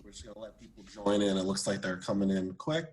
We're just going to let people join in. It looks like they're coming in quick.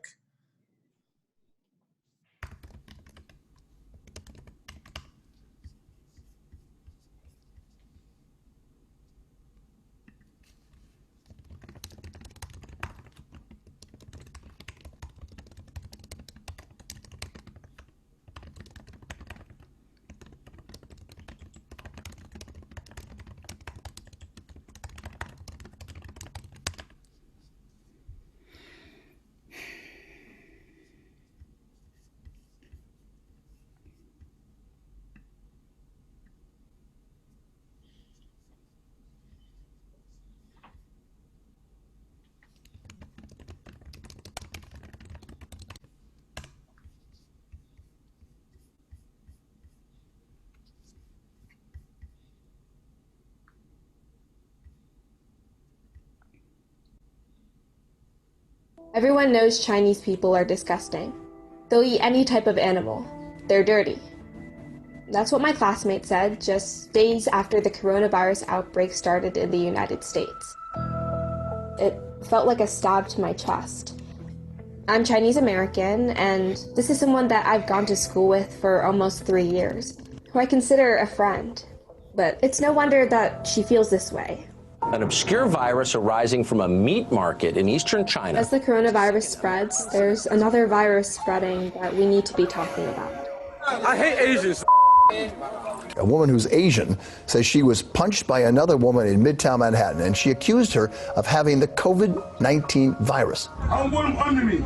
Everyone knows Chinese people are disgusting. They'll eat any type of animal. They're dirty. That's what my classmate said just days after the coronavirus outbreak started in the United States. It felt like a stab to my chest. I'm Chinese American, and this is someone that I've gone to school with for almost 3 years, who I consider a friend. But it's no wonder that she feels this way. An obscure virus arising from a meat market in eastern China. As the coronavirus spreads, there's another virus spreading that we need to be talking about. I hate Asians. A woman who's Asian says she was punched by another woman in Midtown Manhattan, and she accused her of having the COVID-19 virus. I don't want them under me.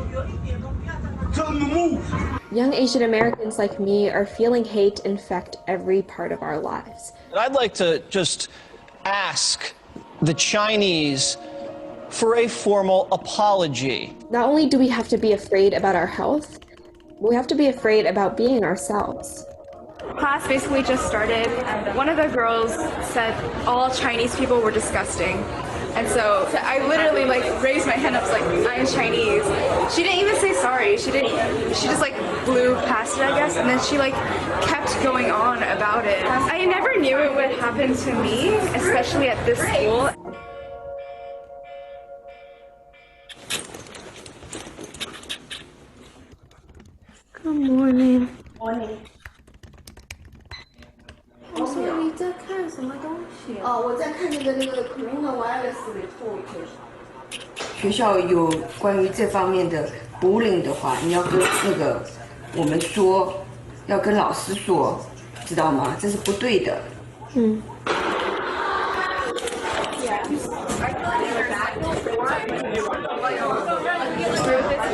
Tell them to move. Young Asian Americans like me are feeling hate infect every part of our lives. I'd like to just ask the Chinese for a formal apology. Not only do we have to be afraid about our health, we have to be afraid about being ourselves. Class basically just started. One of the girls said all Chinese people were disgusting. And so I literally raised my hand up, like, I'm Chinese. She didn't even say sorry. She just blew past it, I guess. And then she kept going on about it. I never knew it would happen to me, especially at this school. Good morning. Morning. 我说你在看什么东西？哦，我在看那个 coronavirus report。学校有关于这方面的 bullying 的话，你要跟我们说，要跟老师说，知道吗？这是不对的。嗯。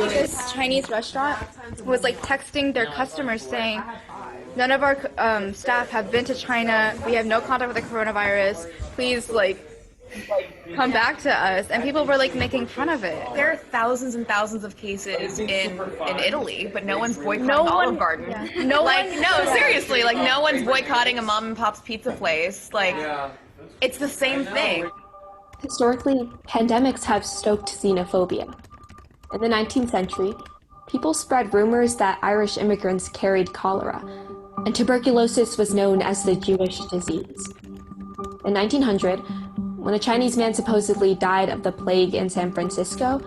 This Chinese restaurant was texting their customers saying, none of our staff have been to China. We have no contact with the coronavirus. Please, come back to us. And people were making fun of it. There are thousands and thousands of cases in Italy, but no one's boycotting Olive Garden. Yeah. No, seriously, no one's boycotting a mom and pop's pizza place. It's the same thing. Historically, pandemics have stoked xenophobia. In the 19th century, people spread rumors that Irish immigrants carried cholera, and tuberculosis was known as the Jewish disease. In 1900, when a Chinese man supposedly died of the plague in San Francisco,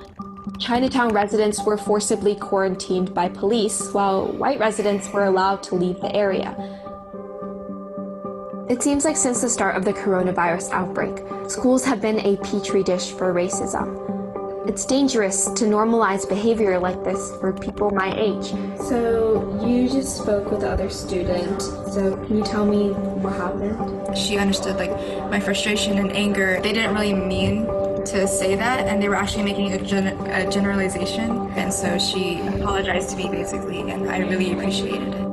Chinatown residents were forcibly quarantined by police, while white residents were allowed to leave the area. It seems like since the start of the coronavirus outbreak, schools have been a petri dish for racism. It's dangerous to normalize behavior like this for people my age. So you just spoke with the other student, so can you tell me what happened? She understood my frustration and anger. They didn't really mean to say that, and they were actually making a generalization. And so she apologized to me basically, and I really appreciated it.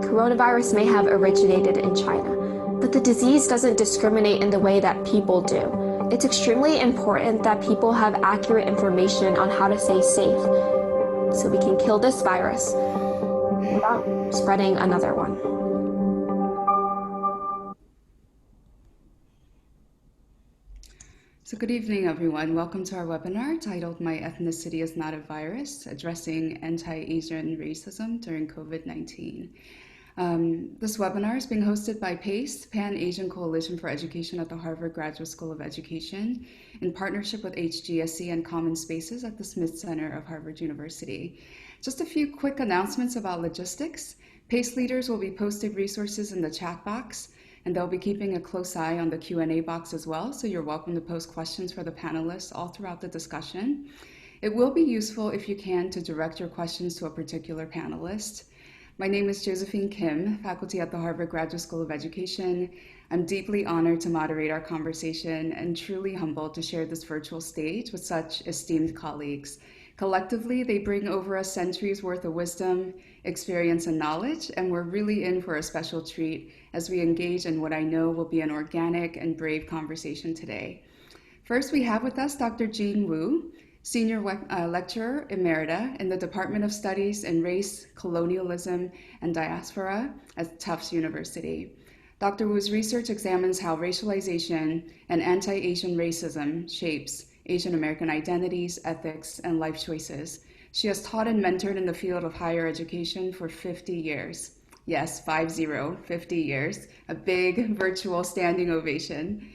Coronavirus may have originated in China, but the disease doesn't discriminate in the way that people do. It's extremely important that people have accurate information on how to stay safe, so we can kill this virus without spreading another one. So good evening, everyone. Welcome to our webinar titled My Ethnicity is Not a Virus, Addressing Anti-Asian Racism During COVID-19. This webinar is being hosted by PACE, Pan-Asian Coalition for Education at the Harvard Graduate School of Education, in partnership with HGSC and Common Spaces at the Smith Center of Harvard University. Just a few quick announcements about logistics. PACE leaders will be posting resources in the chat box, and they'll be keeping a close eye on the Q&A box as well, so you're welcome to post questions for the panelists all throughout the discussion. It will be useful if you can to direct your questions to a particular panelist. My name is Josephine Kim, faculty at the Harvard Graduate School of Education. I'm deeply honored to moderate our conversation and truly humbled to share this virtual stage with such esteemed colleagues. Collectively, they bring over a century's worth of wisdom, experience, and knowledge, and we're really in for a special treat as we engage in what I know will be an organic and brave conversation today. First, we have with us Dr. Jean Wu, Senior Lecturer Emerita in the Department of Studies in Race, Colonialism, and Diaspora at Tufts University. Dr. Wu's research examines how racialization and anti-Asian racism shapes Asian American identities, ethics, and life choices. She has taught and mentored in the field of higher education for 50 years. Yes, 50 years, a big virtual standing ovation.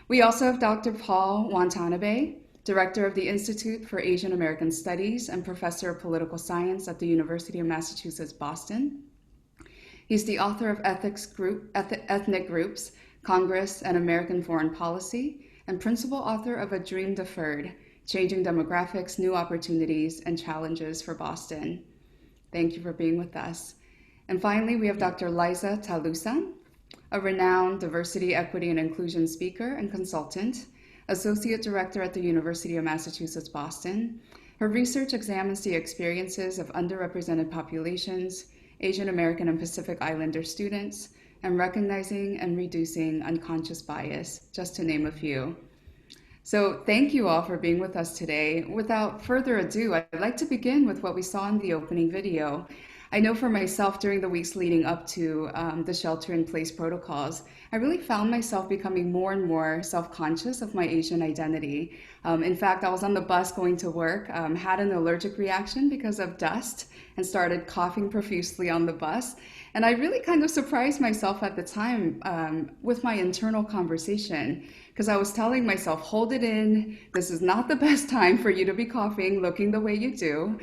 We also have Dr. Paul Watanabe, Director of the Institute for Asian American Studies and Professor of Political Science at the University of Massachusetts, Boston. He's the author of Ethnic Groups, Congress, and American Foreign Policy, and principal author of A Dream Deferred, Changing Demographics, New Opportunities, and Challenges for Boston. Thank you for being with us. And finally, we have Dr. Liza Talusan, a renowned diversity, equity, and inclusion speaker and consultant, Associate Director at the University of Massachusetts, Boston. Her research examines the experiences of underrepresented populations, Asian American and Pacific Islander students, and recognizing and reducing unconscious bias, just to name a few. So thank you all for being with us today. Without further ado, I'd like to begin with what we saw in the opening video. I know for myself, during the weeks leading up to the shelter-in-place protocols, I really found myself becoming more and more self-conscious of my Asian identity. In fact, I was on the bus going to work, had an allergic reaction because of dust, and started coughing profusely on the bus. And I really kind of surprised myself at the time with my internal conversation, because I was telling myself, hold it in, this is not the best time for you to be coughing, looking the way you do.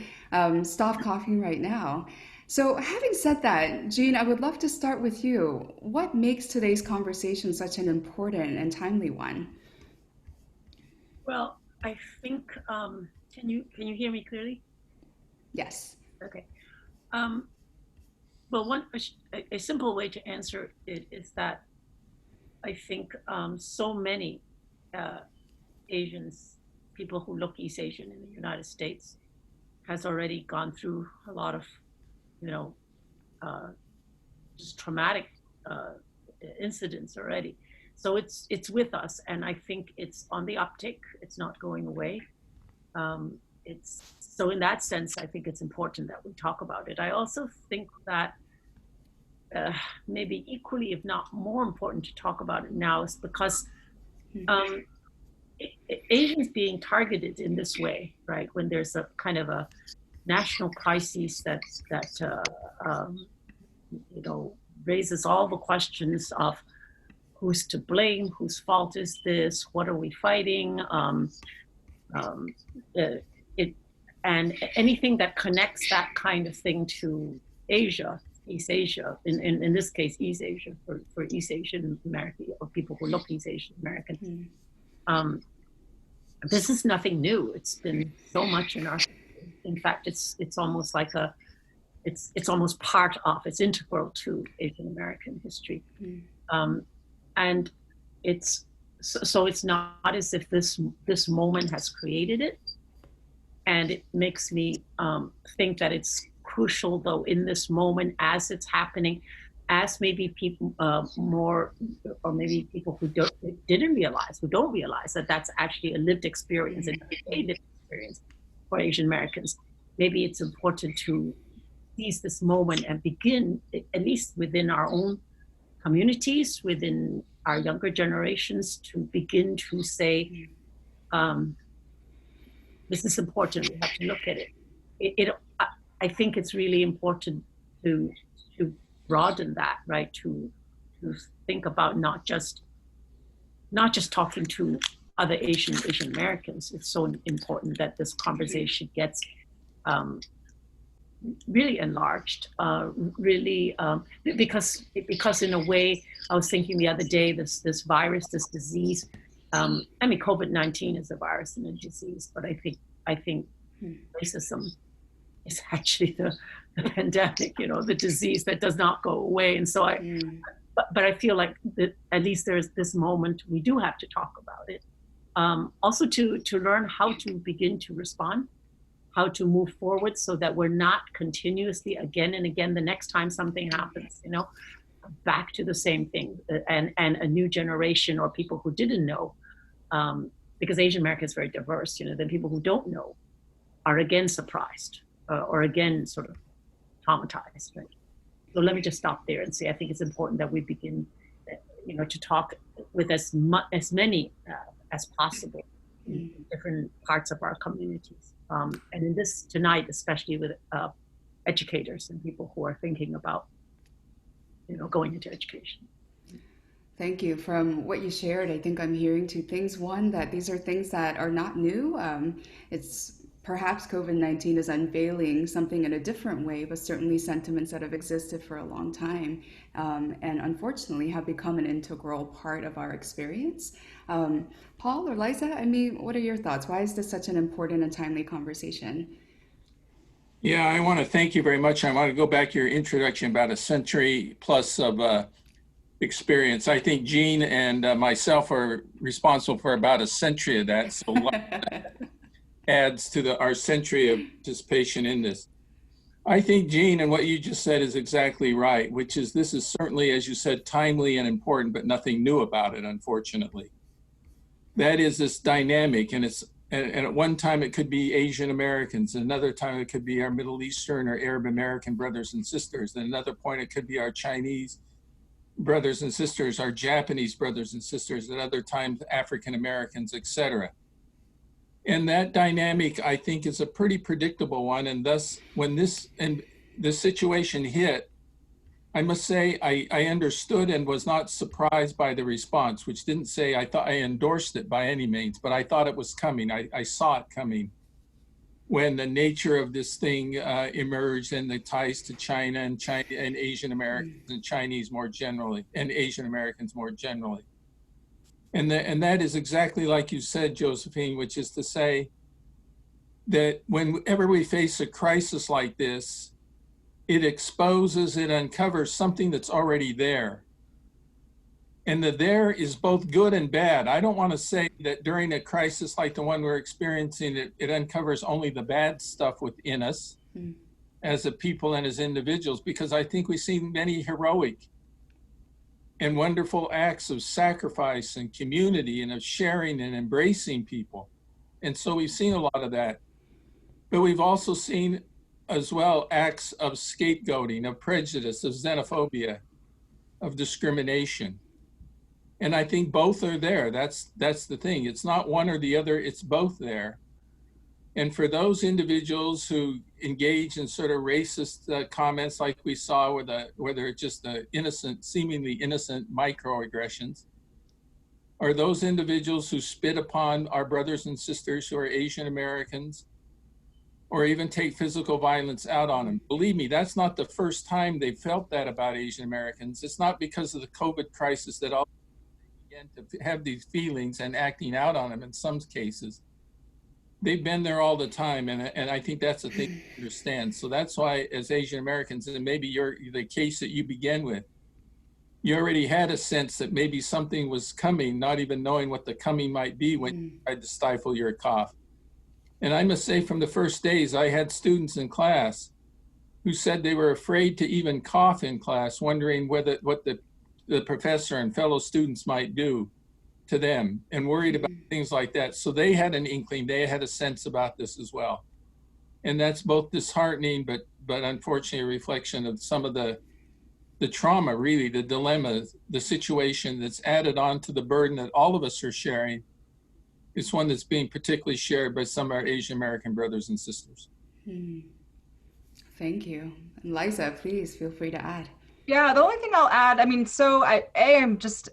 Stop coughing right now. So having said that, Jean, I would love to start with you. What makes today's conversation such an important and timely one? Well, I think, can you hear me clearly? Yes. Okay. Well, a simple way to answer it is that I think so many Asians, people who look East Asian in the United States, has already gone through a lot of just traumatic incidents already. So it's with us, and I think it's on the uptick. It's not going away. So in that sense, I think it's important that we talk about it. I also think that maybe equally, if not more important to talk about it now is because Asians being targeted in this way, right? When there's a kind of a national crisis that raises all the questions of who's to blame, whose fault is this, what are we fighting, and anything that connects that kind of thing to Asia, East Asia, in this case East Asia, for East Asian American, or people who look East Asian American. This is nothing new. It's been so much in our. In fact, it's almost like it's almost part of, it's integral to Asian American history, and it's not as if this moment has created it, and it makes me think that it's crucial, though, in this moment as it's happening, as maybe people more, or maybe people who don't realize that that's actually a lived experience, and a lived experience for Asian Americans. Maybe it's important to seize this moment and begin, at least within our own communities, within our younger generations, to begin to say, this is important, we have to look at it. I think it's really important to broaden that, right? To think about not just talking to other Asian Americans. It's so important that this conversation gets really enlarged, because in a way, I was thinking the other day, this virus, this disease. I mean, COVID-19 is a virus and a disease, but I think racism is actually the pandemic, the disease that does not go away. And so but I feel like that at least there's this moment we do have to talk about it. Also to learn how to begin to respond, how to move forward so that we're not continuously again and again, the next time something happens, back to the same thing and a new generation or people who didn't know, because Asian America is very diverse, then people who don't know are again surprised or again sort of traumatized, right? So let me just stop there and say, I think it's important that we begin, to talk with as many as possible in different parts of our communities. And in this tonight, especially with educators and people who are thinking about, going into education. Thank you. From what you shared, I think I'm hearing two things. One, that these are things that are not new. It's perhaps COVID-19 is unveiling something in a different way, but certainly sentiments that have existed for a long time and unfortunately have become an integral part of our experience. Paul or Liza, what are your thoughts? Why is this such an important and timely conversation? Yeah, I want to thank you very much. I want to go back to your introduction about a century plus of experience. I think Jean and myself are responsible for about a century of that. So adds to our century of participation in this. I think, Jean, and what you just said is exactly right, which is this is certainly, as you said, timely and important, but nothing new about it, unfortunately. That is this dynamic, and at one time it could be Asian Americans, another time it could be our Middle Eastern or Arab American brothers and sisters, and another point it could be our Chinese brothers and sisters, our Japanese brothers and sisters, at other times African Americans, etc. And that dynamic, I think, is a pretty predictable one. And thus, when this situation hit, I must say I understood and was not surprised by the response, which didn't say I thought I endorsed it by any means, but I thought it was coming. I saw it coming when the nature of this thing emerged and the ties to China and Asian Americans and Chinese more generally, and Asian Americans more generally. And that is exactly like you said, Josephine, which is to say that whenever we face a crisis like this, it uncovers something that's already there. And the there is both good and bad. I don't want to say that during a crisis like the one we're experiencing, it uncovers only the bad stuff within us as a people and as individuals, because I think we've seen many heroic and wonderful acts of sacrifice and community and of sharing and embracing people. And so we've seen a lot of that. But we've also seen as well acts of scapegoating, of prejudice, of xenophobia, of discrimination. And I think both are there. That's the thing. It's not one or the other, it's both there. And for those individuals who engage in sort of racist comments like we saw whether it's just the seemingly innocent microaggressions, or those individuals who spit upon our brothers and sisters who are Asian Americans, or even take physical violence out on them. Believe me, that's not the first time they've felt that about Asian Americans. It's not because of the COVID crisis that all began to have these feelings and acting out on them in some cases. They've been there all the time, and I think that's the thing to understand. So that's why, as Asian Americans, and maybe the case that you began with, you already had a sense that maybe something was coming, not even knowing what the coming might be when you tried to stifle your cough. And I must say, from the first days, I had students in class who said they were afraid to even cough in class, wondering what the professor and fellow students might do to them, and worried about things like that. So they had an inkling, they had a sense about this as well. And that's both disheartening, but unfortunately a reflection of some of the trauma, really, the dilemma, the situation that's added on to the burden that all of us are sharing. It's one that's being particularly shared by some of our Asian American brothers and sisters. Thank you. And Liza, please feel free to add. Yeah, the only thing I'll add, I mean, so I am just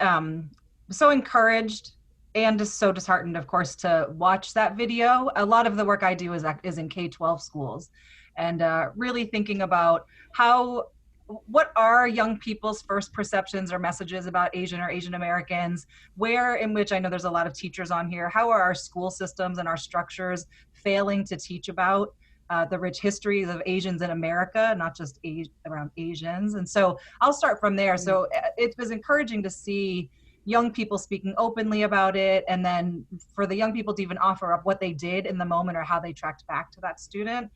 so encouraged and just so disheartened, of course, to watch that video. A lot of the work I do is in K-12 schools, and really thinking about what are young people's first perceptions or messages about Asian or Asian Americans, where in which I know there's a lot of teachers on here, how are our school systems and our structures failing to teach about the rich histories of Asians in America, not just around Asians. And so I'll start from there. So it was encouraging to see young people speaking openly about it, and then for the young people to even offer up what they did in the moment or how they tracked back to that student.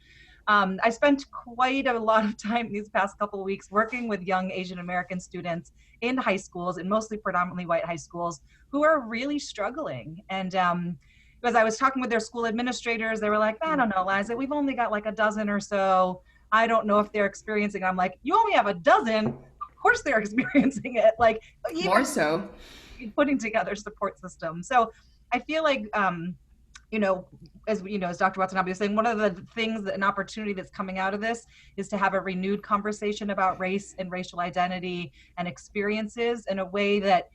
I spent quite a lot of time these past couple of weeks working with young Asian American students in high schools, and mostly predominantly white high schools, who are really struggling. And because I was talking with their school administrators, they were like, I don't know, Liza, we've only got like a dozen or so. I don't know if they're experiencing. I'm like, you only have a dozen. Of course they're experiencing it. Like, more so, putting together support systems. So I feel like, as Dr. Watson was saying, one of the things, an opportunity that's coming out of this is to have a renewed conversation about race and racial identity and experiences in a way that,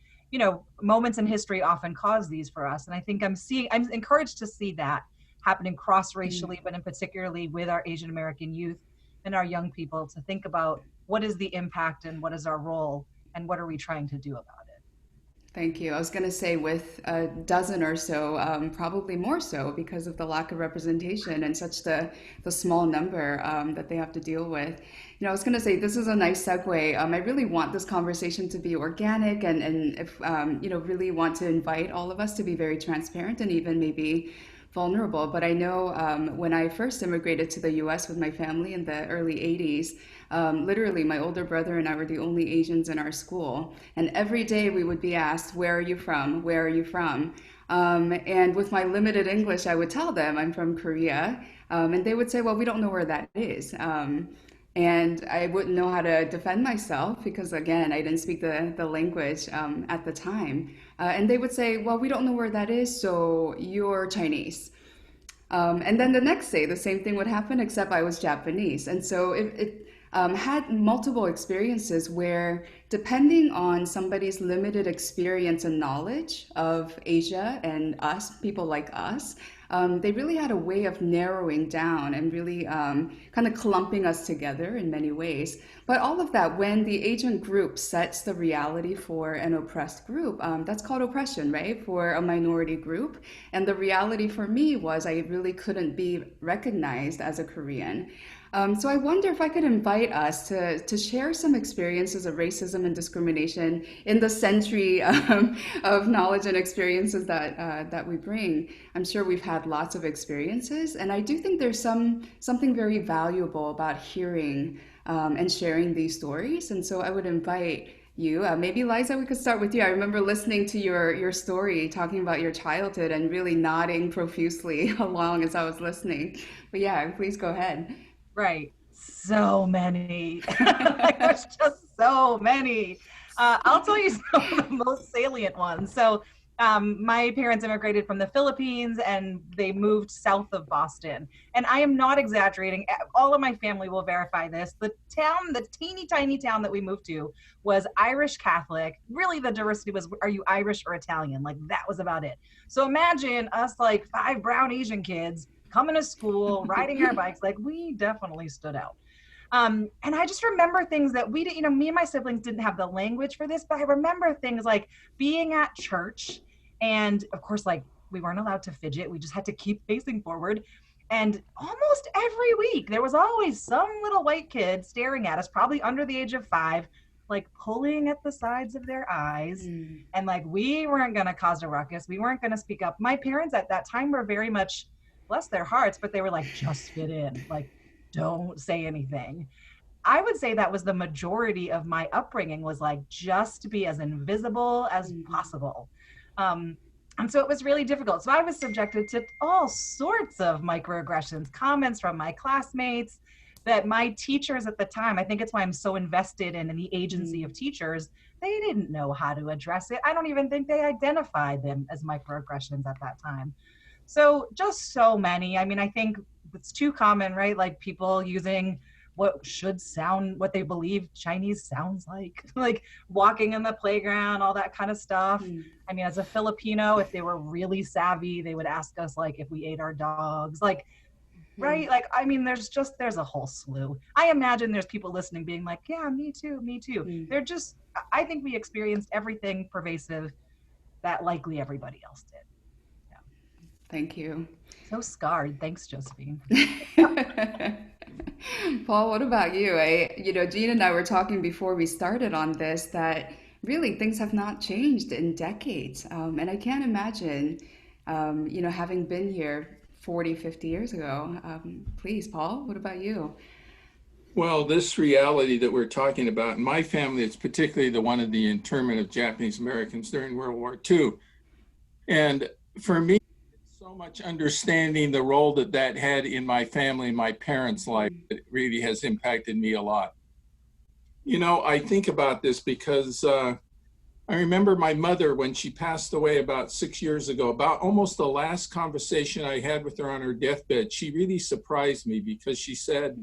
moments in history often cause these for us. And I think I'm encouraged to see that happening cross-racially, but in particularly with our Asian American youth and our young people, to think about what is the impact and what is our role and what are we trying to do about it. Thank you. I was going to say with a dozen or so, probably more so because of the lack of representation and such the small number that they have to deal with. I was going to say this is a nice segue. I really want this conversation to be organic and if, really want to invite all of us to be very transparent and even maybe vulnerable. But I know when I first immigrated to the US with my family in the early 80s, literally my older brother and I were the only Asians in our school. And every day we would be asked, where are you from? Where are you from? And with my limited English, I would tell them I'm from Korea. And they would say, well, we don't know where that is. And I wouldn't know how to defend myself because, again, I didn't speak the language at the time. And they would say, well, we don't know where that is, so you're Chinese. And then the next day, the same thing would happen, except I was Japanese. And so it had multiple experiences where, depending on somebody's limited experience and knowledge of Asia and us, people like us, they really had a way of narrowing down and really kind of clumping us together in many ways. But all of that, when the Asian group sets the reality for an oppressed group, that's called oppression, right? For a minority group. And the reality for me was I really couldn't be recognized as a Korean. So I wonder if I could invite us to share some experiences of racism and discrimination in the century of knowledge and experiences that we bring. I'm sure we've had lots of experiences, and I do think there's something very valuable about hearing and sharing these stories. And so I would invite you, maybe Liza, we could start with you. I remember listening to your story, talking about your childhood and really nodding profusely along as I was listening. But yeah, please go ahead. Right. So many. There's just so many. I'll tell you some of the most salient ones. So my parents immigrated from the Philippines and they moved south of Boston. And I am not exaggerating. All of my family will verify this. The teeny tiny town that we moved to was Irish Catholic. Really the diversity was, are you Irish or Italian? Like that was about it. So imagine us like 5 brown Asian kids coming to school, riding our bikes, like we definitely stood out. And I just remember things that we didn't, me and my siblings didn't have the language for this, but I remember things like being at church and of course, like we weren't allowed to fidget. We just had to keep facing forward. And almost every week there was always some little white kid staring at us, probably under the age of 5, like pulling at the sides of their eyes. And like, we weren't gonna cause a ruckus. We weren't gonna speak up. My parents at that time were very much, bless their hearts, but they were like, just fit in, like, don't say anything. I would say that was the majority of my upbringing, was like, just be as invisible as possible. And so it was really difficult. So I was subjected to all sorts of microaggressions, comments from my classmates that my teachers at the time, I think it's why I'm so invested in the agency of teachers, they didn't know how to address it. I don't even think they identified them as microaggressions at that time. So just so many. I mean, I think it's too common, right? Like people using what they believe Chinese sounds like, like walking in the playground, all that kind of stuff. I mean, as a Filipino, if they were really savvy, they would ask us like if we ate our dogs, like, right? Like, I mean, there's a whole slew. I imagine there's people listening being like, yeah, me too. They're just, I think we experienced everything pervasive that likely everybody else did. Yeah. Thank you. So scarred. Thanks, Josephine. Paul, what about you? Jean and I were talking before we started on this that really things have not changed in decades. And I can't imagine, having been here 40, 50 years ago. Please, Paul, what about you? Well, this reality that we're talking about, in my family, it's particularly the one of the internment of Japanese Americans during World War II. And for me, it's so much understanding the role that had in my family and my parents' life that really has impacted me a lot. I think about this because I remember my mother when she passed away about 6 years ago, about almost the last conversation I had with her on her deathbed, she really surprised me because she said,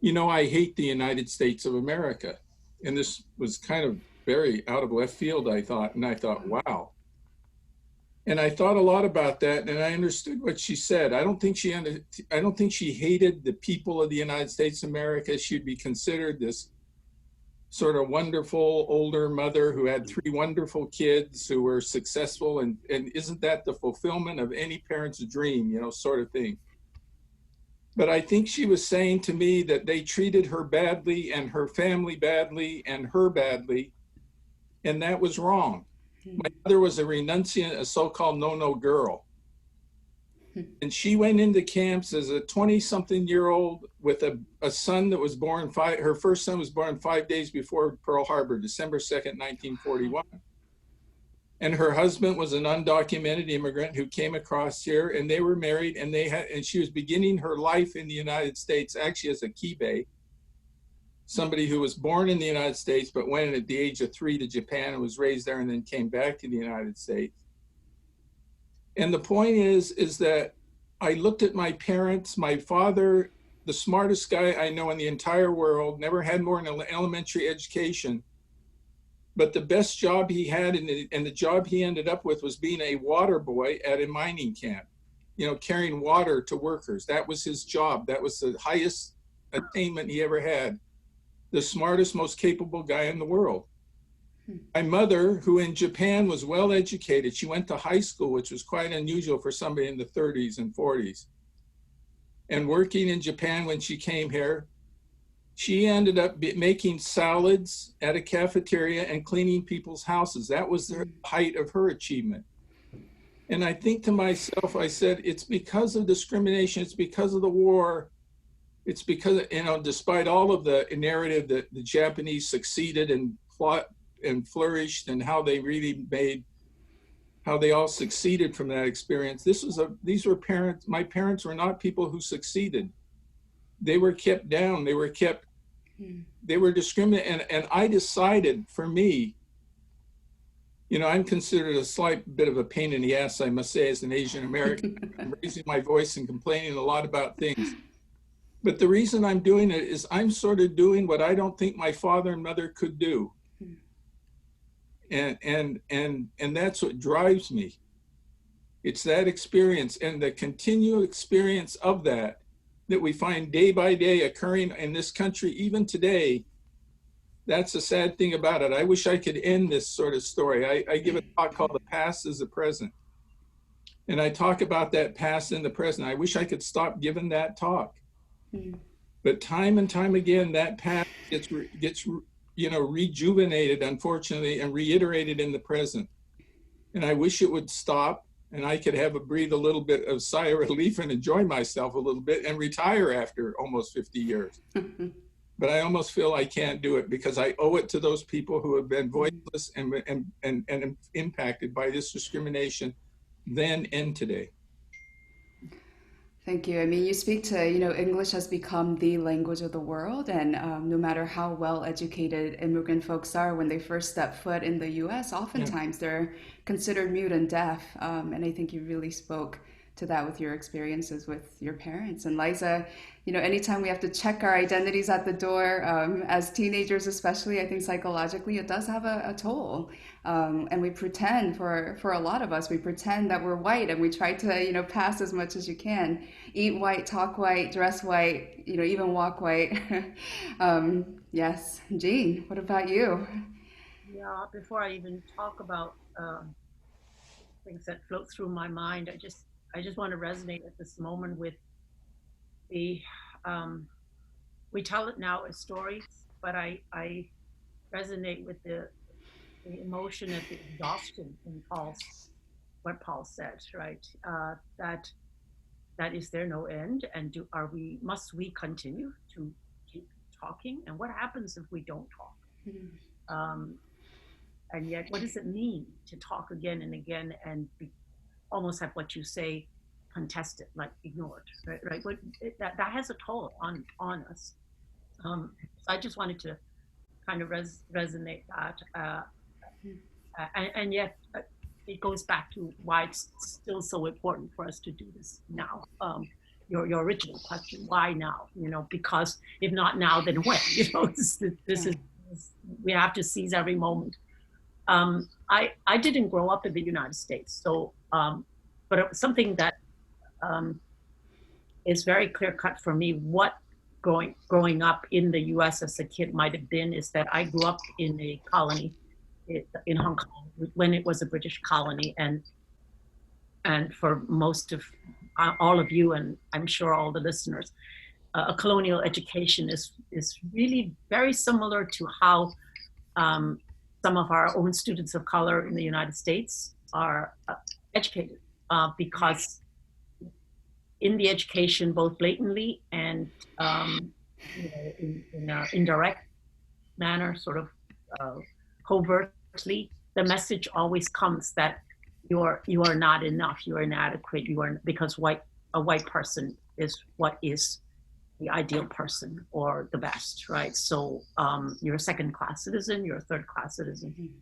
I hate the United States of America. And this was kind of very out of left field, I thought. And I thought, wow. And I thought a lot about that, and I understood what she said. I don't think she hated the people of the United States of America. She'd be considered this sort of wonderful older mother who had 3 wonderful kids who were successful. And isn't that the fulfillment of any parent's dream, sort of thing. But I think she was saying to me that they treated her badly and her family badly and her badly, and that was wrong. My mother was a renunciant, a so-called no-no girl. And she went into camps as a 20-something-year-old with a son that was born, her first son was born 5 days before Pearl Harbor, December 2nd, 1941. And her husband was an undocumented immigrant who came across here, and they were married, and she was beginning her life in the United States, actually as a Kibe, somebody who was born in the United States, but went at the age of 3 to Japan and was raised there and then came back to the United States. And the point is that I looked at my parents, my father, the smartest guy I know in the entire world, never had more than an elementary education. But the best job he had and the job he ended up with was being a water boy at a mining camp, carrying water to workers. That was his job. That was the highest attainment he ever had. The smartest, most capable guy in the world. My mother, who in Japan was well educated, she went to high school, which was quite unusual for somebody in the 30s and 40s. And working in Japan when she came here, she ended up making salads at a cafeteria and cleaning people's houses. That was the height of her achievement. And I think to myself, I said, it's because of discrimination, it's because of the war, it's because, despite all of the narrative that the Japanese succeeded and flourished and how they really how they all succeeded from that experience. These were parents, my parents were not people who succeeded. They were kept down, they were discriminated. And I decided for me, I'm considered a slight bit of a pain in the ass, I must say, as an Asian American. I'm raising my voice and complaining a lot about things. But the reason I'm doing it is I'm sort of doing what I don't think my father and mother could do. And that's what drives me. It's that experience and the continual experience of that we find day by day occurring in this country, even today. That's the sad thing about it. I wish I could end this sort of story. I give a talk called The Past is the Present. And I talk about that past and the present. I wish I could stop giving that talk. But time and time again, that past gets rejuvenated, unfortunately, and reiterated in the present. And I wish it would stop and I could breathe a little bit of sigh of relief and enjoy myself a little bit and retire after almost 50 years. But I almost feel I can't do it because I owe it to those people who have been voiceless and impacted by this discrimination then and today. Thank you. I mean, you speak to, English has become the language of the world. And no matter how well educated immigrant folks are, when they first step foot in the US, oftentimes they're considered mute and deaf. And I think you really spoke to that with your experiences with your parents. And Liza, you know, anytime we have to check our identities at the door, as teenagers especially, I think psychologically it does have a toll. And we pretend, for a lot of us, we pretend that we're white, and we try to, you know, pass as much as you can. Eat white, talk white, dress white, you know, even walk white. Yes. Jean, what about you? Yeah, before I even talk about things that float through my mind, I just want to resonate at this moment with the, we tell it now as stories, but I resonate with the emotion of the exhaustion in what Paul said, right? That is there no end, and must we continue to keep talking? And what happens if we don't talk? And yet, what does it mean to talk again and again and almost have what you say contested, like ignored, right? That has a toll on us. So I just wanted to kind of resonate that. And yet, it goes back to why it's still so important for us to do this now. Your original question, why now? You know, because if not now, then when? You know, this is, we have to seize every moment. I didn't grow up in the United States, so but it was something that is very clear cut for me. What growing up in the U.S. as a kid might have been is that I grew up in a colony in Hong Kong when it was a British colony, and for most of all of you, and I'm sure all the listeners, a colonial education is really very similar to how some of our own students of color in the United States are educated, because in the education, both blatantly and in an indirect manner, sort of covertly, the message always comes that you are not enough, you are inadequate, because a white person is what is the ideal person or the best, right? So you're a second-class citizen, you're a third-class citizen.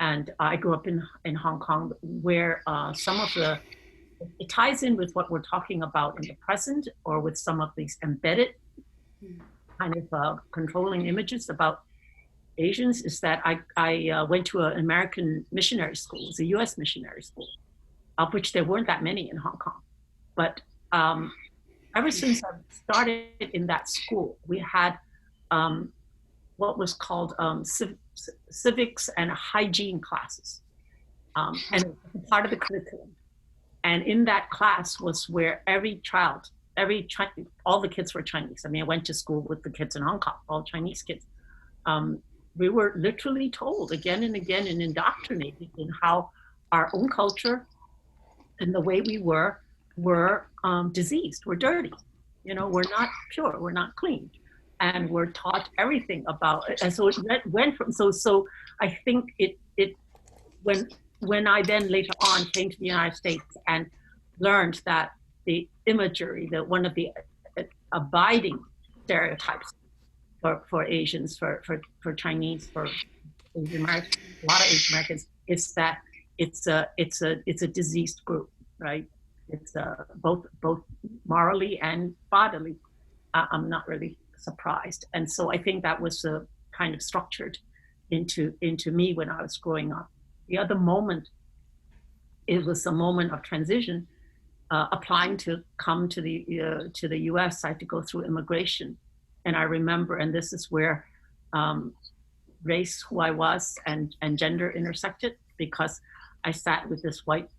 And I grew up in Hong Kong, where some of it ties in with what we're talking about in the present, or with some of these embedded kind of controlling images about Asians, is that I went to an American missionary school. It was a US missionary school, of which there weren't that many in Hong Kong. But ever since I started in that school, we had what was called civics and hygiene classes, and it was part of the curriculum. And in that class was where all the kids were Chinese. I mean, I went to school with the kids in Hong Kong, all Chinese kids. We were literally told again and again and indoctrinated in how our own culture and the way we were diseased, we're dirty. You know, we're not pure, we're not clean. And we're taught everything about it. And so it went from, so I think when I then later on came to the United States and learned that the imagery, that one of the abiding stereotypes for Asians, for Chinese, for Asian Americans, a lot of Asian Americans, is that it's a diseased group, right? It's both morally and bodily. I'm not really surprised, and so I think that was kind of structured into me when I was growing up. The other moment, it was a moment of transition. Applying to come to the U.S., I had to go through immigration, and I remember, and this is where race, who I was, and gender intersected, because I sat with this white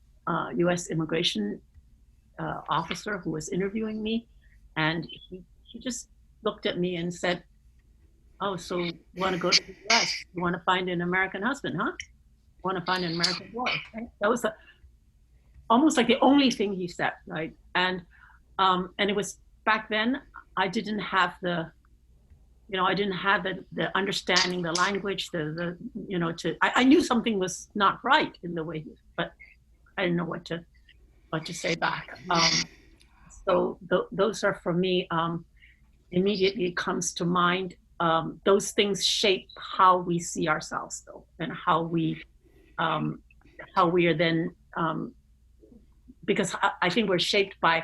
U.S. immigration officer who was interviewing me, and he just looked at me and said, "Oh, so you want to go to the U.S.? You want to find an American husband, huh? You want to find an American boy?" Right? That was almost like the only thing he said, right? And it was back then. I didn't have the understanding, the language, I knew something was not right in the way, but I didn't know what to say back. So those are for me. Immediately comes to mind. Those things shape how we see ourselves, though, and how we are then because I think we're shaped by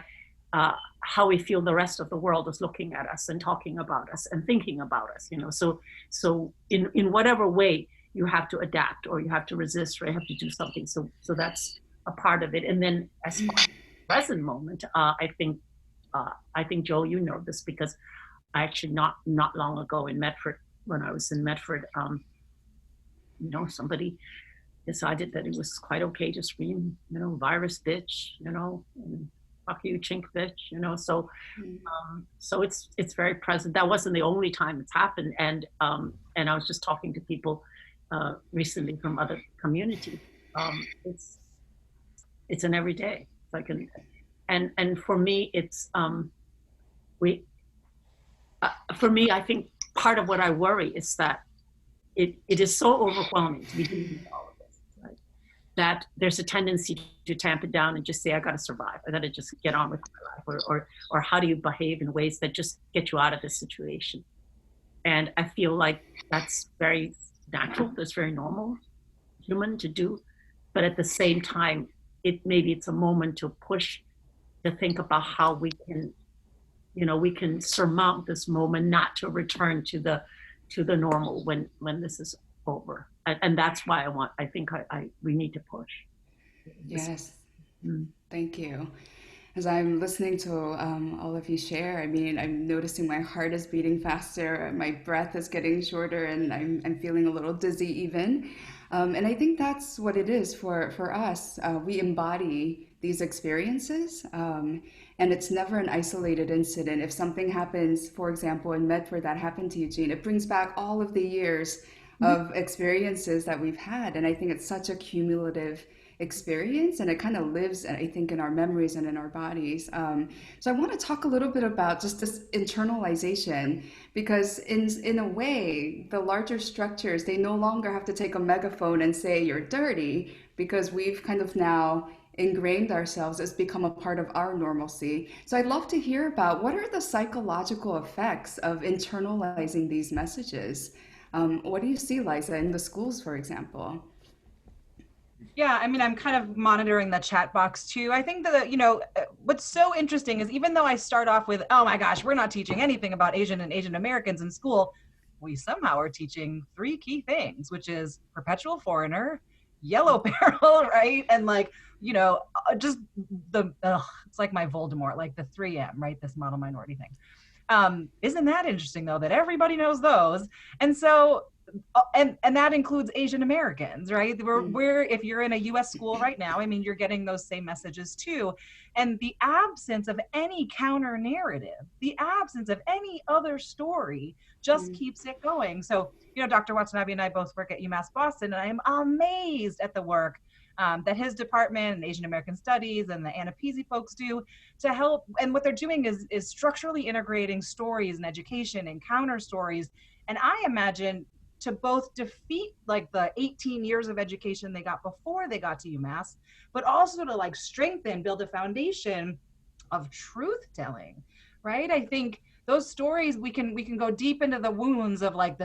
how we feel the rest of the world is looking at us and talking about us and thinking about us, you know. So in whatever way you have to adapt or you have to resist or you have to do something. So that's a part of it. And then as far as the present moment, I think Joe, you know this because I actually not long ago in Medford, when I was in Medford, you know, somebody decided that it was quite okay to scream, you know, virus bitch, you know, and fuck you chink bitch, you know. So so it's very present. That wasn't the only time it's happened. And I was just talking to people recently from other communities. It's an everyday. It's like and for me it's for me, I think part of what I worry is that it is so overwhelming to be dealing with all of this, right? That there's a tendency to tamp it down and just say, I gotta survive, I gotta just get on with my life, or how do you behave in ways that just get you out of this situation? And I feel like that's very natural, that's very normal, human to do. But at the same time, maybe it's a moment to push, to think about how we can, you know, we can surmount this moment, not to return to the normal when this is over. And that's why I think we need to push. Yes, thank you. As I'm listening to all of you share, I mean, I'm noticing my heart is beating faster, my breath is getting shorter, and I'm feeling a little dizzy even. And I think that's what it is for us. We embody these experiences, and it's never an isolated incident. If something happens, for example, in Medford that happened to Eugene, it brings back all of the years of experiences that we've had. And I think it's such a cumulative experience, and it kind of lives, I think, in our memories and in our bodies. So I want to talk a little bit about just this internalization, because in a way, the larger structures, they no longer have to take a megaphone and say you're dirty, because we've kind of now ingrained ourselves. It's become a part of our normalcy. So I'd love to hear about what are the psychological effects of internalizing these messages. What do you see, Liza, in the schools, for example? Yeah, I mean, I'm kind of monitoring the chat box too. I think that, you know, what's so interesting is even though I start off with, oh my gosh, we're not teaching anything about Asian and Asian Americans in school, we somehow are teaching three key things, which is perpetual foreigner, yellow peril, right? And like, you know, just it's like my Voldemort, like the 3M, right? This model minority thing. Isn't that interesting though, that everybody knows those? And so, and that includes Asian Americans, right? We're if you're in a US school right now, I mean, you're getting those same messages too. And the absence of any counter narrative, the absence of any other story just keeps it going. So, you know, Dr. Watanabe and I both work at UMass Boston, and I am amazed at the work that his department and Asian American Studies and the Anna Peasy folks do to help. And what they're doing is structurally integrating stories and education and counter stories. And I imagine to both defeat like the 18 years of education they got before they got to UMass, but also to like strengthen, build a foundation of truth telling, right? I think those stories, we can go deep into the wounds of like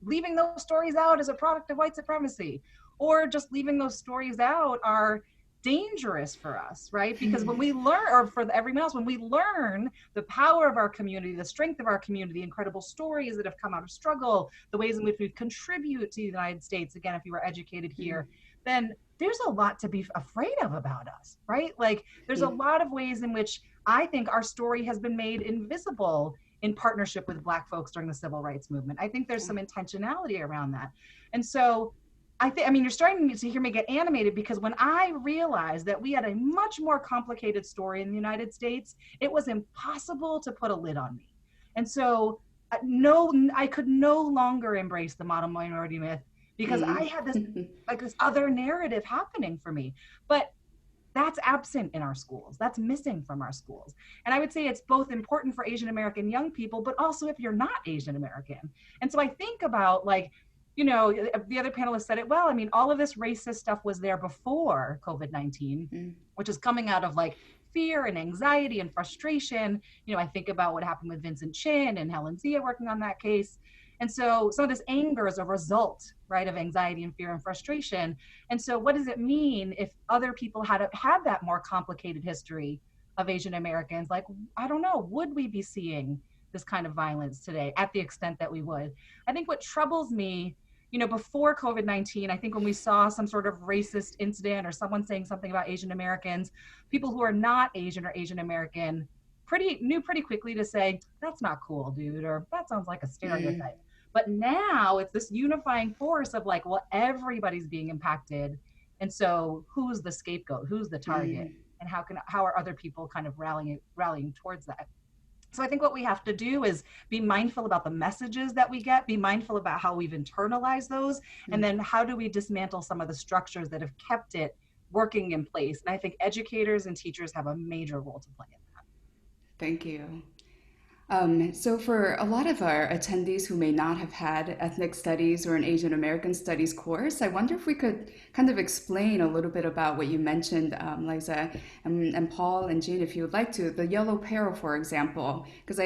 leaving those stories out as a product of white supremacy, or just leaving those stories out are dangerous for us, right? Because when we learn, or for everyone else, when we learn the power of our community, the strength of our community, the incredible stories that have come out of struggle, the ways in which we contribute to the United States, again, if you were educated here, then there's a lot to be afraid of about us, right? Like there's a lot of ways in which I think our story has been made invisible in partnership with Black folks during the civil rights movement. I think there's some intentionality around that. And so I mean, you're starting to hear me get animated, because when I realized that we had a much more complicated story in the United States, it was impossible to put a lid on me. And so I could no longer embrace the model minority myth, because I had this like this other narrative happening for me. But that's absent in our schools. That's missing from our schools. And I would say it's both important for Asian American young people, but also if you're not Asian American. And so I think about like, you know, the other panelists said it well. I mean, all of this racist stuff was there before COVID-19, which is coming out of like fear and anxiety and frustration. You know, I think about what happened with Vincent Chin and Helen Zia working on that case. And so some of this anger is a result, right, of anxiety and fear and frustration. And so what does it mean if other people had that more complicated history of Asian Americans? Like, I don't know, would we be seeing this kind of violence today at the extent that we would? I think what troubles me, you know, before COVID-19, I think when we saw some sort of racist incident or someone saying something about Asian Americans, people who are not Asian or Asian American knew pretty quickly to say, that's not cool, dude, or that sounds like a stereotype. But now it's this unifying force of like, well, everybody's being impacted. And so who's the scapegoat? Who's the target? And how are other people kind of rallying towards that? So I think what we have to do is be mindful about the messages that we get, be mindful about how we've internalized those, and then how do we dismantle some of the structures that have kept it working in place? And I think educators and teachers have a major role to play in that. Thank you. So for a lot of our attendees who may not have had ethnic studies or an Asian American studies course, I wonder if we could kind of explain a little bit about what you mentioned, Liza, and Paul and Jean, if you would like to, the yellow peril, for example, because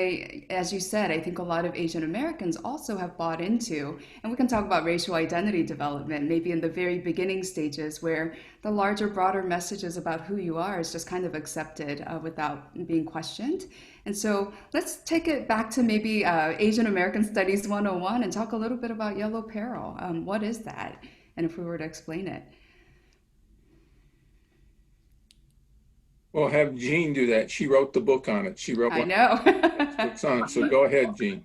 as you said, I think a lot of Asian Americans also have bought into, and we can talk about racial identity development, maybe in the very beginning stages where the larger, broader messages about who you are is just kind of accepted without being questioned. And so let's take it back to maybe Asian American Studies 101 and talk a little bit about yellow peril. What is that? And if we were to explain it. Well, have Jean do that. She wrote the book on it. She wrote I know. books on it. So go ahead, Jean.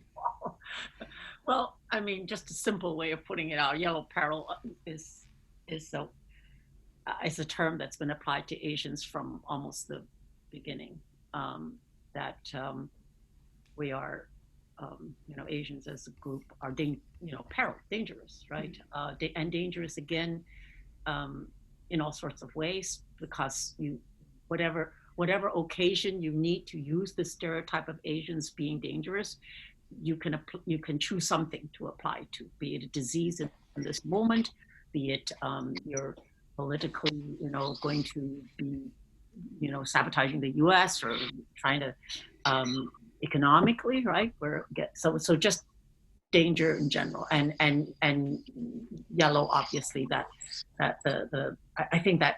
Well, I mean, just a simple way of putting it out, yellow peril is a term that's been applied to Asians from almost the beginning. That we are, Asians as a group are, dangerous, right? And dangerous again in all sorts of ways, because whatever occasion you need to use the stereotype of Asians being dangerous, you can choose something to apply to, be it a disease in this moment, be it you're politically, going to be sabotaging the U.S. or trying to economically, right? So just danger in general, and yellow, obviously. I think that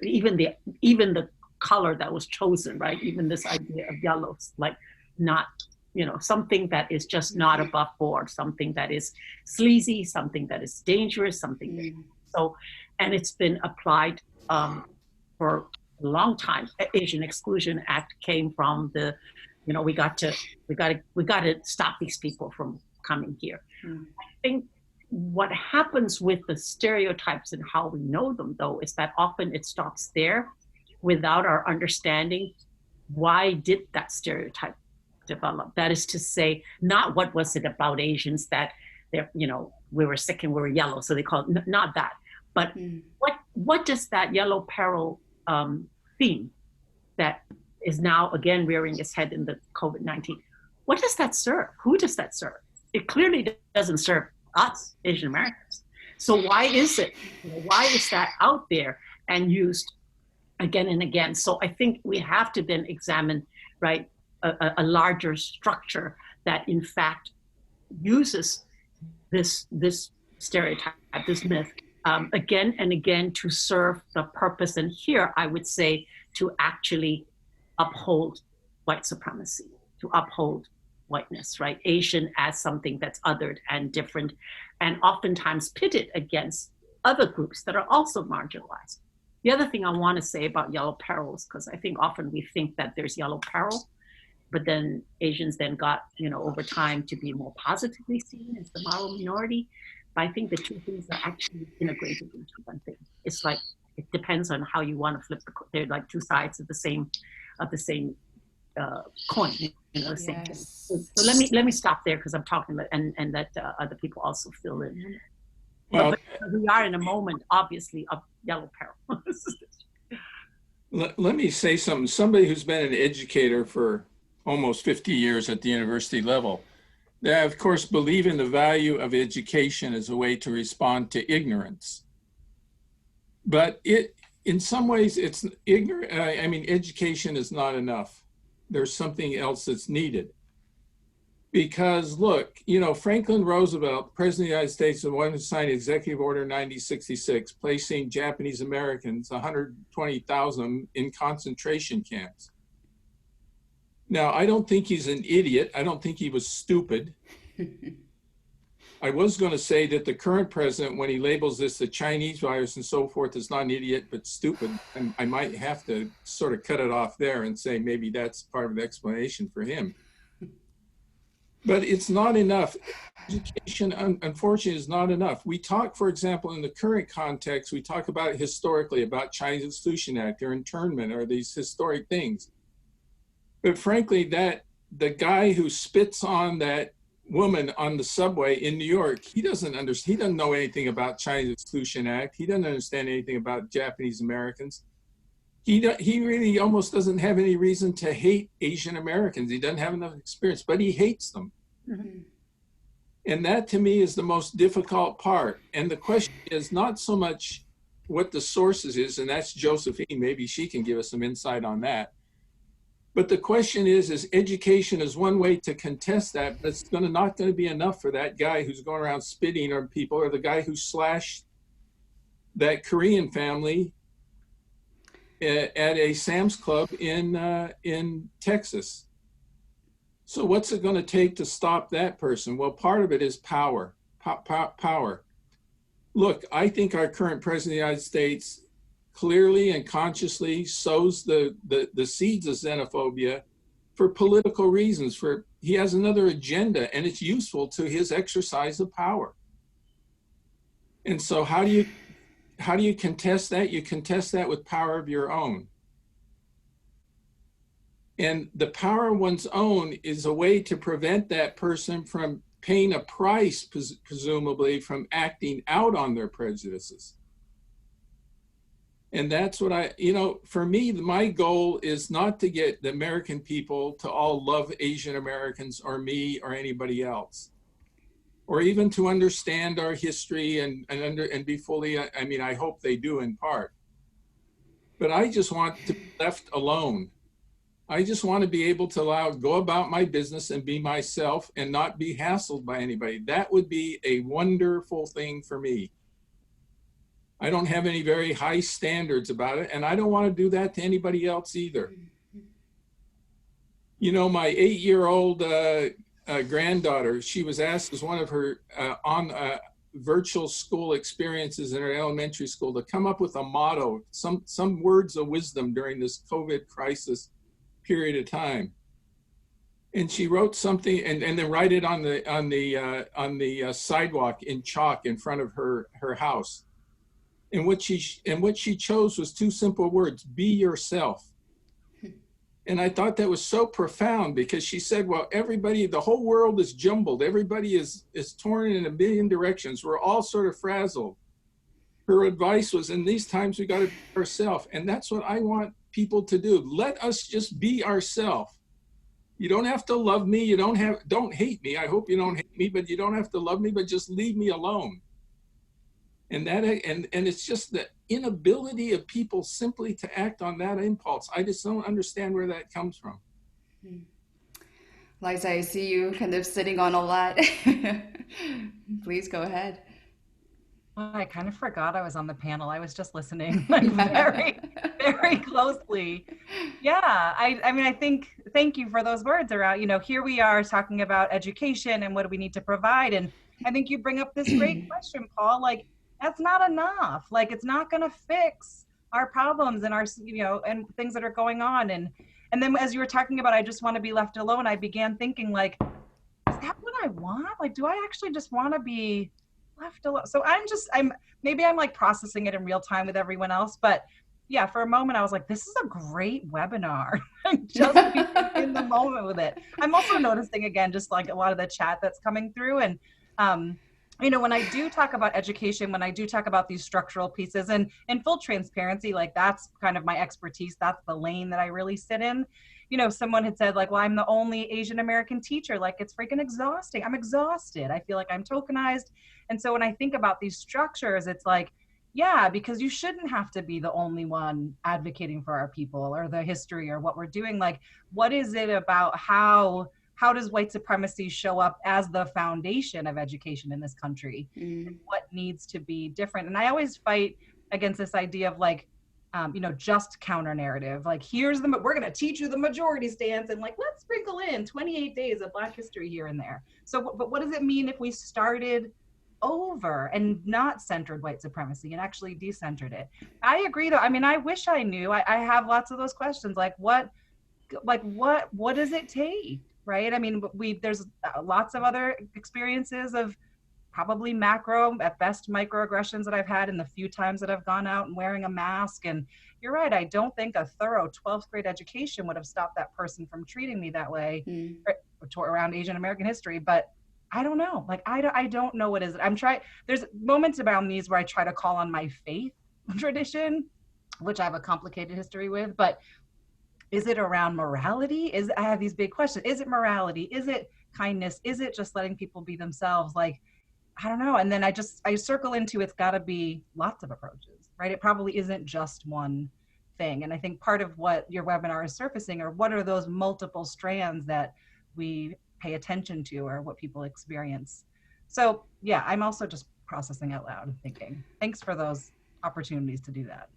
even the color that was chosen, right? Even this idea of yellow, like not something that is just not above board, something that is sleazy, something that is dangerous, something and it's been applied. For a long time. Asian Exclusion Act came from the, we got to stop these people from coming here. I think what happens with the stereotypes and how we know them, though, is that often it stops there without our understanding why did that stereotype develop. That is to say, not what was it about Asians that we were sick and we were yellow, so they call it, not that, but what does that yellow peril theme that is now again rearing its head in the COVID-19, what does that serve? Who does that serve? It clearly doesn't serve us, Asian Americans. So why is it? Why is that out there and used again and again? So I think we have to then examine, right, a larger structure that in fact uses this stereotype, this myth, again and again to serve the purpose. And here I would say to actually uphold white supremacy, to uphold whiteness, right? Asian as something that's othered and different, and oftentimes pitted against other groups that are also marginalized. The other thing I want to say about yellow perils, because I think often we think that there's yellow peril, but then Asians then got, over time to be more positively seen as the model minority. But I think the two things are actually integrated into one thing. It's like, it depends on how you want to flip the coin. They're like two sides of the same coin, the same thing. So let me stop there because I'm talking, and let other people also fill in. Well, but we are in a moment, obviously, of yellow peril. Let me say something. Somebody who's been an educator for almost 50 years at the university level, they, of course, believe in the value of education as a way to respond to ignorance. But in some ways, it's education is not enough. There's something else that's needed. Because look, you know, Franklin Roosevelt, President of the United States, the one who signed Executive Order 9066, placing Japanese Americans, 120,000, in concentration camps. Now, I don't think he's an idiot. I don't think he was stupid. I was going to say that the current president, when he labels this the Chinese virus and so forth, is not an idiot, but stupid. And I might have to sort of cut it off there and say maybe that's part of the explanation for him. But it's not enough. Education, unfortunately, is not enough. We talk, for example, in the current context, we talk about historically about Chinese Exclusion Act or internment or these historic things. But frankly, that the guy who spits on that woman on the subway in New York, he doesn't understand. He doesn't know anything about Chinese Exclusion Act. He doesn't understand anything about Japanese Americans. He really almost doesn't have any reason to hate Asian Americans. He doesn't have enough experience, but he hates them. Mm-hmm. And that to me is the most difficult part. And the question is not so much what the sources is, and that's Josephine, maybe she can give us some insight on that. But the question is education is one way to contest that, but it's not going to be enough for that guy who's going around spitting on people, or the guy who slashed that Korean family at a Sam's Club in Texas. So what's it going to take to stop that person? Well, part of it is power. Power. Look, I think our current president of the United States clearly and consciously sows the seeds of xenophobia for political reasons. He has another agenda, and it's useful to his exercise of power. And so how do you contest that? You contest that with power of your own. And the power of one's own is a way to prevent that person from paying a price, presumably, from acting out on their prejudices. And that's what for me, my goal is not to get the American people to all love Asian Americans or me or anybody else, or even to understand our history and be fully, I hope they do in part. But I just want to be left alone. I just want to be able to go about my business and be myself and not be hassled by anybody. That would be a wonderful thing for me. I don't have any very high standards about it, and I don't want to do that to anybody else either. You know, my 8-year-old granddaughter, she was asked as one of her virtual school experiences in her elementary school to come up with a motto, some words of wisdom during this COVID crisis period of time. And she wrote something and then write it on the sidewalk in chalk in front of her house. And what she chose was 2 simple words: be yourself. And I thought that was so profound, because she said, well, the whole world is jumbled. Everybody is torn in a billion directions. We're all sort of frazzled. Her advice was, in these times, we got to be ourselves. And that's what I want people to do. Let us just be ourselves. You don't have to love me. You don't hate me. I hope you don't hate me, but you don't have to love me, but just leave me alone. And it's just the inability of people simply to act on that impulse. I just don't understand where that comes from. Liza, I see you kind of sitting on a lot. Please go ahead. I kind of forgot I was on the panel. I was just listening very, very closely. Yeah, I think, thank you for those words around, here we are talking about education and what do we need to provide. And I think you bring up this great question, Paul, that's not enough. It's not going to fix our problems and our, and things that are going on. And then as you were talking about, I just want to be left alone, I began thinking is that what I want? Do I actually just want to be left alone? So I'm processing it in real time with everyone else. But yeah, for a moment I was like, this is a great webinar. I'm just in the moment with it. I'm also noticing again, just a lot of the chat that's coming through. And, when I do talk about education, when I do talk about these structural pieces, and in full transparency, that's kind of my expertise. That's the lane that I really sit in. Someone had said well, I'm the only Asian American teacher. It's freaking exhausting. I'm exhausted. I feel like I'm tokenized. And so when I think about these structures, it's yeah, because you shouldn't have to be the only one advocating for our people or the history or what we're doing. What is it about how how does white supremacy show up as the foundation of education in this country? What needs to be different? And I always fight against this idea of like, just counter narrative. Like, we're going to teach you the majority stance, and like, let's sprinkle in 28 days of Black history here and there. So, but what does it mean if we started over and not centered white supremacy and actually decentered it? I agree though. I mean, I wish I knew. I have lots of those questions. Like what does it take? Right? I mean, there's lots of other experiences of probably macro, at best microaggressions that I've had in the few times that I've gone out and wearing a mask. And you're right, I don't think a thorough 12th grade education would have stopped that person from treating me that way around Asian American history. But I don't know. Like, I don't know what is it. There's moments about these where I try to call on my faith tradition, which I have a complicated history with, but is it around morality? I have these big questions. Is it morality? Is it kindness? Is it just letting people be themselves? Like, I don't know. And then I circle into, it's gotta be lots of approaches, right? It probably isn't just one thing. And I think part of what your webinar is surfacing are what are those multiple strands that we pay attention to or what people experience. So yeah, I'm also just processing out loud and thinking. Thanks for those opportunities to do that.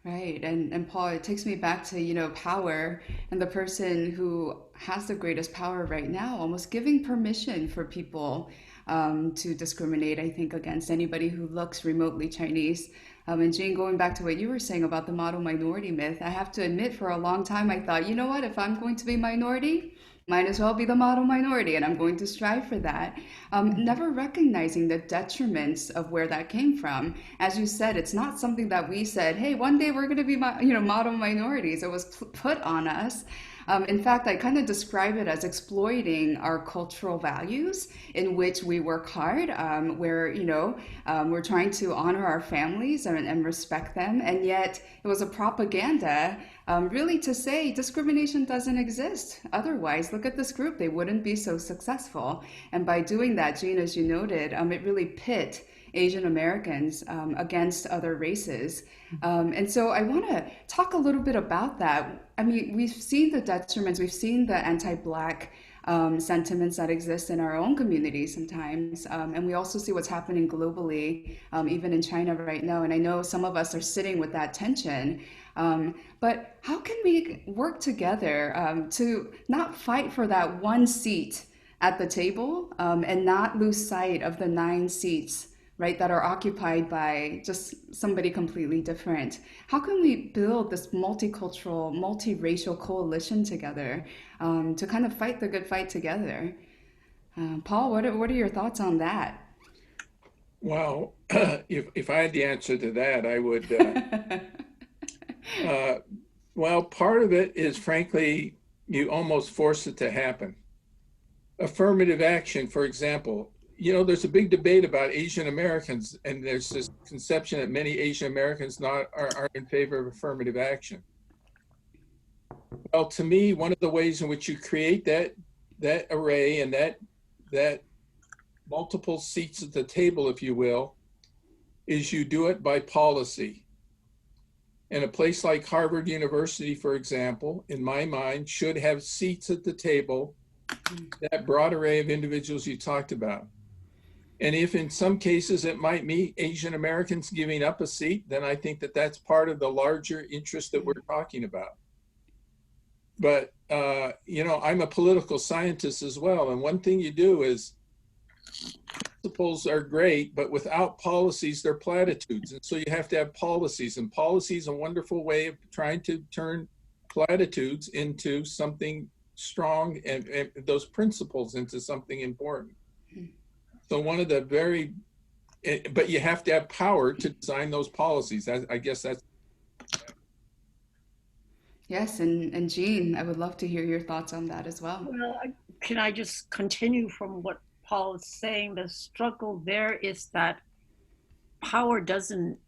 Right. And Paul, it takes me back to, power and the person who has the greatest power right now, almost giving permission for people to discriminate, I think, against anybody who looks remotely Chinese. And Jane, going back to what you were saying about the model minority myth, I have to admit for a long time, I thought, you know what, if I'm going to be minority, might as well be the model minority, and I'm going to strive for that. Never recognizing the detriments of where that came from. As you said, it's not something that we said, hey, one day we're going to be, model minorities. It was put on us. In fact, I kind of describe it as exploiting our cultural values in which we work hard, where, we're trying to honor our families and respect them. And yet it was a propaganda really to say discrimination doesn't exist. Otherwise, look at this group, they wouldn't be so successful. And by doing that, Jean, as you noted, it really pit Asian Americans against other races. And so I want to talk a little bit about that. I mean, we've seen the detriments, we've seen the anti-Black sentiments that exist in our own community sometimes. And we also see what's happening globally, even in China right now. And I know some of us are sitting with that tension. But how can we work together to not fight for that one seat at the table and not lose sight of the 9 seats, right, that are occupied by just somebody completely different? How can we build this multicultural, multiracial coalition together to kind of fight the good fight together? Paul, what are your thoughts on that? Well, if I had the answer to that, I would. Well, part of it is, frankly, you almost force it to happen. Affirmative action, for example. There's a big debate about Asian Americans, and there's this conception that many Asian Americans are in favor of affirmative action. Well, to me, one of the ways in which you create that array and that multiple seats at the table, if you will, is you do it by policy. And a place like Harvard University, for example, in my mind, should have seats at the table, that broad array of individuals you talked about. And if in some cases it might mean Asian Americans giving up a seat, then I think that that's part of the larger interest that we're talking about. But, I'm a political scientist as well. And one thing you do is principles are great, but without policies, they're platitudes. And so you have to have policies, and policy is a wonderful way of trying to turn platitudes into something strong and those principles into something important. So one of the but you have to have power to design those policies. I guess that's. Yes, and Jean, I would love to hear your thoughts on that as well. Well, can I just continue from what Paul is saying? The struggle there is that power doesn't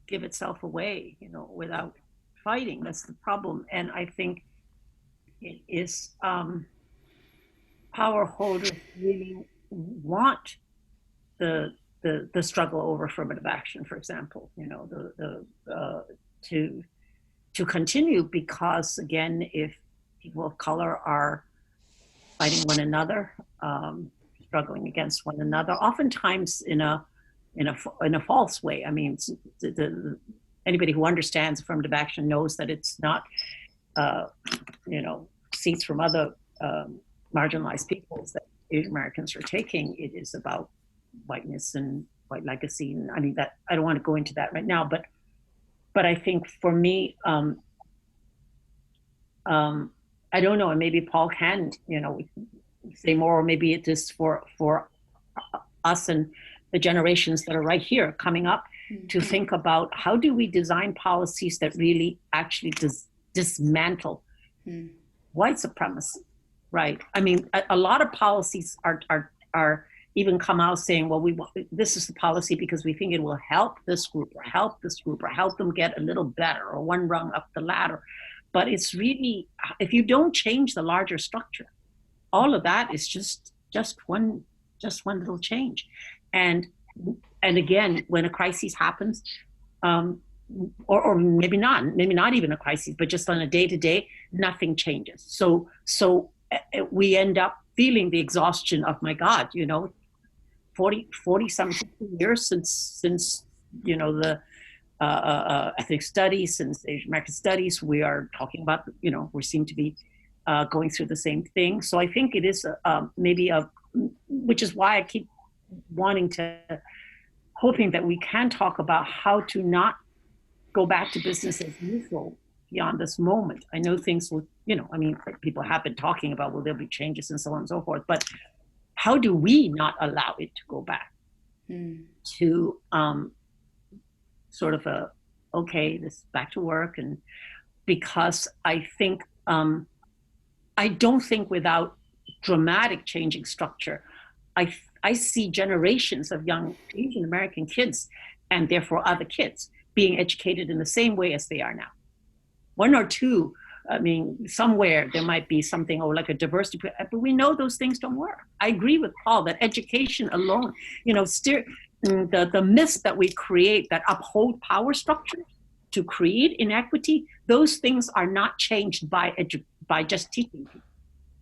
give itself away, without fighting. That's the problem. And I think it is power holders really want the struggle over affirmative action, for example, to continue, because again, if people of color are fighting one another, struggling against one another, oftentimes in a false way. I mean, anybody who understands affirmative action knows that it's not, seats from other marginalized peoples that Asian Americans are taking. It is about whiteness and white legacy. And I mean, that I don't want to go into that right now, but I think for me, I don't know, and maybe Paul can, say more, or maybe it is for us and the generations that are right here coming up to think about how do we design policies that really actually dismantle white supremacy, right? I mean, a lot of policies are even come out saying, well, this is the policy because we think it will help this group or help this group or help them get a little better or one rung up the ladder. But it's really, if you don't change the larger structure, all of that is just one little change. And again, when a crisis happens, or maybe not even a crisis, but just on a day-to-day, nothing changes. So we end up feeling the exhaustion of, my God, 40 some years since the ethnic studies, since Asian American studies, we are talking about, we seem to be going through the same thing. So I think it is which is why I keep hoping that we can talk about how to not go back to business as usual beyond this moment. I know things will, people have been talking about, well, there'll be changes and so on and so forth, but how do we not allow it to go back to sort of this back to work? And because I think, I don't think without dramatic changing structure, I see generations of young Asian American kids, and therefore other kids, being educated in the same way as they are now. One or two, I mean, somewhere there might be something, like a diversity, but we know those things don't work. I agree with Paul that education alone, the myths that we create that uphold power structure to create inequity, those things are not changed by just teaching people.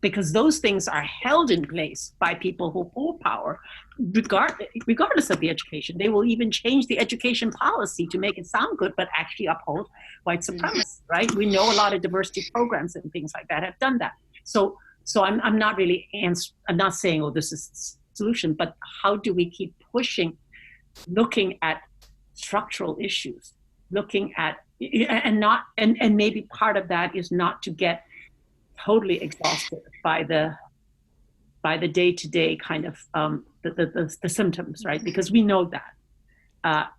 Because those things are held in place by people who hold power, regardless of the education. They will even change the education policy to make it sound good, but actually uphold white supremacy, right? We know a lot of diversity programs and things like that have done that. So I'm not really I'm not saying, this is the solution, but how do we keep pushing, looking at structural issues, looking at, and maybe part of that is not to get totally exhausted by the day-to-day kind of the symptoms, right? Because we know that,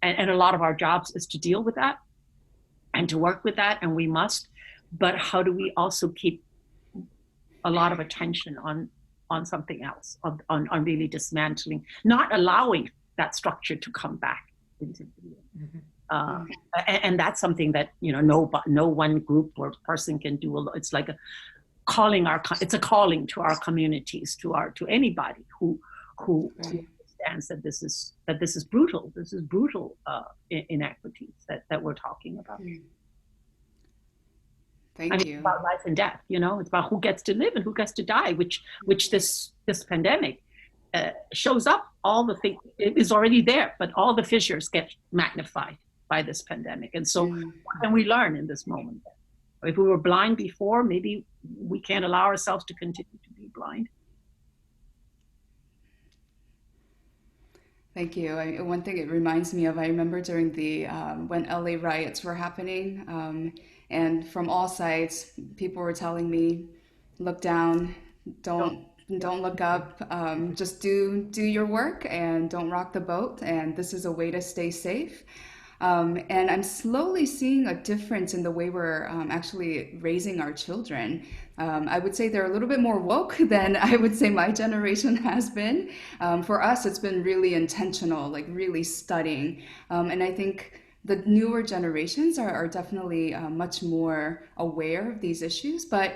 and a lot of our jobs is to deal with that and to work with that, and we must. But how do we also keep a lot of attention on something else, on really dismantling, not allowing that structure to come back into the and that's something that no one group or person can do. It's like it's a calling to our communities, to anybody who understands that this is brutal. This is brutal inequities that we're talking about. Thank you. It's about life and death. It's about who gets to live and who gets to die, which this pandemic shows up. All the things, it is already there, but all the fissures get magnified by this pandemic. And so what can we learn in this moment? If we were blind before, maybe we can't allow ourselves to continue to be blind. Thank you. One thing it reminds me of, I remember during the when LA riots were happening, and from all sides, people were telling me, look down, don't look up, just do your work and don't rock the boat. And this is a way to stay safe. And I'm slowly seeing a difference in the way we're actually raising our children. I would say they're a little bit more woke than I would say my generation has been. For us, it's been really intentional, like really studying. And I think the newer generations are definitely much more aware of these issues. But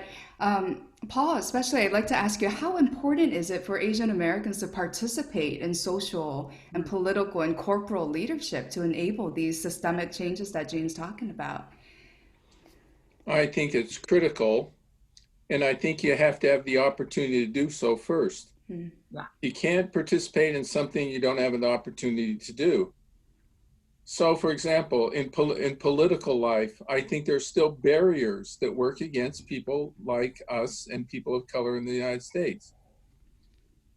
Paul, especially, I'd like to ask you, how important is it for Asian Americans to participate in social and political and corporal leadership to enable these systemic changes that Jean's talking about? I think it's critical. And I think you have to have the opportunity to do so first. Yeah. You can't participate in something you don't have an opportunity to do. So, for example, in political life, I think there's still barriers that work against people like us and people of color in the United States.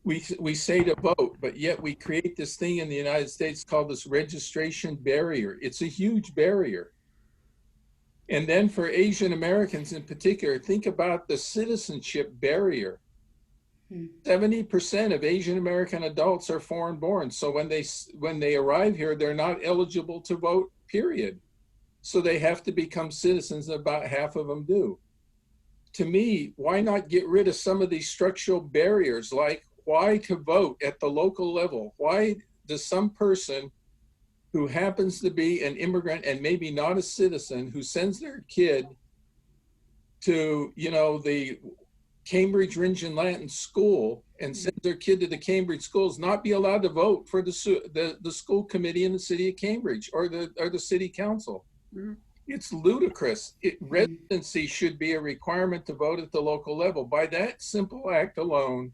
We say to vote, but yet we create this thing in the United States called this registration barrier. It's a huge barrier. And then for Asian Americans in particular, think about the citizenship barrier. 70% of Asian American adults are foreign born. So when they arrive here, they're not eligible to vote, period. So they have to become citizens, about half of them do. To me, why not get rid of some of these structural barriers, like why to vote at the local level? Why does some person who happens to be an immigrant and maybe not a citizen, who sends their kid to, the Cambridge Ringen Latin School and sends their kid to the Cambridge schools, not be allowed to vote for the school committee in the city of Cambridge or the city council? It's ludicrous. Residency should be a requirement to vote at the local level. By that simple act alone,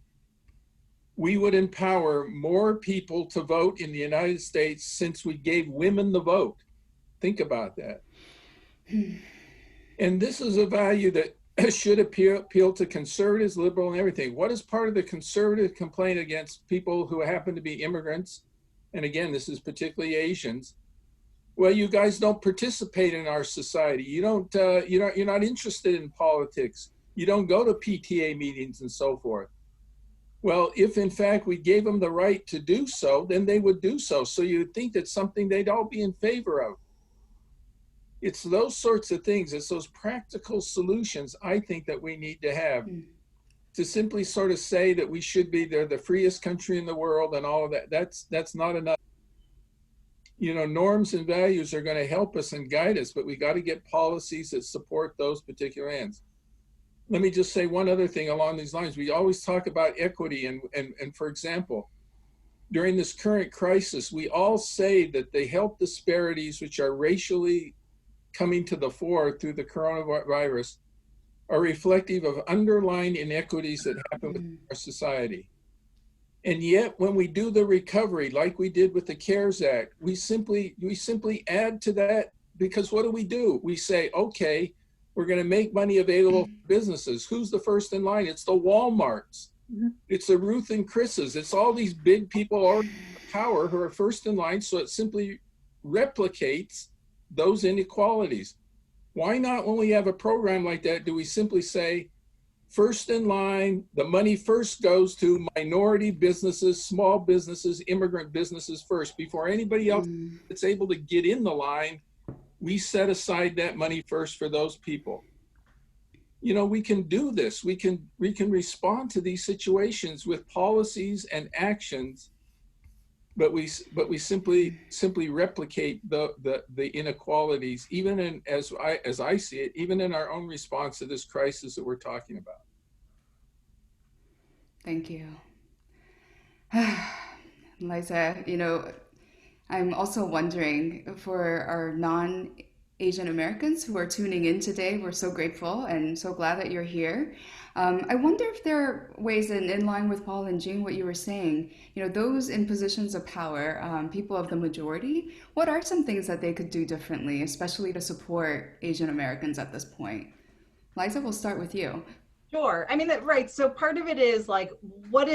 we would empower more people to vote in the United States, since we gave women the vote. Think about that. And this is a value that should appeal to conservatives, liberal, and everything. What is part of the conservative complaint against people who happen to be immigrants? And again, this is particularly Asians. Well, you guys don't participate in our society. You're not interested in politics. You don't go to PTA meetings and so forth. Well, if in fact we gave them the right to do so, then they would do so. So you'd think that's something they'd all be in favor of. It's those sorts of things. It's those practical solutions, I think, that we need to have. To simply sort of say that we should be the freest country in the world and all of that, that's not enough. Norms and values are going to help us and guide us, but we got to get policies that support those particular ends. Let me just say one other thing along these lines. We always talk about equity, and for example, during this current crisis, we all say that the health disparities, which are racially coming to the fore through the coronavirus, are reflective of underlying inequities that happen within our society. And yet, when we do the recovery, like we did with the CARES Act, we simply add to that, because what do? We say, okay, we're going to make money available for businesses. Who's the first in line? It's the Walmarts. It's the Ruth and Chris's. It's all these big people already in power who are first in line. So it simply replicates those inequalities. Why not, when we have a program like that, do we simply say, first in line, the money first goes to minority businesses, small businesses, immigrant businesses first, before anybody else that's able to get in the line? We set aside that money first for those people. We can do this. We can respond to these situations with policies and actions, but we simply replicate the inequalities, even in, as I see it, even in our own response to this crisis that we're talking about. Thank you. Liza, I'm also wondering, for our non-Asian Americans who are tuning in today, we're so grateful and so glad that you're here. I wonder if there are ways, in line with Paul and Jean, what you were saying, those in positions of power, people of the majority, what are some things that they could do differently, especially to support Asian Americans at this point? Liza, we'll start with you. Sure. I mean, right. So part of it is like, what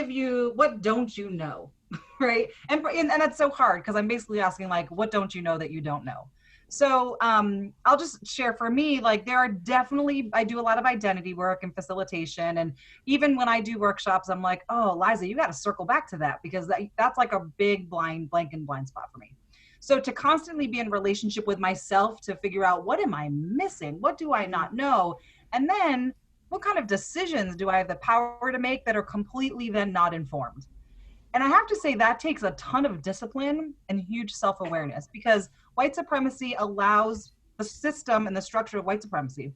don't you know? Right. And that's so hard, because I'm basically asking, like, what don't you know that you don't know? So I'll just share, for me, like, there are definitely, I do a lot of identity work and facilitation. And even when I do workshops, I'm like, oh, Liza, you got to circle back to that, because that's like a big blind spot for me. So to constantly be in relationship with myself to figure out, what am I missing? What do I not know? And then what kind of decisions do I have the power to make that are completely then not informed? And I have to say that takes a ton of discipline and huge self-awareness, because white supremacy allows the system and the structure of white supremacy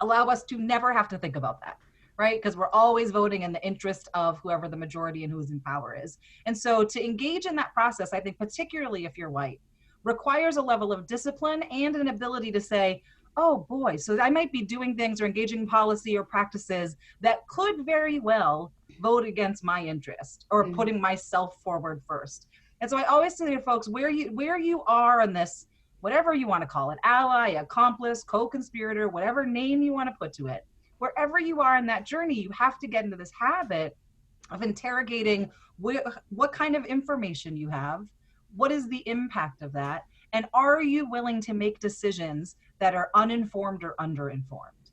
allow us to never have to think about that, right? Because we're always voting in the interest of whoever the majority and who's in power is. And so to engage in that process, I think particularly if you're white, requires a level of discipline and an ability to say, oh boy, so I might be doing things or engaging in policy or practices that could very well vote against my interest or putting myself forward first. And so I always say to folks, where you are in this, whatever you want to call it, ally, accomplice, co-conspirator, whatever name you want to put to it, wherever you are in that journey, you have to get into this habit of interrogating what kind of information you have, what is the impact of that, and are you willing to make decisions that are uninformed or underinformed?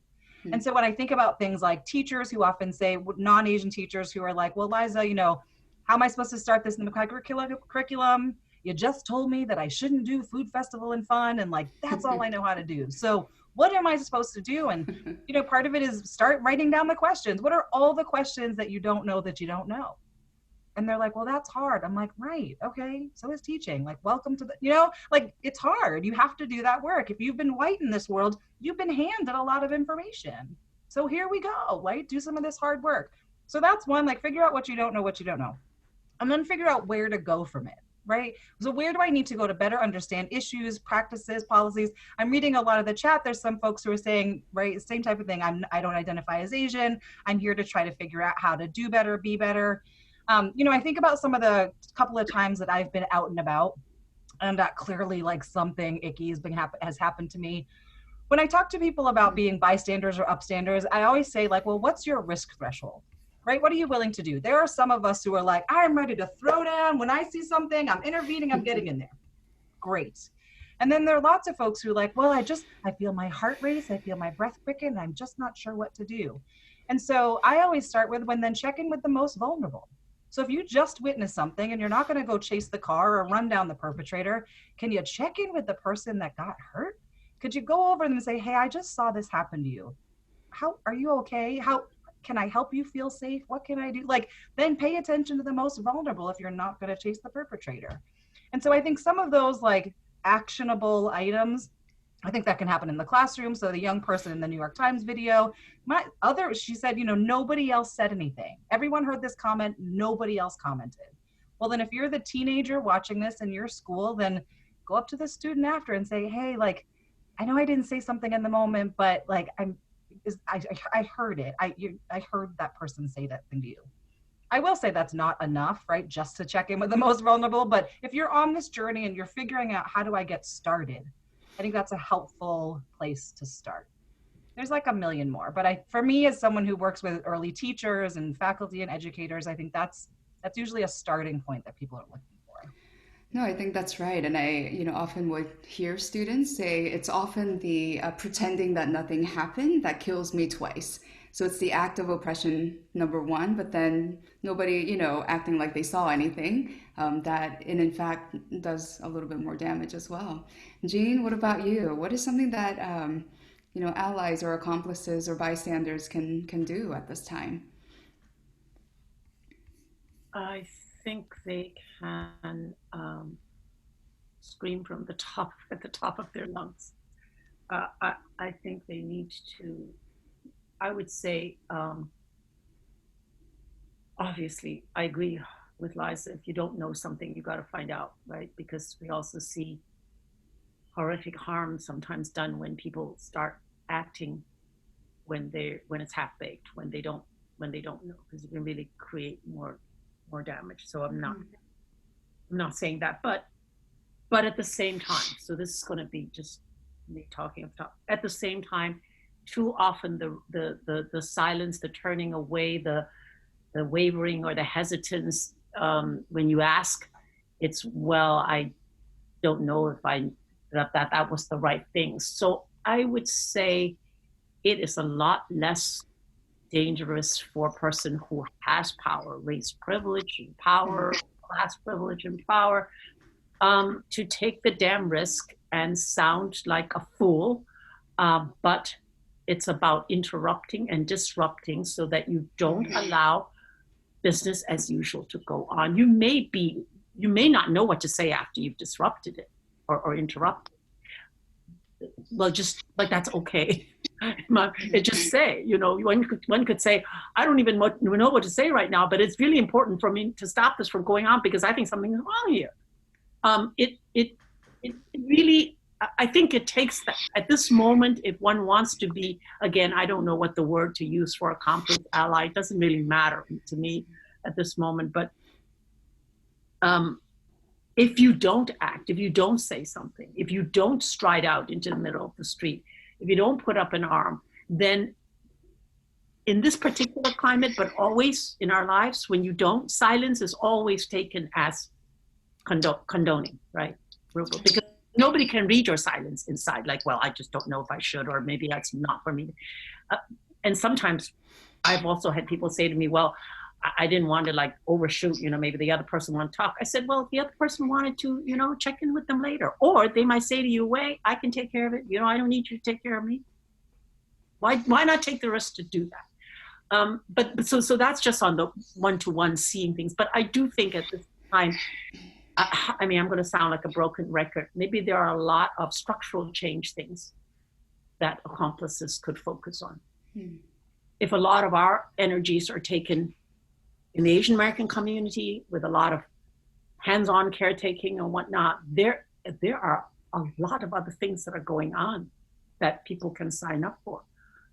And so when I think about things like teachers who often say, non-Asian teachers who are like, well, Liza, you know, how am I supposed to start this in the curriculum? You just told me that I shouldn't do food festival and fun, and like, that's all I know how to do. So what am I supposed to do? And, you know, part of it is start writing down the questions. What are all the questions that you don't know that you don't know? And they're like, well, that's hard. I'm like, right, okay, so is teaching. Like, welcome to the, you know, like, it's hard. You have to do that work. If you've been white in this world, you've been handed a lot of information. So here we go, right? Do some of this hard work. So that's one, like, figure out what you don't know. And then figure out where to go from it, right? So where do I need to go to better understand issues, practices, policies? I'm reading a lot of the chat. There's some folks who are saying, right, same type of thing. I don't identify as Asian. I'm here to try to figure out how to do better, be better. You know, I think about some of the couple of times that I've been out and about, and that clearly like something icky has happened to me. When I talk to people about being bystanders or upstanders, I always say like, well, what's your risk threshold, right? What are you willing to do? There are some of us who are like, I'm ready to throw down. When I see something, I'm intervening, I'm getting in there. Great. And then there are lots of folks who are like, well, I feel my heart race, I feel my breath quicken, I'm just not sure what to do. And so I always start with then check in with the most vulnerable. So if you just witnessed something and you're not going to go chase the car or run down the perpetrator, can you check in with the person that got hurt? Could you go over them and say, hey, I just saw this happen to you. How are you okay? How can I help you feel safe? What can I do? Like, then pay attention to the most vulnerable if you're not going to chase the perpetrator. And so I think some of those like actionable items, I think that can happen in the classroom. So the young person in the New York Times video, she said, you know, nobody else said anything. Everyone heard this comment, nobody else commented. Well, then if you're the teenager watching this in your school, then go up to the student after and say, hey, like, I know I didn't say something in the moment, but like, I heard it. I heard that person say that thing to you. I will say that's not enough, right? Just to check in with the most vulnerable. But if you're on this journey and you're figuring out how do I get started, I think that's a helpful place to start. There's like a million more, but for me as someone who works with early teachers and faculty and educators, I think that's usually a starting point that people are looking for. No, I think that's right. And I, you know, often would hear students say it's often the pretending that nothing happened that kills me twice. So it's the act of oppression, number one, but then nobody, you know, acting like they saw anything, that in fact does a little bit more damage as well. Jean, what about you? What is something that, you know, allies or accomplices or bystanders can do at this time? I think they can scream from at the top of their lungs. I think they need to, I would say, obviously, I agree with Liza. If you don't know something, you got to find out, right? Because we also see horrific harm sometimes done when people start acting when it's half-baked, when they don't know, because you can really create more damage. So I'm not saying that, but at the same time, so this is going to be just me talking up top. At the same time, too often the silence, the turning away, the wavering or the hesitance, when you ask, it's, well, I don't know if that was the right thing. So I would say it is a lot less dangerous for a person who has power, race privilege and power, class privilege and power, to take the damn risk and sound like a fool, but it's about interrupting and disrupting so that you don't allow business as usual to go on. You may not know what to say after you've disrupted it or interrupted. Well, just like, that's okay. Just say, you know, one could say, I don't even know what to say right now, but it's really important for me to stop this from going on because I think something is wrong here. It really I think it takes that at this moment, if one wants to be, again, I don't know what the word to use for accomplished ally, it doesn't really matter to me at this moment, but if you don't act, if you don't say something, if you don't stride out into the middle of the street, if you don't put up an arm, then in this particular climate, but always in our lives, when you don't, silence is always taken as condoning, right? Because nobody can read your silence inside, like, well, I just don't know if I should, or maybe that's not for me. And sometimes I've also had people say to me, well, I didn't want to like overshoot, maybe the other person wanted to talk. I said, well, if the other person wanted to, check in with them later. Or they might say to you, wait, I can take care of it. I don't need you to take care of me. Why not take the risk to do that? But so that's just on the one-to-one seeing things. But I do think at this time, I mean, I'm going to sound like a broken record. Maybe there are a lot of structural change things that accomplices could focus on. If a lot of our energies are taken in the Asian American community with a lot of hands-on caretaking and whatnot, there are a lot of other things that are going on that people can sign up for,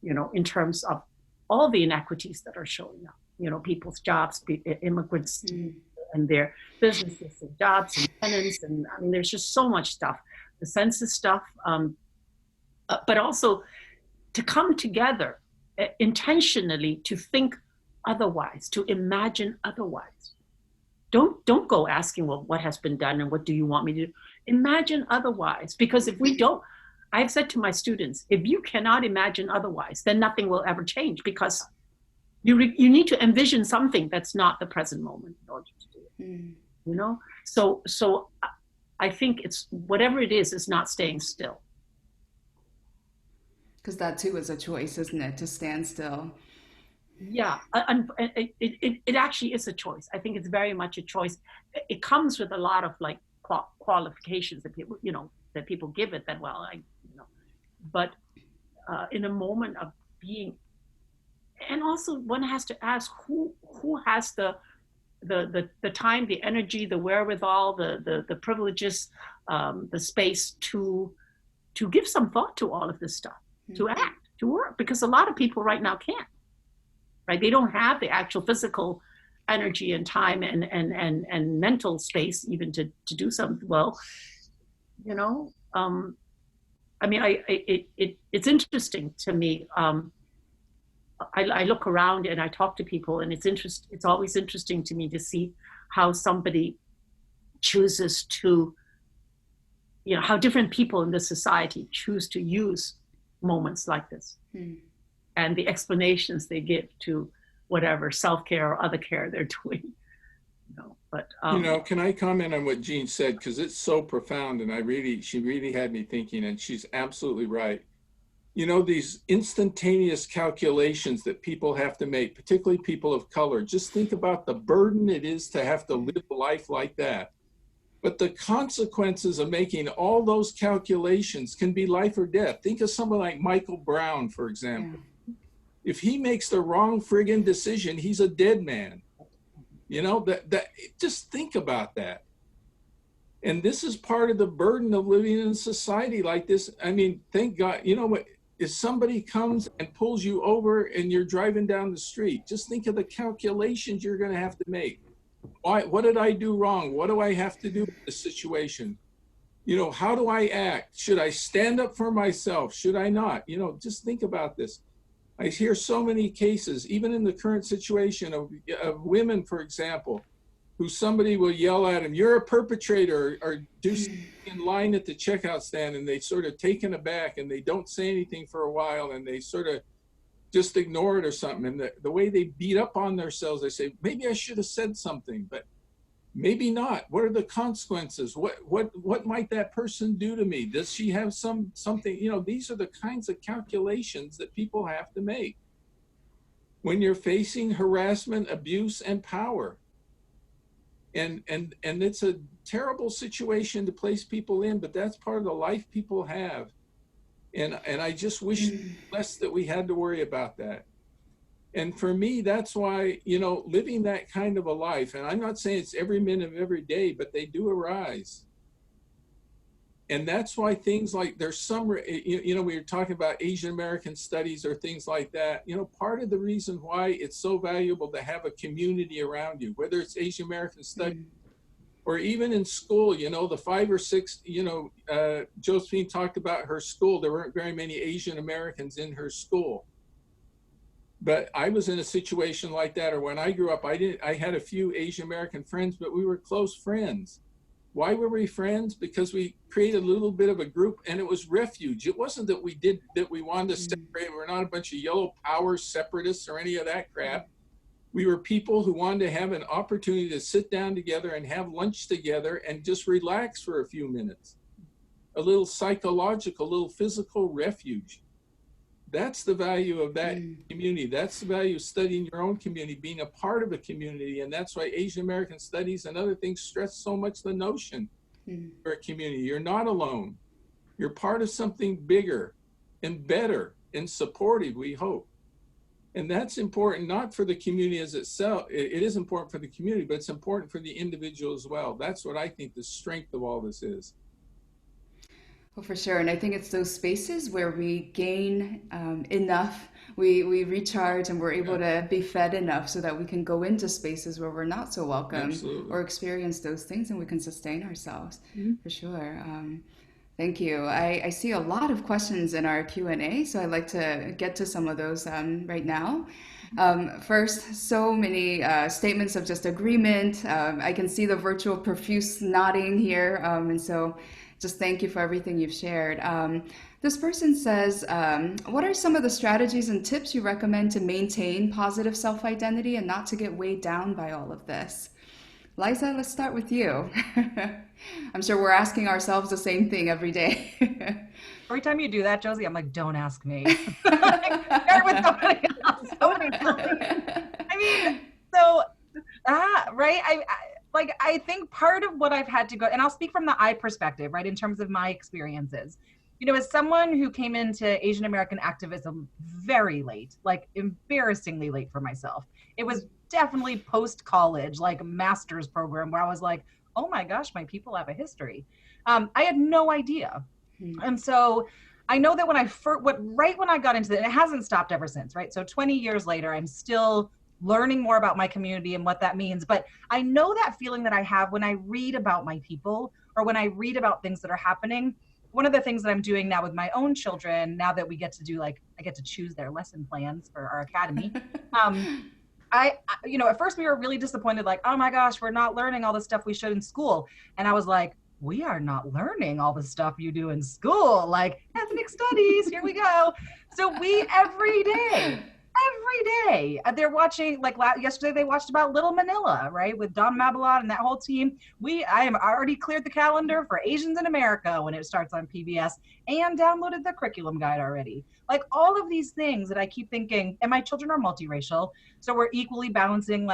in terms of all the inequities that are showing up, people's jobs, immigrants and their businesses and jobs and tenants. And I mean, there's just so much stuff, the census stuff, but also to come together intentionally to think otherwise, to imagine otherwise. Don't go asking, well, what has been done and what do you want me to do? Imagine otherwise, because if we don't, I've said to my students, if you cannot imagine otherwise, then nothing will ever change, because you need to envision something that's not the present moment in order to do it. So I think it's whatever it is not staying still. Because that too is a choice, isn't it? To stand still. Yeah, and it actually is a choice. I think it's very much a choice. It comes with a lot of like qualifications that people give it. That but in a moment of being, and also one has to ask who has the time, the energy, the wherewithal, the privileges, the space to give some thought to all of this stuff, to act, to work, because a lot of people right now can't. Right, they don't have the actual physical energy and time and mental space even to do something. Well, I mean, it's interesting to me. I look around and I talk to people, and it's always interesting to me to see how somebody chooses to, how different people in this society choose to use moments like this. And the explanations they give to whatever self-care or other care they're doing. But can I comment on what Jean said, because it's so profound, and she really had me thinking, and she's absolutely right. These instantaneous calculations that people have to make, particularly people of color, just think about the burden it is to have to live a life like that. But the consequences of making all those calculations can be life or death. Think of someone like Michael Brown, for example. If he makes the wrong friggin' decision, he's a dead man. Just think about that. And this is part of the burden of living in a society like this. I mean, thank God, if somebody comes and pulls you over and you're driving down the street, just think of the calculations you're gonna have to make. What did I do wrong? What do I have to do in this situation? How do I act? Should I stand up for myself? Should I not? Just think about this. I hear so many cases, even in the current situation of women, for example, who somebody will yell at them, you're a perpetrator, or do something in line at the checkout stand, and they sort of taken aback and they don't say anything for a while, and they sort of just ignore it or something. And the way they beat up on themselves, they say, maybe I should have said something, but maybe not. What are the consequences? What might that person do to me? Does she have something? These are the kinds of calculations that people have to make when you're facing harassment, abuse, and power. And it's a terrible situation to place people in, but that's part of the life people have. And I just wish less that we had to worry about that. And for me, that's why, living that kind of a life, and I'm not saying it's every minute of every day, but they do arise. And that's why things like there's some, we were talking about Asian American studies or things like that. Part of the reason why it's so valuable to have a community around you, whether it's Asian American studies or even in school, the 5 or 6, Josephine talked about her school. There weren't very many Asian Americans in her school. But I was in a situation like that, or when I grew up, I had a few Asian American friends, but we were close friends. Why were we friends? Because we created a little bit of a group, and it was refuge. It wasn't that we wanted to separate. We're not a bunch of yellow power separatists or any of that crap. We were people who wanted to have an opportunity to sit down together and have lunch together and just relax for a few minutes. A little psychological, a little physical refuge. That's the value of that community. That's the value of studying your own community, being a part of a community. And that's why Asian American studies and other things stress so much the notion for a community. You're not alone. You're part of something bigger and better and supportive, we hope. And that's important, not for the community as itself. It is important for the community, but it's important for the individual as well. That's what I think the strength of all this is. Well, for sure. And I think it's those spaces where we gain enough, we recharge, and we're able to be fed enough so that we can go into spaces where we're not so welcome or experience those things, and we can sustain ourselves. For sure. Thank you. I see a lot of questions in our Q&A, so I'd like to get to some of those right now. First, so many statements of just agreement. I can see the virtual profuse nodding here, and so just thank you for everything you've shared. This person says, what are some of the strategies and tips you recommend to maintain positive self-identity and not to get weighed down by all of this? Liza, let's start with you. I'm sure we're asking ourselves the same thing every day. Every time you do that, Josie, I'm like, don't ask me. Start with somebody else. I mean, so, right? I think part of what I've had to go, and I'll speak from the I perspective, right, in terms of my experiences. As someone who came into Asian American activism very late, like embarrassingly late for myself. It was definitely post-college, like master's program where I was like, oh my gosh, my people have a history. I had no idea. And so I know that right when I got into it, and it hasn't stopped ever since, right? So 20 years later, I'm still learning more about my community and what that means. But I know that feeling that I have when I read about my people or when I read about things that are happening. One of the things that I'm doing now with my own children, now that we get to do, I get to choose their lesson plans for our academy. At first we were really disappointed, like, oh my gosh, we're not learning all the stuff we should in school. And I was like, we are not learning all the stuff you do in school, like ethnic studies, here we go. So we, every day, they're watching, like yesterday they watched about Little Manila, right, with Don Mabalot and that whole team. I am already cleared the calendar for Asians in America when it starts on PBS, and downloaded the curriculum guide already. Like all of these things that I keep thinking, and my children are multiracial, so we're equally balancing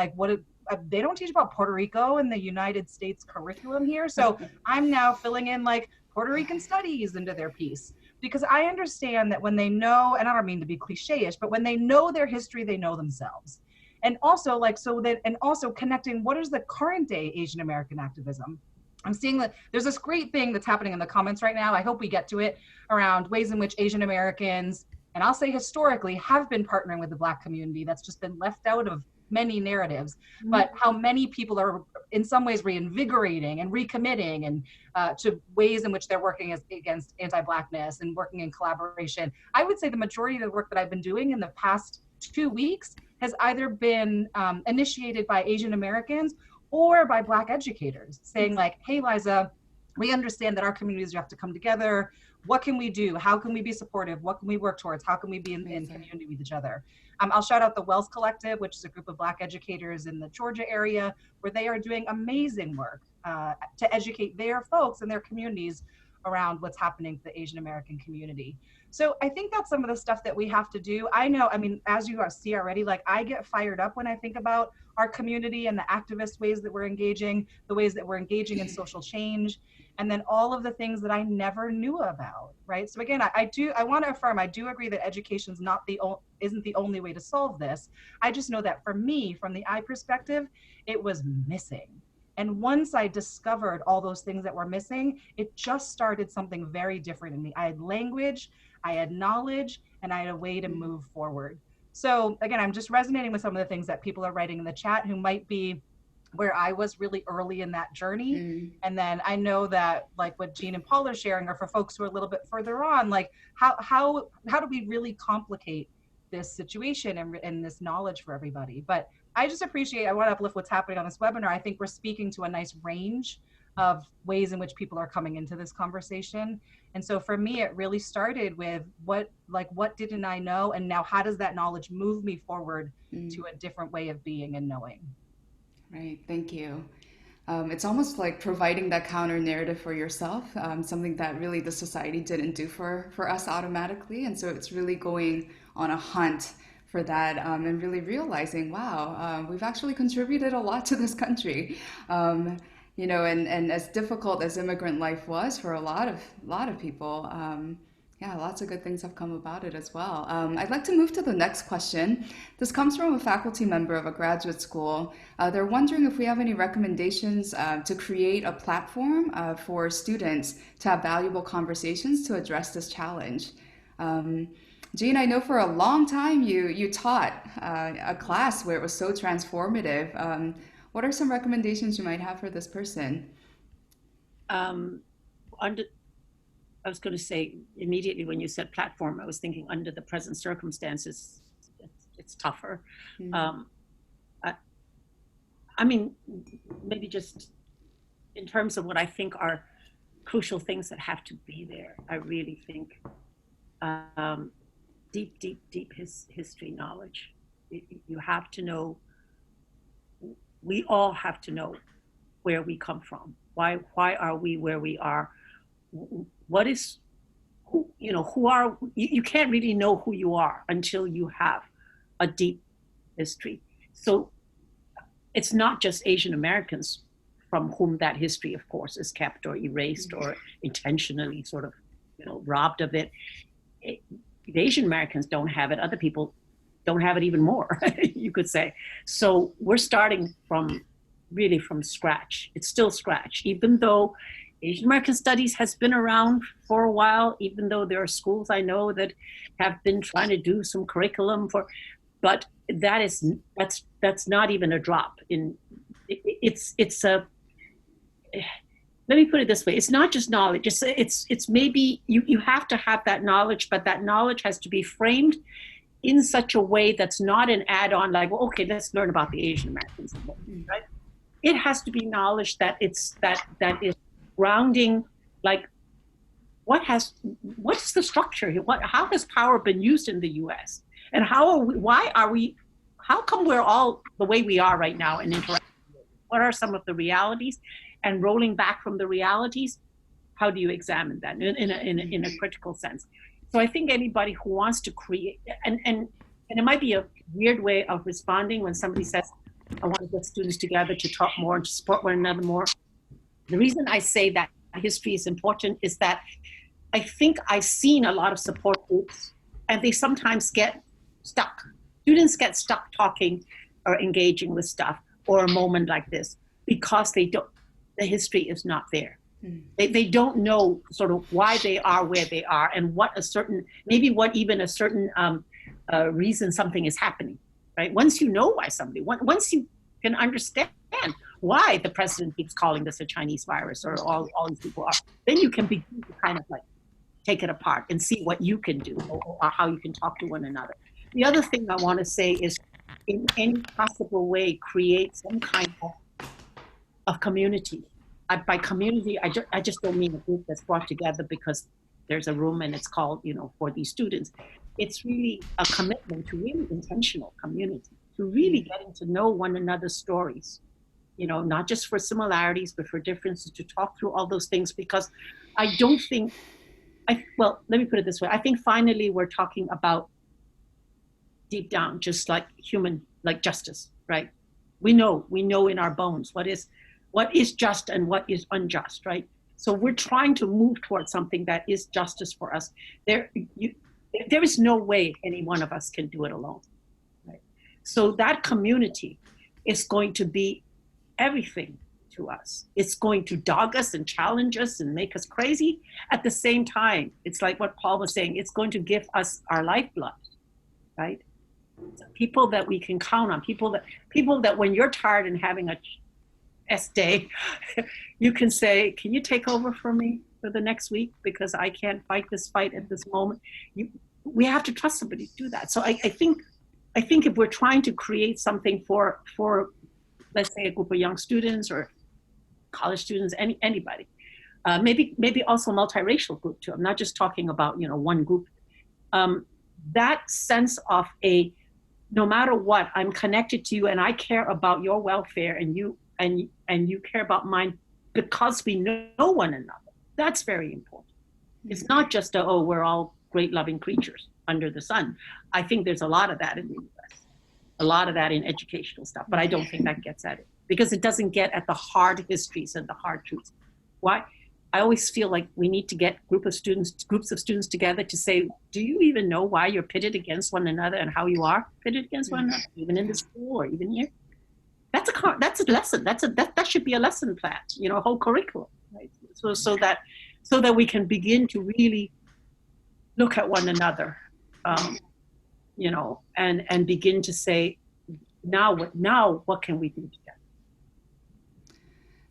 they don't teach about Puerto Rico in the United States curriculum here, so I'm now filling in like Puerto Rican studies into their piece. Because I understand that when they know, and I don't mean to be cliche-ish, but when they know their history, they know themselves. And also connecting what is the current day Asian American activism. I'm seeing that there's this great thing that's happening in the comments right now. I hope we get to it, around ways in which Asian Americans, and I'll say historically, have been partnering with the Black community. That's just been left out of many narratives, but how many people are in some ways reinvigorating and recommitting and to ways in which they're working against anti-Blackness and working in collaboration. I would say the majority of the work that I've been doing in the past 2 weeks has either been initiated by Asian Americans or by Black educators saying like, hey, Liza, we understand that our communities have to come together. What can we do? How can we be supportive? What can we work towards? How can we be in community with each other? I'll shout out the Wells Collective, which is a group of Black educators in the Georgia area, where they are doing amazing work to educate their folks and their communities around what's happening to the Asian American community. So I think that's some of the stuff that we have to do. I know, I mean, as you see already, like I get fired up when I think about our community and the activist ways that we're engaging, the ways that we're engaging in social change, and then all of the things that I never knew about, right? So again, I want to affirm, I do agree that education's isn't the only way to solve this. I just know that for me, from the I perspective, it was missing. And once I discovered all those things that were missing, it just started something very different in me. I had language, I had knowledge, and I had a way to move forward. So again, I'm just resonating with some of the things that people are writing in the chat who might be where I was really early in that journey. And then I know that like what Jean and Paul are sharing, or for folks who are a little bit further on, like how do we really complicate this situation and this knowledge for everybody? But I just appreciate, I want to uplift what's happening on this webinar. I think we're speaking to a nice range of ways in which people are coming into this conversation. And so for me, it really started with what didn't I know? And now how does that knowledge move me forward to a different way of being and knowing? Right, thank you. It's almost like providing that counter narrative for yourself, something that really the society didn't do for us automatically. And so it's really going on a hunt for that and really realizing, wow, we've actually contributed a lot to this country. You know, and as difficult as immigrant life was for a lot of people, yeah, lots of good things have come about it as well. I'd like to move to the next question. This comes from a faculty member of a graduate school. They're wondering if we have any recommendations to create a platform for students to have valuable conversations to address this challenge. Jean, I know for a long time you taught a class where it was so transformative. What are some recommendations you might have for this person? I was going to say immediately when you said platform, I was thinking under the present circumstances, it's tougher. I mean, maybe just in terms of what I think are crucial things that have to be there, I really think deep history knowledge. You have to know, we all have to know where we come from. Why are we where we are? What is, who are, you can't really know who you are until you have a deep history. So it's not just Asian Americans from whom that history, of course, is kept or erased or intentionally sort of, robbed of it. The Asian Americans don't have it. Other people don't have it even more, you could say. So we're starting really from scratch. It's still scratch, even though Asian American Studies has been around for a while, even though there are schools I know that have been trying to do some curriculum but that's not even a drop in. It's a. Let me put it this way: it's not just knowledge. It's maybe you have to have that knowledge, but that knowledge has to be framed in such a way that's not an add-on. Like, well, okay, let's learn about the Asian Americans, right? It has to be knowledge that that is grounding, like what's the structure here? How has power been used in the U.S. and how come we're all the way we are right now and interacting? What are some of the realities? And rolling back from the realities, how do you examine that in a critical sense? So I think anybody who wants to create, and it might be a weird way of responding when somebody says, I want to get students together to talk more and to support one another more. The reason I say that history is important is that I think I've seen a lot of support groups and they sometimes get stuck. Students get stuck talking or engaging with stuff or a moment like this because the history is not there. They don't know sort of why they are where they are and what a certain reason something is happening, right? Once you know why once you can understand why the president keeps calling this a Chinese virus or all these people are, then you can begin to kind of like take it apart and see what you can do or how you can talk to one another. The other thing I want to say is in any possible way, create some kind of community. By community, I just don't mean a group that's brought together because there's a room and it's called, for these students. It's really a commitment to really intentional community, to really getting to know one another's stories, not just for similarities, but for differences, to talk through all those things, because I don't think, let me put it this way. I think finally we're talking about deep down, just like justice, right? We know in our bones what is just and what is unjust, right? So we're trying to move towards something that is justice for us. There is no way any one of us can do it alone, right? So that community is going to be everything to us. It's going to dog us and challenge us and make us crazy. At the same time, it's like what Paul was saying, it's going to give us our lifeblood, right? People that we can count on, people that when you're tired and having a S day, you can say, can you take over for me for the next week because I can't fight this fight at this moment. We have to trust somebody to do that. So I think if we're trying to create something for let's say a group of young students or college students, anybody, maybe also multiracial group too. I'm not just talking about one group. That sense of no matter what, I'm connected to you and I care about your welfare and you care about mine because we know one another. That's very important. It's not just we're all great loving creatures under the sun. I think there's a lot of that in the US, a lot of that in educational stuff, but I don't think that gets at it because it doesn't get at the hard histories and the hard truths. Why? I always feel like we need to get groups of students together to say, do you even know why you're pitted against one another and how you are pitted against one another, even in the school or even here? That's a lesson. That should be a lesson plan, a whole curriculum, right? So that we can begin to really look at one another, and begin to say, now what can we do together?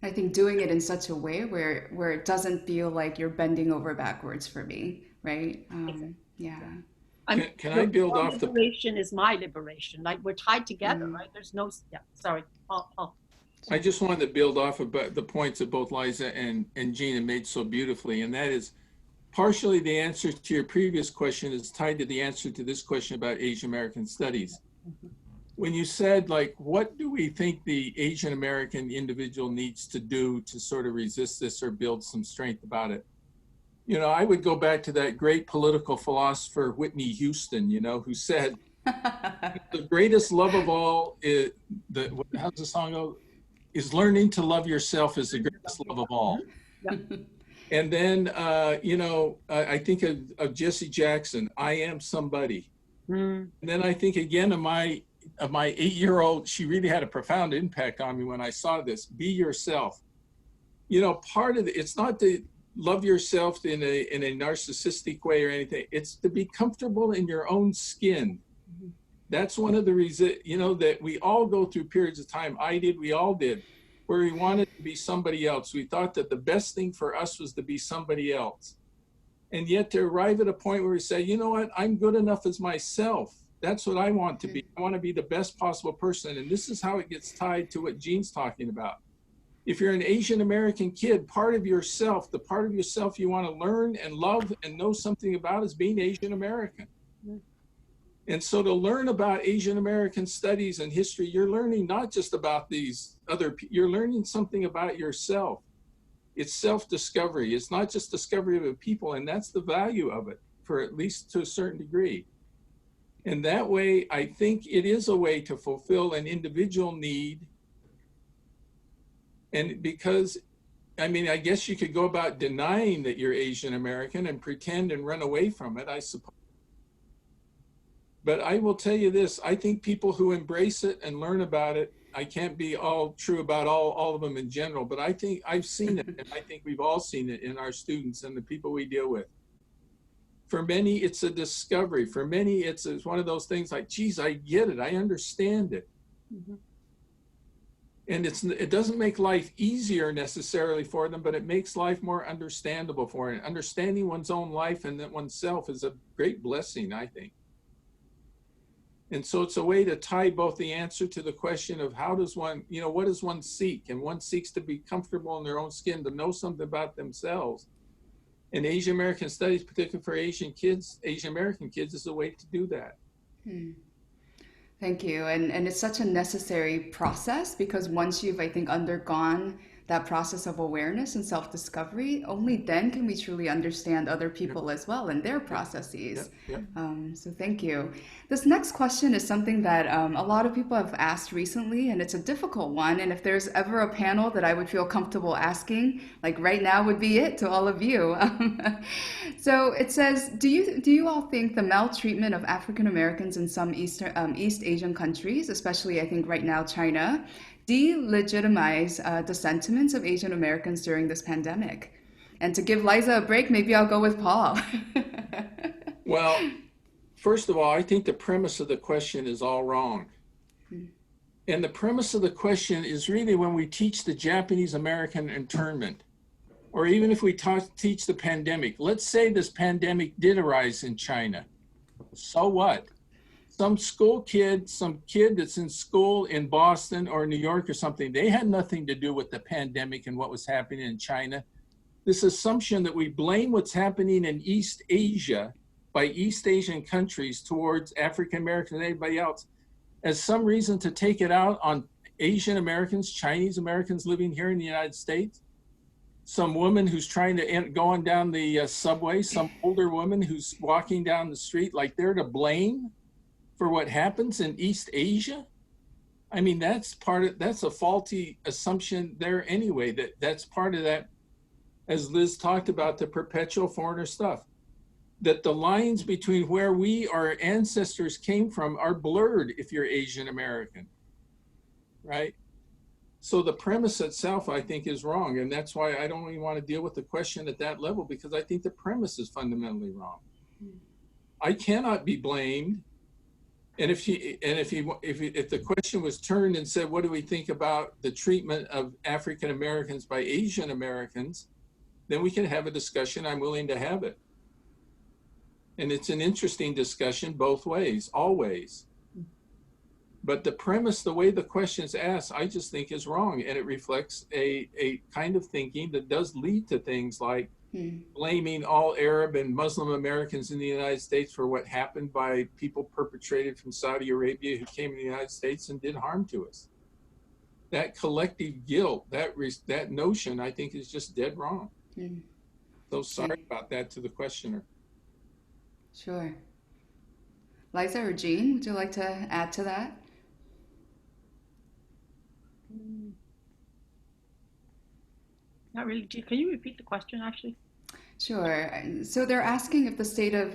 I think doing it in such a way where it doesn't feel like you're bending over backwards for me, right? Exactly. Yeah. Can I build off the liberation is my liberation. Like we're tied together, right? There's no. Yeah. Sorry, Paul. I just wanted to build off about the points that both Liza and Gina made so beautifully, and that is partially the answer to your previous question is tied to the answer to this question about Asian American studies. When you said, like, what do we think the Asian American individual needs to do to sort of resist this or build some strength about it? I would go back to that great political philosopher, Whitney Houston, who said, the greatest love of all is, how's the song go? Is learning to love yourself is the greatest love of all. And then, I think of Jesse Jackson, I am somebody. And then I think again of my 8-year-old, she really had a profound impact on me when I saw this. Be yourself. Part of it's not to love yourself in a narcissistic way or anything. It's to be comfortable in your own skin. That's one of the reasons, that we all go through periods of time. We all did, where we wanted to be somebody else. We thought that the best thing for us was to be somebody else. And yet to arrive at a point where we say, you know what, I'm good enough as myself. That's what I want to be. I want to be the best possible person. And this is how it gets tied to what Jean's talking about. If you're an Asian American kid, part of yourself, the part of yourself you want to learn and love and know something about is being Asian American. And so to learn about Asian American studies and history, you're learning not just about these other people, you're learning something about yourself. It's self-discovery. It's not just discovery of a people, and that's the value of it, for at least to a certain degree. And that way, I think it is a way to fulfill an individual need. And because, I guess you could go about denying that you're Asian American and pretend and run away from it, I suppose. But I will tell you this, I think people who embrace it and learn about it, I can't be all true about all of them in general, but I think I've seen it, and I think we've all seen it in our students and the people we deal with. For many, it's a discovery. For many, it's one of those things like, geez, I get it, I understand it. And it doesn't make life easier necessarily for them, but it makes life more understandable for them. Understanding one's own life and that oneself is a great blessing, I think. And so it's a way to tie both the answer to the question of how does one, what does one seek? And one seeks to be comfortable in their own skin, to know something about themselves. And Asian American studies, particularly for Asian American kids, is a way to do that. Thank you. And it's such a necessary process because once you've, I think, undergone that process of awareness and self-discovery, only then can we truly understand other people as well and their processes. So thank you. This next question is something that a lot of people have asked recently, and it's a difficult one. And if there's ever a panel that I would feel comfortable asking, like right now would be it to all of you. So it says, do you all think the maltreatment of African Americans in some East Asian countries, especially I think right now China, delegitimize the sentiments of Asian Americans during this pandemic? And to give Liza a break, maybe I'll go with Paul. Well, first of all, I think the premise of the question is all wrong. And the premise of the question is really when we teach the Japanese American internment, or even if we teach the pandemic. Let's say this pandemic did arise in China. So what? Some kid that's in school in Boston or New York or something, they had nothing to do with the pandemic and what was happening in China. This assumption that we blame what's happening in East Asia by East Asian countries towards African Americans and anybody else as some reason to take it out on Asian Americans, Chinese Americans living here in the United States. Some woman who's trying to go on down the subway, some older woman who's walking down the street, like they're to blame for what happens in East Asia. I mean, that's a faulty assumption there anyway, that's part of that, as Liz talked about, the perpetual foreigner stuff, that the lines between where our ancestors came from are blurred if you're Asian American, right? So the premise itself, I think, is wrong. And that's why I don't even want to deal with the question at that level, because I think the premise is fundamentally wrong. I cannot be blamed. And if the question was turned and said, what do we think about the treatment of African Americans by Asian Americans, then we can have a discussion. I'm willing to have it. And it's an interesting discussion both ways, always. But the premise, the way the question is asked, I just think is wrong. And it reflects a kind of thinking that does lead to things like blaming all Arab and Muslim Americans in the United States for what happened by people perpetrated from Saudi Arabia who came to the United States and did harm to us. That collective guilt, that notion, I think is just dead wrong. So sorry about that to the questioner. Sure. Liza or Jean, would you like to add to that? Not really. Can you repeat the question, actually? Sure. So they're asking if the state of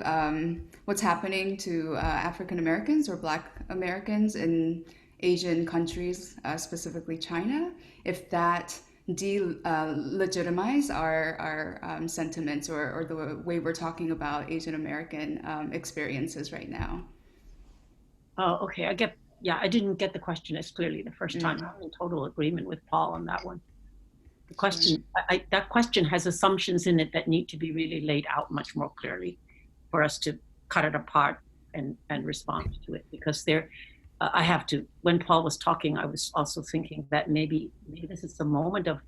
what's happening to African Americans or Black Americans in Asian countries, specifically China, if that delegitimize our sentiments or the way we're talking about Asian American experiences right now. Oh, okay. I didn't get the question as clearly the first time. I'm in total agreement with Paul on that one. The question, that question has assumptions in it that need to be really laid out much more clearly for us to cut it apart and respond to it. Because I have to, when Paul was talking, I was also thinking that maybe this is the moment of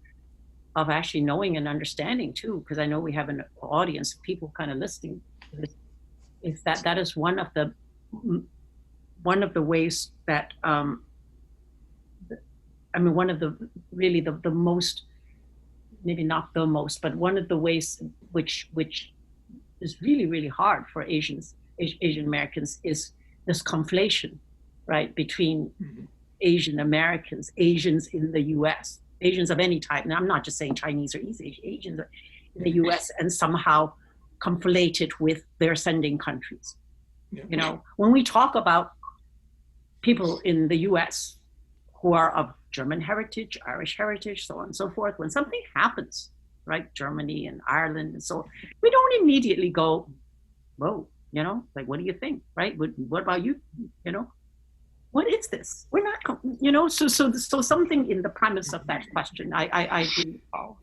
actually knowing and understanding too, because I know we have an audience of people kind of listening to this, is that is one of the ways that, one of the most, maybe not the most, but one of the ways which is really, really hard for Asian Americans is this conflation, right, between Asian Americans, Asians in the US, Asians of any type. And I'm not just saying Chinese or East Asian, Asians in the US, and somehow conflate it with their sending countries. Yeah. You know, when we talk about people in the US who are of German heritage, Irish heritage, so on and so forth, when something happens, right, Germany and Ireland and so on, we don't immediately go, whoa, you know, like, what do you think, right? What about you, you know? What is this? We're not, you know, so something in the premise of that question, I agree with Paul.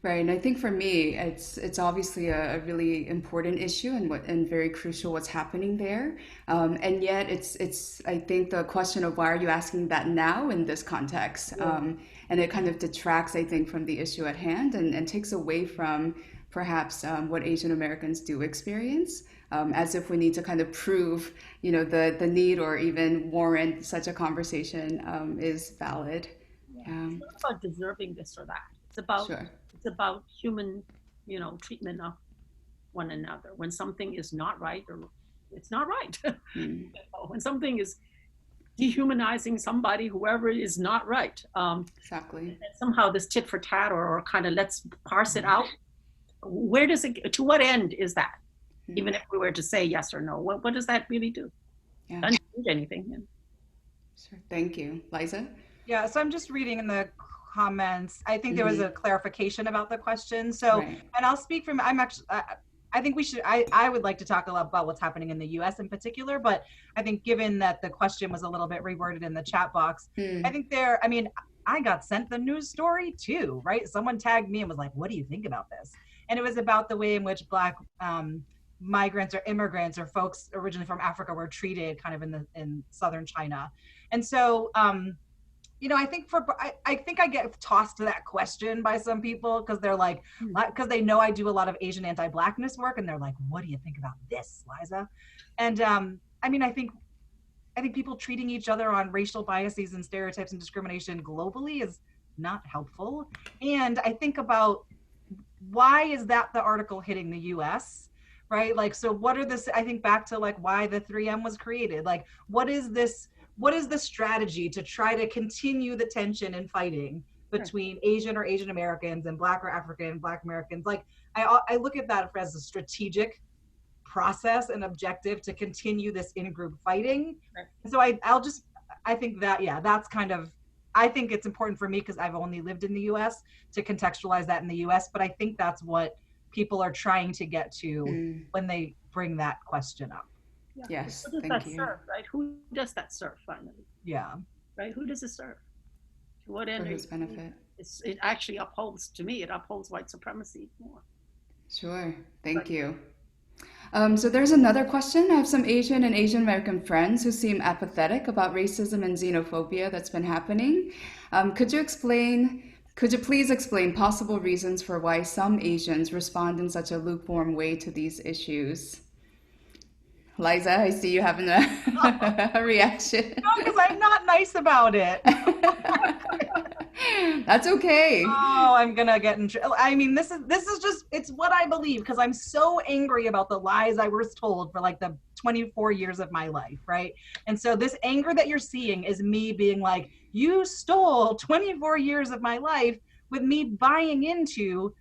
Right, and I think for me, it's obviously a really important issue and very crucial what's happening there. And yet it's I think the question of why are you asking that now in this context? And it kind of detracts, I think, from the issue at hand and takes away from perhaps what Asian Americans do experience, as if we need to kind of prove, you know, the need or even warrant such a conversation is valid. It's not about deserving this or that. It's about It's about human, you know, treatment of one another. When something is not right, or it's not right. You know, when something is dehumanizing somebody, whoever, is not right. Exactly. Somehow this tit for tat or kind of let's parse it out. Where does it? To what end is that? Even if we were to say yes or no, what does that really do? Doesn't change anything. Sure. Thank you, Liza. Yeah, so I'm just reading in the comments. I think there was a clarification about the question. So, and I'll speak from, I think we should, I would like to talk a lot about what's happening in the US in particular, but I think given that the question was a little bit reworded in the chat box, I think I got sent the news story too, right? Someone tagged me and was like, what do you think about this? And it was about the way in which Black migrants or immigrants or folks originally from Africa were treated kind of in southern China. And so, you know, I think I get tossed to that question by some people because they're like, because they know I do a lot of Asian anti-Blackness work, and they're like, what do you think about this, Liza? And I mean, I think people treating each other on racial biases and stereotypes and discrimination globally is not helpful. And I think about, why is that the article hitting the US, right? Like, so what are this, I think back to like why the 3M was created. Like, what is the strategy to try to continue the tension and fighting between Asian or Asian Americans and Black or African Black Americans? Like, I look at that as a strategic process and objective to continue this in-group fighting. So I think that, yeah, that's kind of, I think it's important for me because I've only lived in the US to contextualize that in the US, but I think that's what people are trying to get to when they bring that question up. Yeah. Yes, Who does that serve, right? Who does that serve finally? Yeah. Right, who does it serve? To what end? For whose benefit? It actually upholds, to me, it upholds white supremacy more. Sure, thank you. So there's another question. I have some Asian and Asian American friends who seem apathetic about racism and xenophobia that's been happening. Could you please explain possible reasons for why some Asians respond in such a lukewarm way to these issues? Liza, I see you having a reaction. No, because I'm not nice about it. That's okay. Oh, I'm gonna get in trouble. I mean, this is just, it's what I believe, because I'm so angry about the lies I was told for like the 24 years of my life, right? And so this anger that you're seeing is me being like, you stole 24 years of my life with me buying into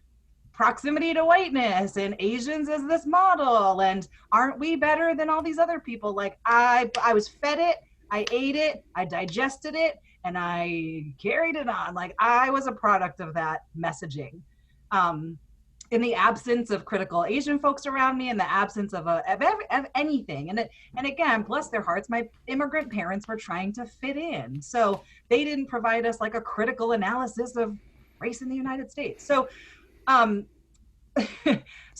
proximity to whiteness and Asians as this model, and aren't we better than all these other people? Like, I was fed it, I ate it, I digested it, and I carried it on. Like, I was a product of that messaging. In the absence of critical Asian folks around me, in the absence of anything. And again, bless their hearts, my immigrant parents were trying to fit in. So they didn't provide us like a critical analysis of race in the United States. So, so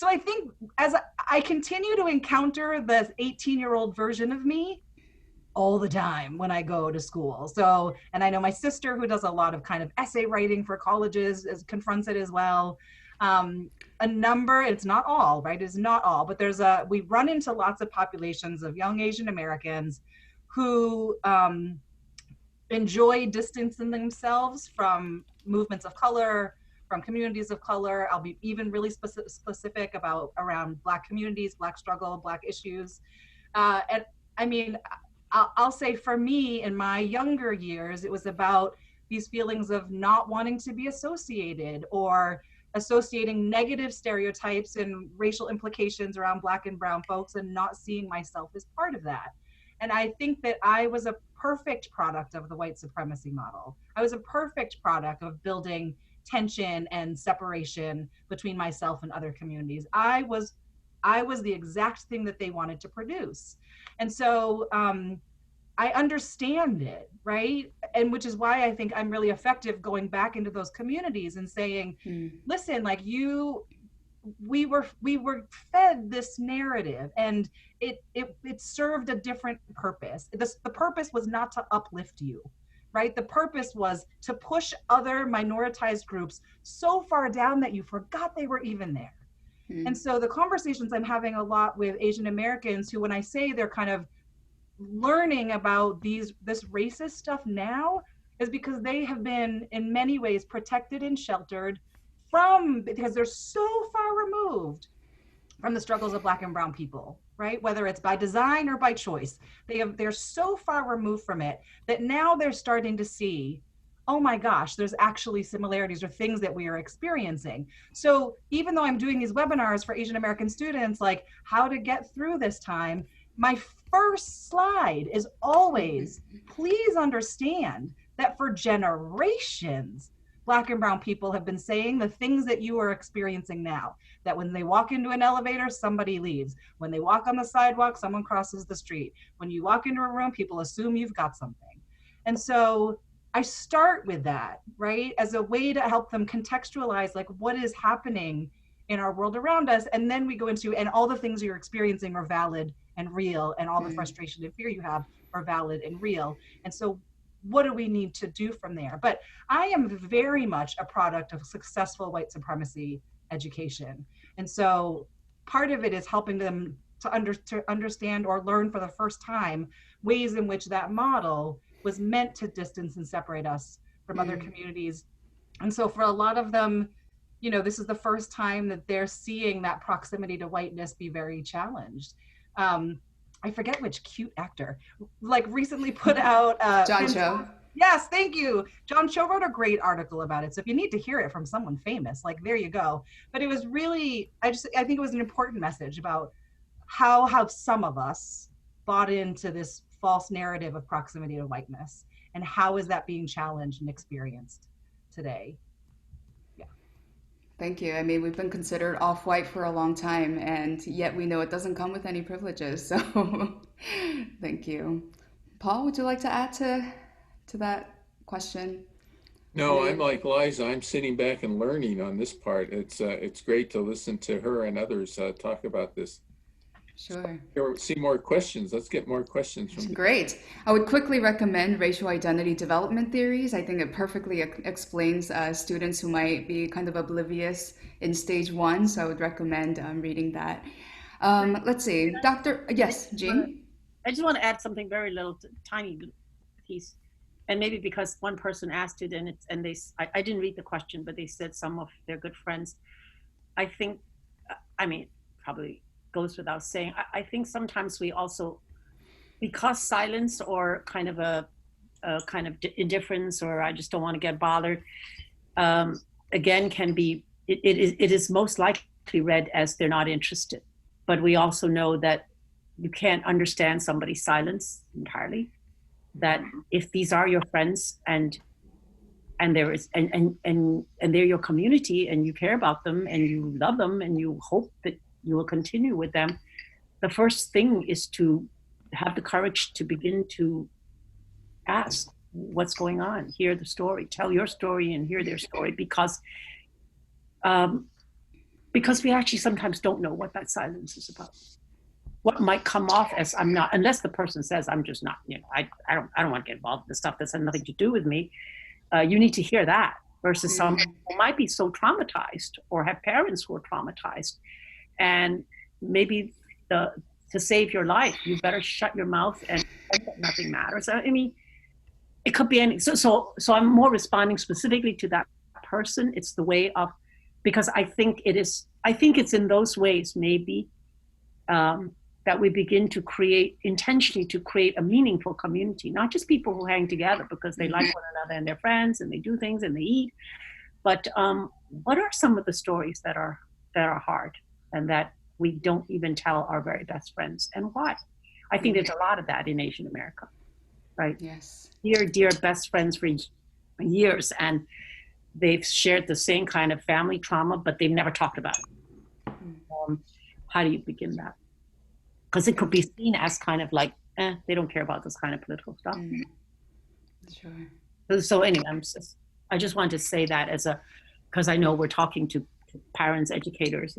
I think as I continue to encounter the 18-year-old version of me all the time when I go to school. So, and I know my sister, who does a lot of kind of essay writing for colleges, confronts it as well. A number, it's not all, right? It's not all, but we run into lots of populations of young Asian Americans who enjoy distancing themselves from movements of color, from communities of color. I'll be even really specific around Black communities, Black struggle, Black issues. And I mean, I'll say for me in my younger years, it was about these feelings of not wanting to be associated or associating negative stereotypes and racial implications around Black and brown folks and not seeing myself as part of that. And I think that I was a perfect product of the white supremacy model. I was a perfect product of building tension and separation between myself and other communities. I was the exact thing that they wanted to produce. And so I understand it, right? And which is why I think I'm really effective going back into those communities and saying, listen, like we were fed this narrative, and it served a different purpose. The purpose was not to uplift you, right? The purpose was to push other minoritized groups so far down that you forgot they were even there. And so the conversations I'm having a lot with Asian Americans who, when I say they're kind of learning about this racist stuff now, is because they have been in many ways protected and sheltered because they're so far removed from the struggles of Black and brown people, right? Whether it's by design or by choice, they're so far removed from it that now they're starting to see, oh my gosh, there's actually similarities or things that we are experiencing. So even though I'm doing these webinars for Asian American students, like how to get through this time, my first slide is always, please understand that for generations, Black and brown people have been saying the things that you are experiencing now, that when they walk into an elevator, somebody leaves. When they walk on the sidewalk, someone crosses the street. When you walk into a room, people assume you've got something. And so I start with that, right, as a way to help them contextualize like what is happening in our world around us. And then we go into, and all the things you're experiencing are valid and real, and all the frustration and fear you have are valid and real. And so what do we need to do from there? But I am very much a product of successful white supremacy education. And so part of it is helping them to understand or learn for the first time ways in which that model was meant to distance and separate us from other communities. And so for a lot of them, you know, this is the first time that they're seeing that proximity to whiteness be very challenged. I forget which cute actor, like recently put out John Cho. Yes, thank you. John Cho wrote a great article about it. So if you need to hear it from someone famous, like there you go. But it was really, I think it was an important message about how have some of us bought into this false narrative of proximity to whiteness, and how is that being challenged and experienced today? Thank you. I mean, we've been considered off-white for a long time, and yet we know it doesn't come with any privileges. So thank you. Paul, would you like to add to that question? No, I'm like Liza. I'm sitting back and learning on this part. It's great to listen to her and others talk about this. Sure. See more questions. Let's get more questions from. Great. I would quickly recommend Racial Identity Development Theories. I think it perfectly explains students who might be kind of oblivious in stage 1. So I would recommend reading that. Let's see, yes, Jean? I just want to add something very little, tiny piece. And maybe because one person asked it I didn't read the question, but they said some of their good friends. I think, I mean, probably goes without saying. I think sometimes we also, because silence or kind of a kind of indifference, or I just don't want to get bothered, again, can be, it is most likely read as they're not interested. But we also know that you can't understand somebody's silence entirely. That if these are your friends and there is and they're your community and you care about them and you love them and you hope that you will continue with them, the first thing is to have the courage to begin to ask what's going on, hear the story, tell your story and hear their story, because we actually sometimes don't know what that silence is about. What might come off as I'm not, unless the person says I'm just not, you know, I don't want to get involved in this stuff that's had nothing to do with me. You need to hear that versus someone who might be so traumatized or have parents who are traumatized, and maybe to save your life, you better shut your mouth and nothing matters. I mean, it could be any. So I'm more responding specifically to that person. It's the way of, because I think it's in those ways maybe that we begin to intentionally create a meaningful community, not just people who hang together because they like one another and they're friends and they do things and they eat, but what are some of the stories that are hard and that we don't even tell our very best friends, and why? I think there's a lot of that in Asian America, right? Yes. Dear best friends for years, and they've shared the same kind of family trauma, but they've never talked about it. How do you begin that? Because it could be seen as kind of like, they don't care about this kind of political stuff. Sure. So anyway, I just wanted to say that because I know we're talking to parents, educators.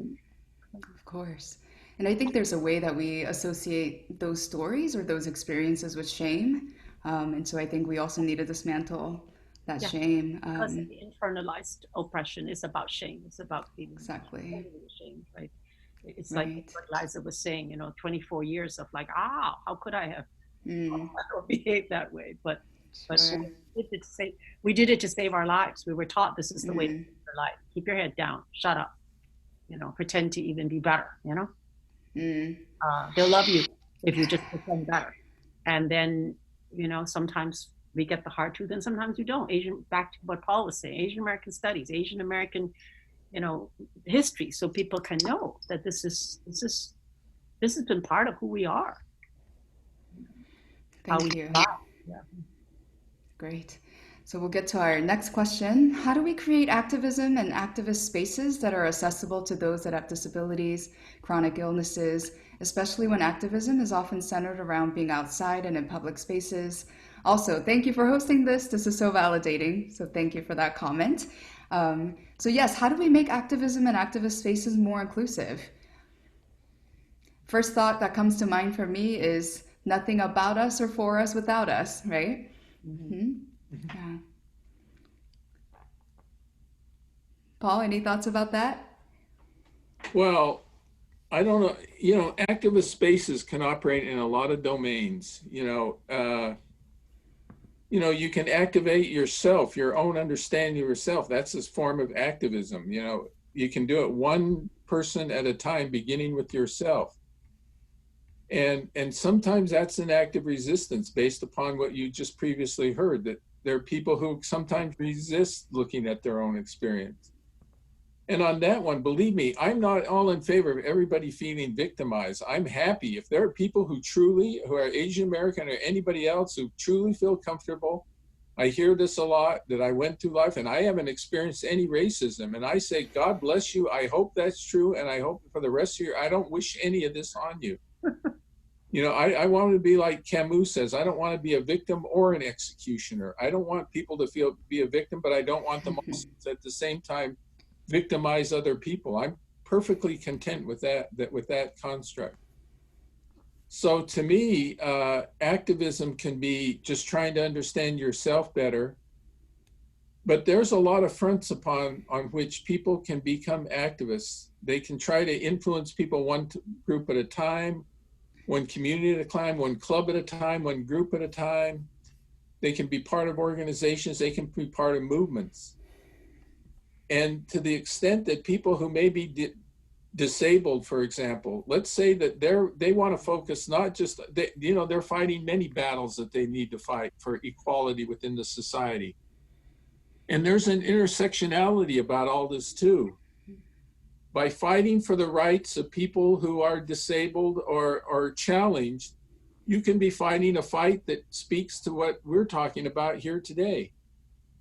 Of course. And I think there's a way that we associate those stories or those experiences with shame. And so I think we also need to dismantle that shame. Because the internalized oppression is about shame. It's about being exactly ashamed, right? It's like what Liza was saying, 24 years of like, how could I have behaved that way? But we did it to save our lives. We were taught this is the way to live your life. Keep your head down, shut up, pretend to even be better, they'll love you if you just pretend better. And then, sometimes we get the hard truth and sometimes we don't. Back to what Paul was saying, Asian American studies, Asian American history, so people can know that this has been part of who we are. Thank you. Yeah. Great. So we'll get to our next question. How do we create activism and activist spaces that are accessible to those that have disabilities, chronic illnesses, especially when activism is often centered around being outside and in public spaces? Also, thank you for hosting this. This is so validating. So thank you for that comment. So yes, how do we make activism and activist spaces more inclusive? First thought that comes to mind for me is nothing about us or for us without us, right? Mm-hmm. Yeah. Paul, any thoughts about that? Well, I don't know. Activist spaces can operate in a lot of domains. You can activate yourself, your own understanding of yourself. That's a form of activism. You can do it one person at a time, beginning with yourself. And sometimes that's an act of resistance based upon what you just previously heard, that there are people who sometimes resist looking at their own experience. And on that one, believe me, I'm not all in favor of everybody feeling victimized. I'm happy if there are people who are Asian American or anybody else who truly feel comfortable. I hear this a lot, that I went through life and I haven't experienced any racism. And I say, God bless you. I hope that's true. And I hope for the rest of your, I don't wish any of this on you. I want to be like Camus says, I don't want to be a victim or an executioner. I don't want people to be a victim, but I don't want them also at the same time victimize other people. I'm perfectly content with that construct. So to me, activism can be just trying to understand yourself better. But there's a lot of fronts on which people can become activists. They can try to influence people one group at a time, one community at a time, one club at a time, one group at a time. They can be part of organizations. They can be part of movements. And to the extent that people who may be disabled, for example, let's say that they want to focus not just, they're fighting many battles that they need to fight for equality within the society. And there's an intersectionality about all this too. By fighting for the rights of people who are disabled or challenged, you can be fighting a fight that speaks to what we're talking about here today.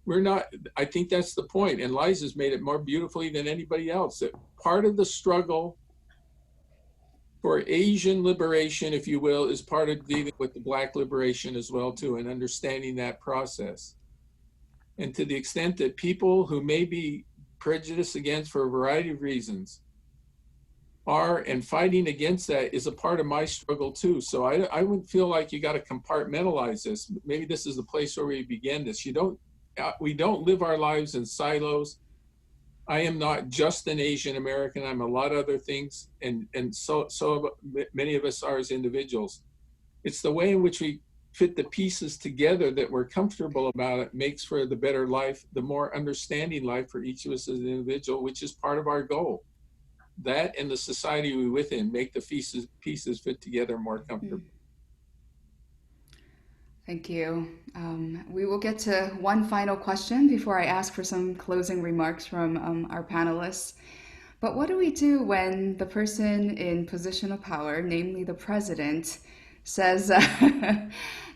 I think that's the point, and Liza's made it more beautifully than anybody else, that part of the struggle for Asian liberation, if you will, is part of dealing with the Black liberation as well too, and understanding that process. And to the extent that people who may be prejudiced against for a variety of reasons and fighting against that is a part of my struggle too. So I wouldn't feel like you got to compartmentalize this. Maybe this is the place where we begin this. We don't live our lives in silos. I am not just an Asian American. I'm a lot of other things. And so many of us are as individuals. It's the way in which we fit the pieces together that we're comfortable about it makes for the better life, the more understanding life for each of us as an individual, which is part of our goal. That and the society we within make the pieces fit together more comfortable. Thank you. We will get to one final question before I ask for some closing remarks from our panelists. But what do we do when the person in position of power, namely the president, says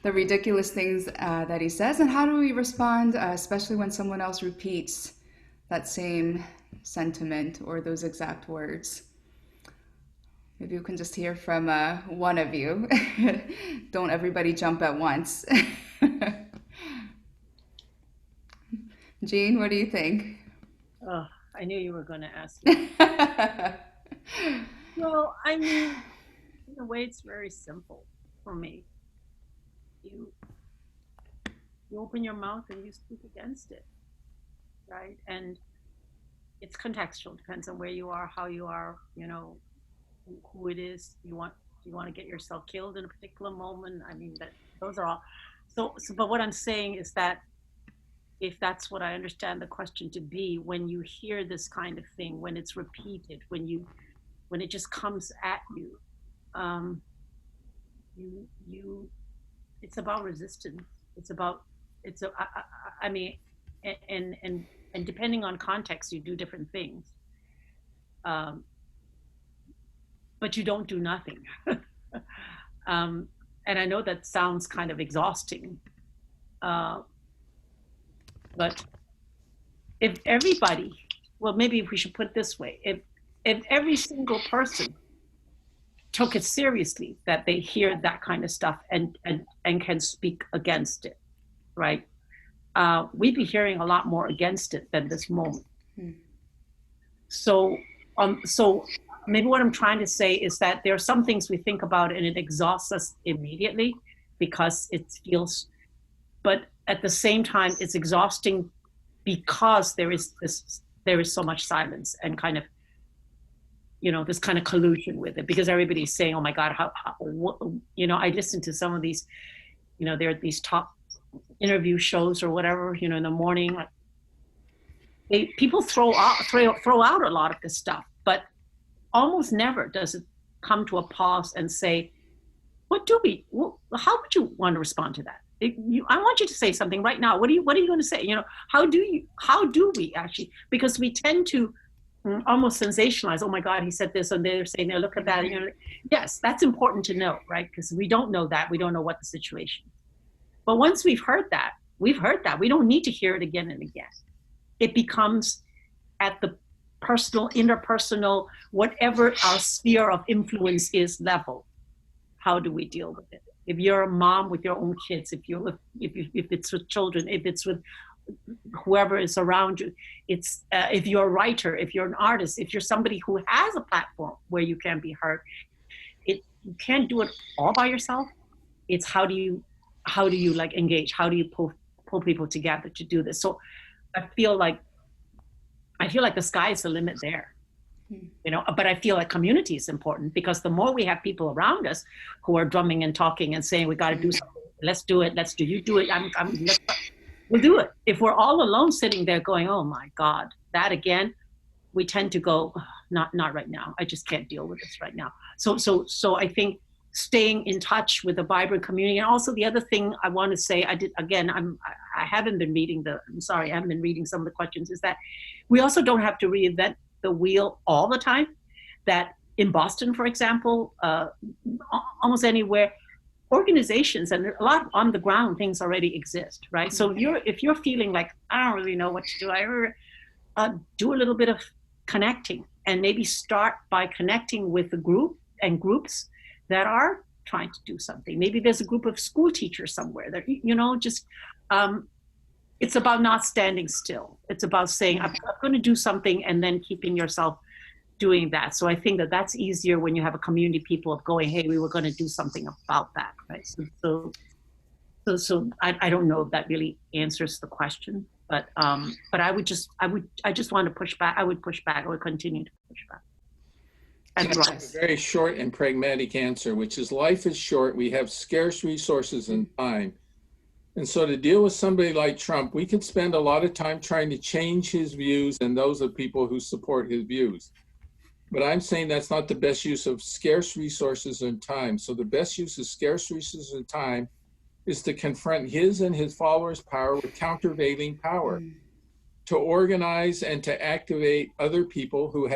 the ridiculous things that he says, and how do we respond, especially when someone else repeats that same sentiment or those exact words? Maybe we can just hear from one of you. Don't everybody jump at once. Jean, what do you think? Oh, I knew you were going to ask me. Well, I mean, in a way, it's very simple for me. You open your mouth and you speak against it, right? And it's contextual, depends on where you are, how you are, who it is. Do you want to get yourself killed in a particular moment? I mean, those are all. So, but what I'm saying is that if that's what I understand the question to be, when you hear this kind of thing, when it's repeated, when it just comes at you, it's about resistance. I mean, and depending on context, you do different things. But you don't do nothing. And I know that sounds kind of exhausting. But if everybody, well, maybe we should put it this way, if every single person took it seriously that they hear that kind of stuff and can speak against it, right? We'd be hearing a lot more against it than this moment. So maybe what I'm trying to say is that there are some things we think about and it exhausts us immediately because it feels, but at the same time, it's exhausting because there is so much silence and kind of, this kind of collusion with it, because everybody's saying, oh my God, I listened to some of these, there are these top interview shows or whatever, in the morning. People throw out a lot of this stuff, but almost never does it come to a pause and say, how would you want to respond to that? I want you to say something right now. What are you going to say? How do we actually, because we tend to almost sensationalize, oh my God, he said this, and they're saying, look at that. Yes, that's important to know, right? Because we don't know that. We don't know what the situation is. But once we've heard that. We don't need to hear it again and again. It becomes at the personal, interpersonal, whatever our sphere of influence is level. How do we deal with it? If you're a mom with your own kids, if it's with children, if it's with whoever is around you, it's if you're a writer, if you're an artist, if you're somebody who has a platform where you can be heard, you can't do it all by yourself. It's how do you like engage? How do you pull people together to do this? So I feel like the sky is the limit there. But I feel like community is important, because the more we have people around us who are drumming and talking and saying, we got to do something, let's do it, you do it, we'll do it. If we're all alone sitting there going, oh my God, that again, we tend to go, oh, not right now. I just can't deal with this right now. So I think staying in touch with a vibrant community. And also the other thing I want to say, I haven't been reading some of the questions, is that we also don't have to reinvent the wheel all the time. That in Boston, for example, almost anywhere, organizations and a lot on the ground things already exist, right? So if you're feeling like, I don't really know what to do, do a little bit of connecting, and maybe start by connecting with the group and groups that are trying to do something. Maybe there's a group of school teachers somewhere that, it's about not standing still. It's about saying, I'm going to do something, and then keeping yourself doing that. So I think that that's easier when you have a community of people of going, hey, we were going to do something about that, right? So I don't know if that really answers the question, but I just want to push back. I would push back. I would continue to push back. That's a very short and pragmatic answer, which is life is short. We have scarce resources and time. And so to deal with somebody like Trump, we could spend a lot of time trying to change his views and those of people who support his views. But I'm saying that's not the best use of scarce resources and time. So the best use of scarce resources and time is to confront his and his followers' power with countervailing power, to organize and to activate other people who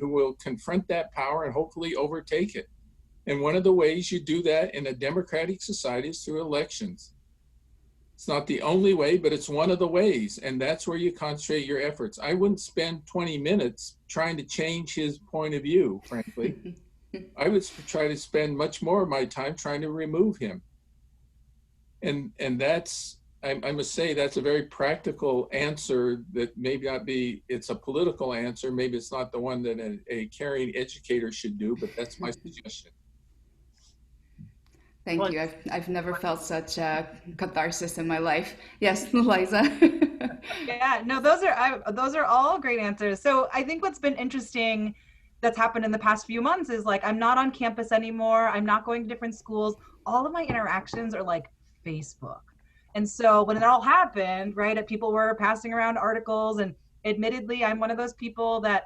will confront that power and hopefully overtake it. And one of the ways you do that in a democratic society is through elections. It's not the only way, but it's one of the ways, and that's where you concentrate your efforts. I wouldn't spend 20 minutes trying to change his point of view, frankly. I would try to spend much more of my time trying to remove him. And that's, I must say, that's a very practical answer that may not be, it's a political answer. Maybe it's not the one that a caring educator should do, but that's my suggestion. Thank you. I've never felt such catharsis in my life. Yes, Liza. Yeah, no, those are all great answers. So I think what's been interesting that's happened in the past few months is like, I'm not on campus anymore. I'm not going to different schools. All of my interactions are like Facebook. And so when it all happened, right, people were passing around articles, and admittedly, I'm one of those people that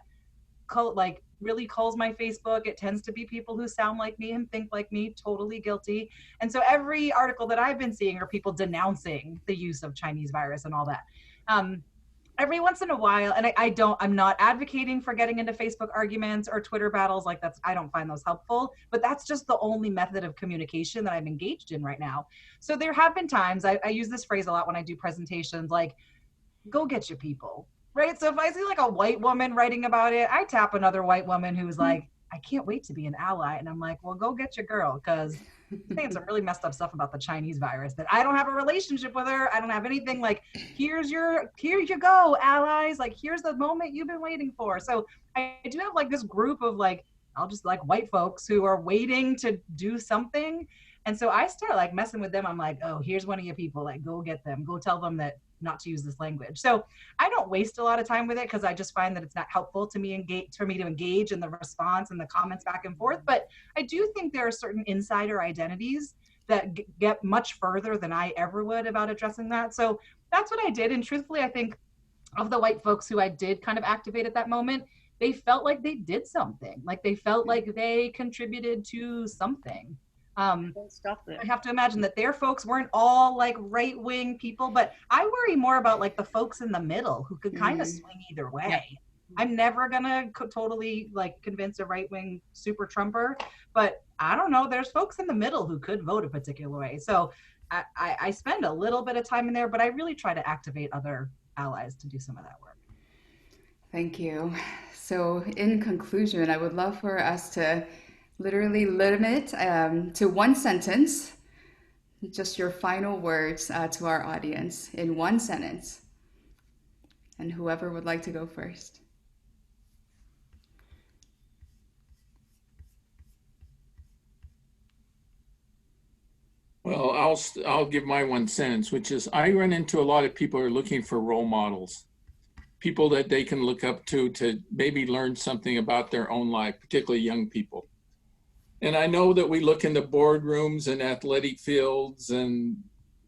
really culls my Facebook. It tends to be people who sound like me and think like me, totally guilty. And so every article that I've been seeing are people denouncing the use of Chinese virus and all that. Every once in a while, and I'm not advocating for getting into Facebook arguments or Twitter battles, I don't find those helpful, but that's just the only method of communication that I'm engaged in right now. So there have been times, I use this phrase a lot when I do presentations, like, go get your people, right? So if I see like a white woman writing about it, I tap another white woman who's like, I can't wait to be an ally. And I'm like, well, go get your girl, because saying some really messed up stuff about the Chinese virus that I don't have a relationship with her. I don't have anything. Like, here you go, allies. Like, here's the moment you've been waiting for. So I do have like this group of like, I'll just like white folks who are waiting to do something. And so I start like messing with them. I'm like, oh, here's one of your people. Like, go get them. Go tell them that not to use this language. So I don't waste a lot of time with it, because I just find that it's not helpful to me to engage in the response and the comments back and forth. But I do think there are certain insider identities that get much further than I ever would about addressing that. So that's what I did. And truthfully, I think of the white folks who I did kind of activate at that moment, they felt like they did something. Like they felt like they contributed to something. I have to imagine that their folks weren't all like right-wing people, but I worry more about like the folks in the middle who could kind of swing either way. Yeah. I'm never gonna totally like convince a right-wing super Trumper, but I don't know, there's folks in the middle who could vote a particular way. So I spend a little bit of time in there, but I really try to activate other allies to do some of that work. Thank you. So in conclusion, I would love for us to literally limit to one sentence, just your final words to our audience in one sentence. And whoever would like to go first. Well, I'll give my one sentence, which is I run into a lot of people who are looking for role models, people that they can look up to maybe learn something about their own life, particularly young people. And I know that we look into boardrooms and athletic fields and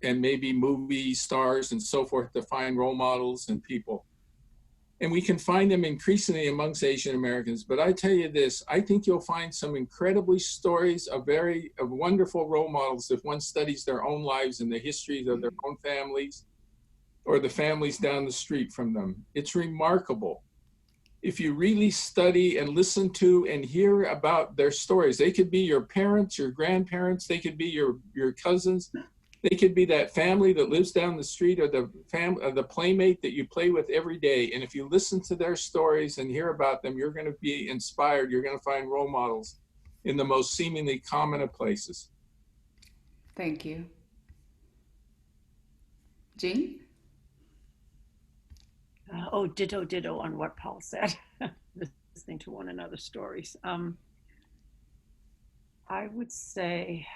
maybe movie stars and so forth to find role models and people. And we can find them increasingly amongst Asian Americans. But I tell you this, I think you'll find some incredibly stories of wonderful role models if one studies their own lives and the histories of their own families or the families down the street from them. It's remarkable. If you really study and listen to and hear about their stories, they could be your parents, your grandparents, they could be your cousins, they could be that family that lives down the street or the playmate that you play with every day. And if you listen to their stories and hear about them, you're going to be inspired. You're going to find role models in the most seemingly common of places. Thank you. Jean? Ditto on what Paul said, listening to one another's stories. I would say,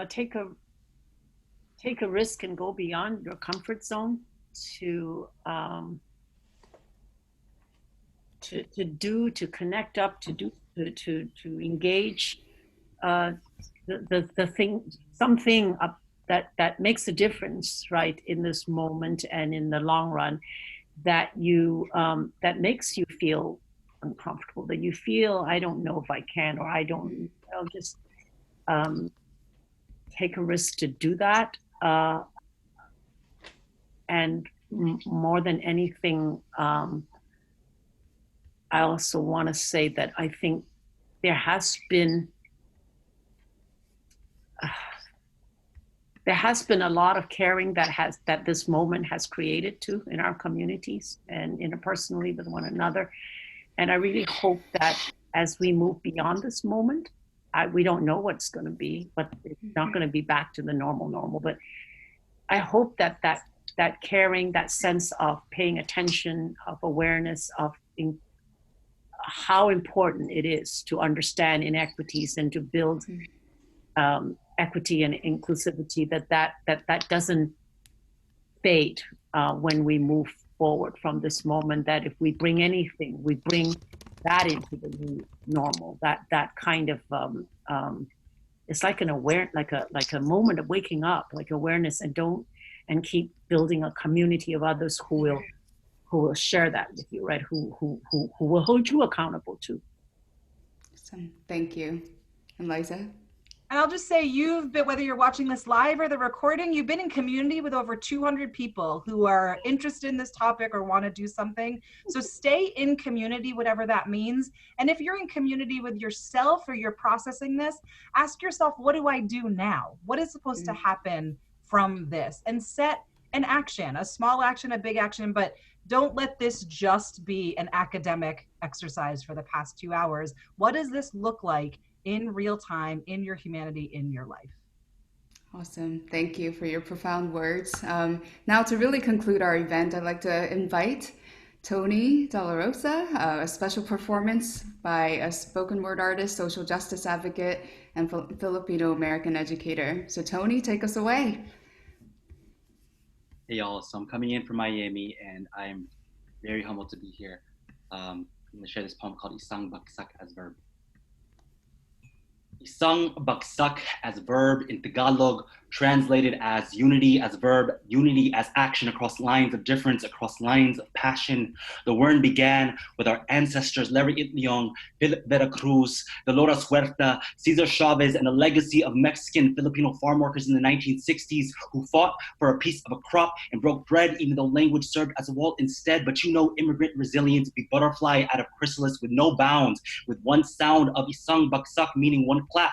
take a risk and go beyond your comfort zone to connect up, to engage something that makes a difference, right, in this moment and in the long run, that makes you feel uncomfortable, that you feel, I don't know if I can, or I'll just take a risk to do that. And more than anything, I also want to say that I think there has been a lot of caring that this moment has created too in our communities and interpersonally with one another. And I really hope that as we move beyond this moment, we don't know what it's going to be, but it's not going to be back to the normal. But I hope that caring, that sense of paying attention, of awareness, of how important it is to understand inequities and to build equity and inclusivity, that doesn't fade when we move forward from this moment, that if we bring anything, we bring that into the new normal, that kind of, it's like an like a moment of waking up, like awareness, and keep building a community of others who will share that with you, right? Who will hold you accountable too. Awesome. Thank you. And Liza? And I'll just say you've been, whether you're watching this live or the recording, you've been in community with over 200 people who are interested in this topic or want to do something. So stay in community, whatever that means. And if you're in community with yourself or you're processing this, ask yourself, what do I do now? What is supposed to happen from this? And set an action, a small action, a big action, but don't let this just be an academic exercise for the past 2 hours. What does this look like in real time, in your humanity, in your life? Awesome. Thank you for your profound words. Now, to really conclude our event, I'd like to invite Tony De La Rosa, a special performance by a spoken word artist, social justice advocate, and Filipino American educator. So Tony, take us away. Hey y'all, so I'm coming in from Miami and I'm very humbled to be here. I'm gonna share this poem called Isang Bagsak as Verb. Isang bagsak as verb in Tagalog, translated as unity as verb, unity as action across lines of difference, across lines of passion. The word began with our ancestors, Larry Itliong, Philip Vera Cruz, Dolores Huerta, Cesar Chavez, and the legacy of Mexican Filipino farm workers in the 1960s who fought for a piece of a crop and broke bread even though language served as a wall instead. But you know, immigrant resilience be butterfly out of chrysalis with no bounds, with one sound of Isang bagsak, meaning one clap,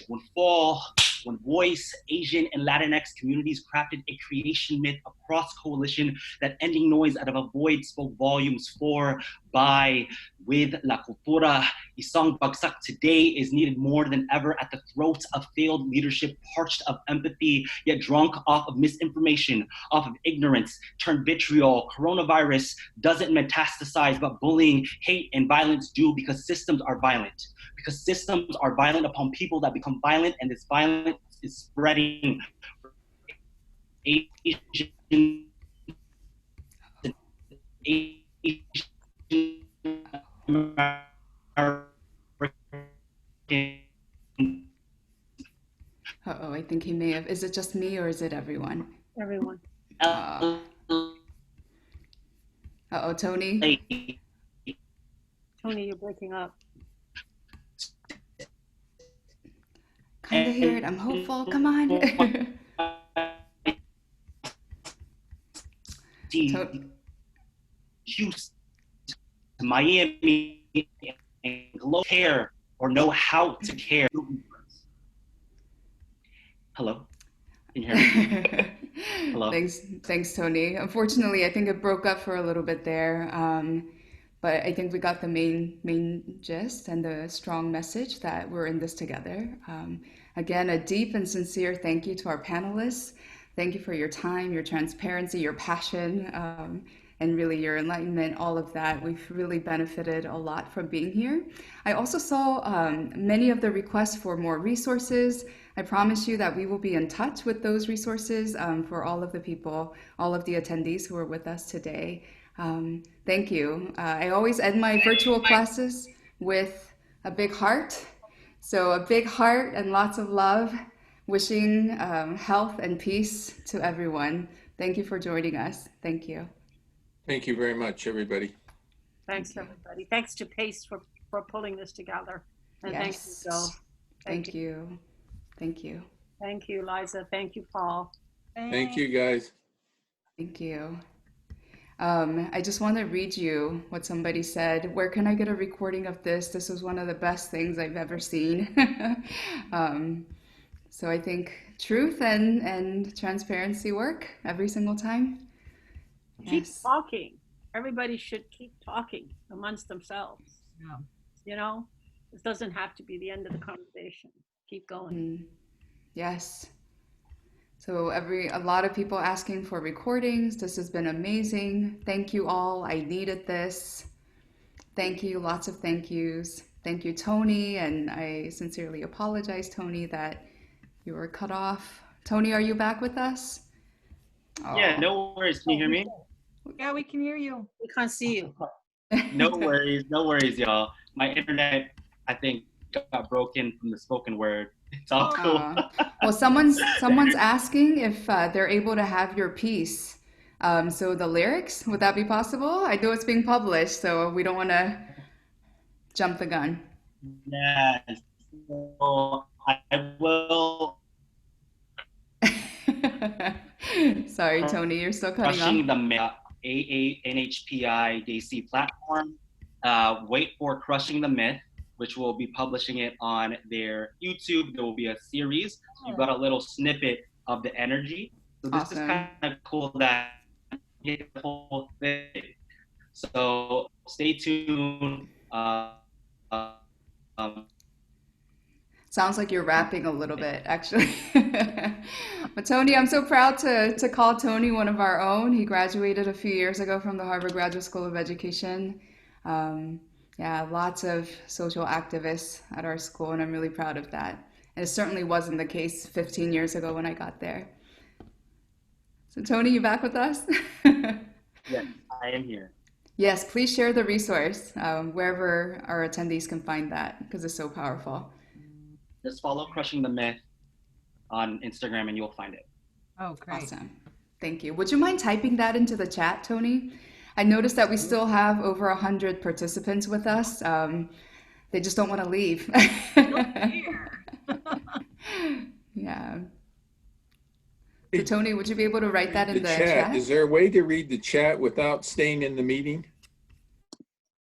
one fall, one voice. Asian and Latinx communities crafted a creation myth, a cross coalition that ending noise out of a void spoke volumes for, by, with La Cultura. Isang bagsak today is needed more than ever at the throats of failed leadership, parched of empathy, yet drunk off of misinformation, off of ignorance, turned vitriol. Coronavirus doesn't metastasize, but bullying, hate, and violence do, because systems are violent. Because systems are violent upon people that become violent, and this violence is spreading. Asian Uh-oh, I think he may have. Is it just me or is it everyone? Everyone. Uh-oh, Tony? Tony, you're breaking up. Kind of hear it. I'm hopeful. Come on. Houston, Miami, and care or know how to care. Hello, can you hear me? Hello. Thanks, Tony. Unfortunately, I think it broke up for a little bit there, but I think we got the main gist and the strong message that we're in this together. Again, a deep and sincere thank you to our panelists. Thank you for your time, your transparency, your passion, and really your enlightenment, all of that. We've really benefited a lot from being here. I also saw many of the requests for more resources. I promise you that we will be in touch with those resources for all of the people, all of the attendees who are with us today. Thank you. I always end my virtual classes with a big heart. So a big heart and lots of love, wishing health and peace to everyone. Thank you for joining us. Thank you. Thank you very much, everybody. Thanks, everybody. Thanks to PACE for pulling this together. And Yes. thank you, Joe. Thank you. Thank you. Thank you, Liza. Thank you, Paul. Thank you, guys. Thank you. I just want to read you what somebody said. Where can I get a recording of this? This was one of the best things I've ever seen. So I think truth and transparency work every single time. Keep talking. Everybody should keep talking amongst themselves. Yeah. You know, this doesn't have to be the end of the conversation. Keep going. Yes. So a lot of people asking for recordings. This has been amazing. Thank you all. I needed this. Thank you. Lots of thank yous. Thank you, Tony. And I sincerely apologize, Tony, that you were cut off. Tony, are you back with us? Yeah, no worries. Can you hear me? Yeah, we can hear you. We can't see you. No worries, y'all. My internet, I think, got broken from the spoken word. It's all cool. Well, someone's asking if they're able to have your piece. So the lyrics, would that be possible? I know it's being published, so we don't want to jump the gun. Yes. So I will. Sorry, Tony, you're still cutting Crushing off. the AANHPI DC platform. Wait for Crushing the Myth, which will be publishing it on their YouTube. There will be a series. So you've got a little snippet of the energy. So this is kind of cool that you get the whole thing. So stay tuned. Sounds like you're rapping a little bit, actually. But Tony, I'm so proud to call Tony one of our own. He graduated a few years ago from the Harvard Graduate School of Education. Yeah, lots of social activists at our school, and I'm really proud of that. And it certainly wasn't the case 15 years ago when I got there. So Tony, you back with us? Yes, I am here. Yes, please share the resource wherever our attendees can find that, because it's so powerful. Just follow Crushing the Myth on Instagram and you'll find it. Oh, great. Awesome. Thank you. Would you mind typing that into the chat, Tony? I noticed that we still have over 100 participants with us. They just don't want to leave. Yeah. So Tony, would you be able to write that in the chat? Is there a way to read the chat without staying in the meeting?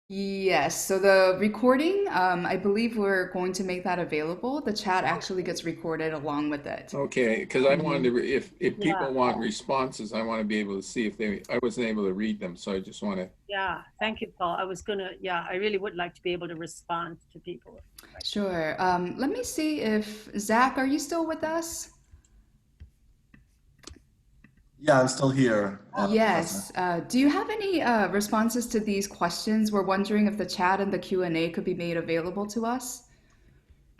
Yes, so the recording, I believe we're going to make that available. The chat actually gets recorded along with it. Okay, because I wanted to, if people want responses, I want to be able to see if I wasn't able to read them, so I just want to. Yeah, thank you, Paul. I really would like to be able to respond to people. Sure. Let me see if, Zach, are you still with us? Yeah, I'm still here. Yes. Do you have any responses to these questions? We're wondering if the chat and the Q&A could be made available to us.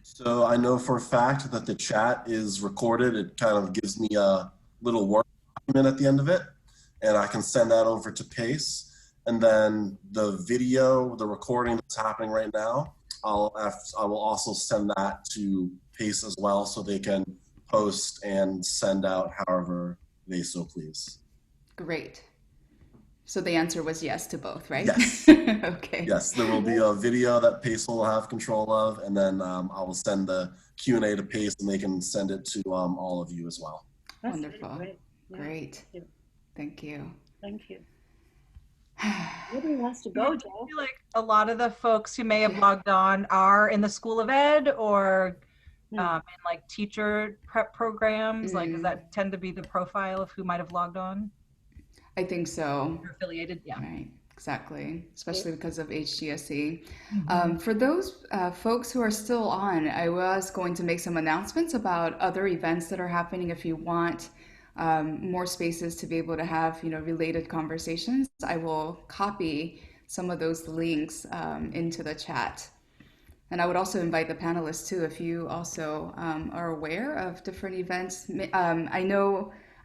So I know for a fact that the chat is recorded. It kind of gives me a little Word document at the end of it, and I can send that over to Pace. And then the video, the recording that's happening right now, I will also send that to Pace as well, so they can post and send out however they so please. Great. So the answer was yes to both, right? Yes. Okay. Yes, there will be a video that Pace will have control of, and then I will send the Q&A to Pace, and they can send it to all of you as well. That's wonderful. Really great. Yeah. Great. Thank you. Thank you. Nobody wants to go, Joe. I feel like a lot of the folks who may have logged on are in the School of Ed or in like teacher prep programs. Like, does that tend to be the profile of who might have logged on? I think so. You're affiliated, yeah. Right, exactly, especially because of HGSE. For those folks who are still on, I was going to make some announcements about other events that are happening if you want more spaces to be able to have, related conversations. I will copy some of those links into the chat. And I would also invite the panelists too, if you also are aware of different events.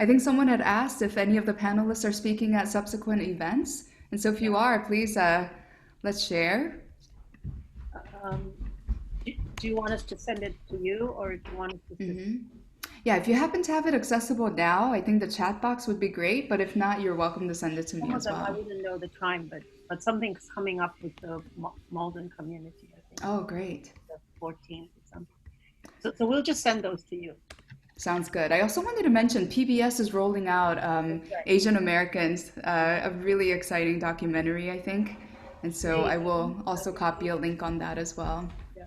I think someone had asked if any of the panelists are speaking at subsequent events. And so if you are, please let's share. Do you want us to send it to you, or do you want us to? Yeah, if you happen to have it accessible now, I think the chat box would be great. But if not, you're welcome to send it to me as well. I wouldn't know the time, but something's coming up with the Malden community, I think. Oh, great. The 14th or something. So we'll just send those to you. Sounds good. I also wanted to mention PBS is rolling out Asian Americans, a really exciting documentary, I think. And so I will also copy a link on that as well. Yeah.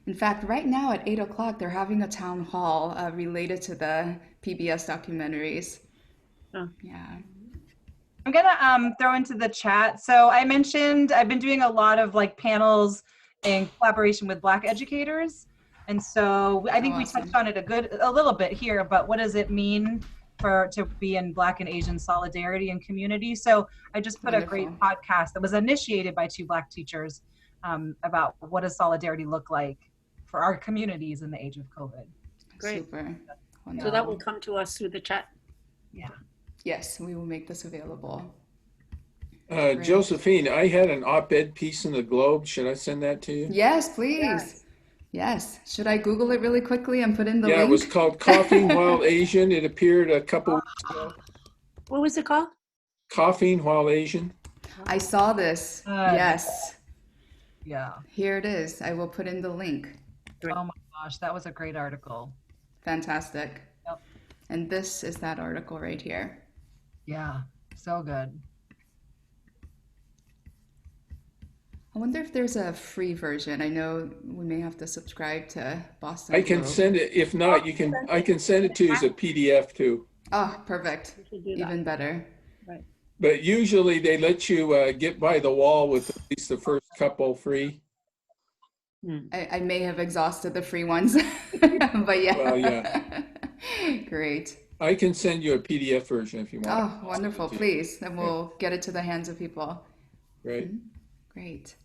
In fact, right now at 8 o'clock, they're having a town hall related to the PBS documentaries. Oh. Yeah. I'm gonna throw into the chat. So I mentioned I've been doing a lot of like panels in collaboration with Black educators. And so I think we touched on it a little bit here, but what does it mean to be in Black and Asian solidarity and community? So I just put a great podcast that was initiated by 2 Black teachers about what does solidarity look like for our communities in the age of COVID. Great. Super. So that will come to us through the chat. Yeah. Yes, we will make this available. Josephine, I had an op-ed piece in the Globe. Should I send that to you? Yes, please. Yes. Should I Google it really quickly and put in the link? Yeah, it was called Coughing While Asian. It appeared a couple weeks ago. What was it called? Coughing While Asian. I saw this. Yes. Yeah. Here it is. I will put in the link. Oh my Gosh, that was a great article. Fantastic. Yep. And this is that article right here. Yeah, so good. I wonder if there's a free version. I know we may have to subscribe to Boston I can Globe. send it. If not, I can send it to you as a PDF too. Oh, perfect. Even better. Right. But usually they let you get by the wall with at least the first couple free. I may have exhausted the free ones, but yeah. Well, yeah. Great. I can send you a PDF version if you want. Oh, wonderful. Please. And we'll get it to the hands of people. Right. Great.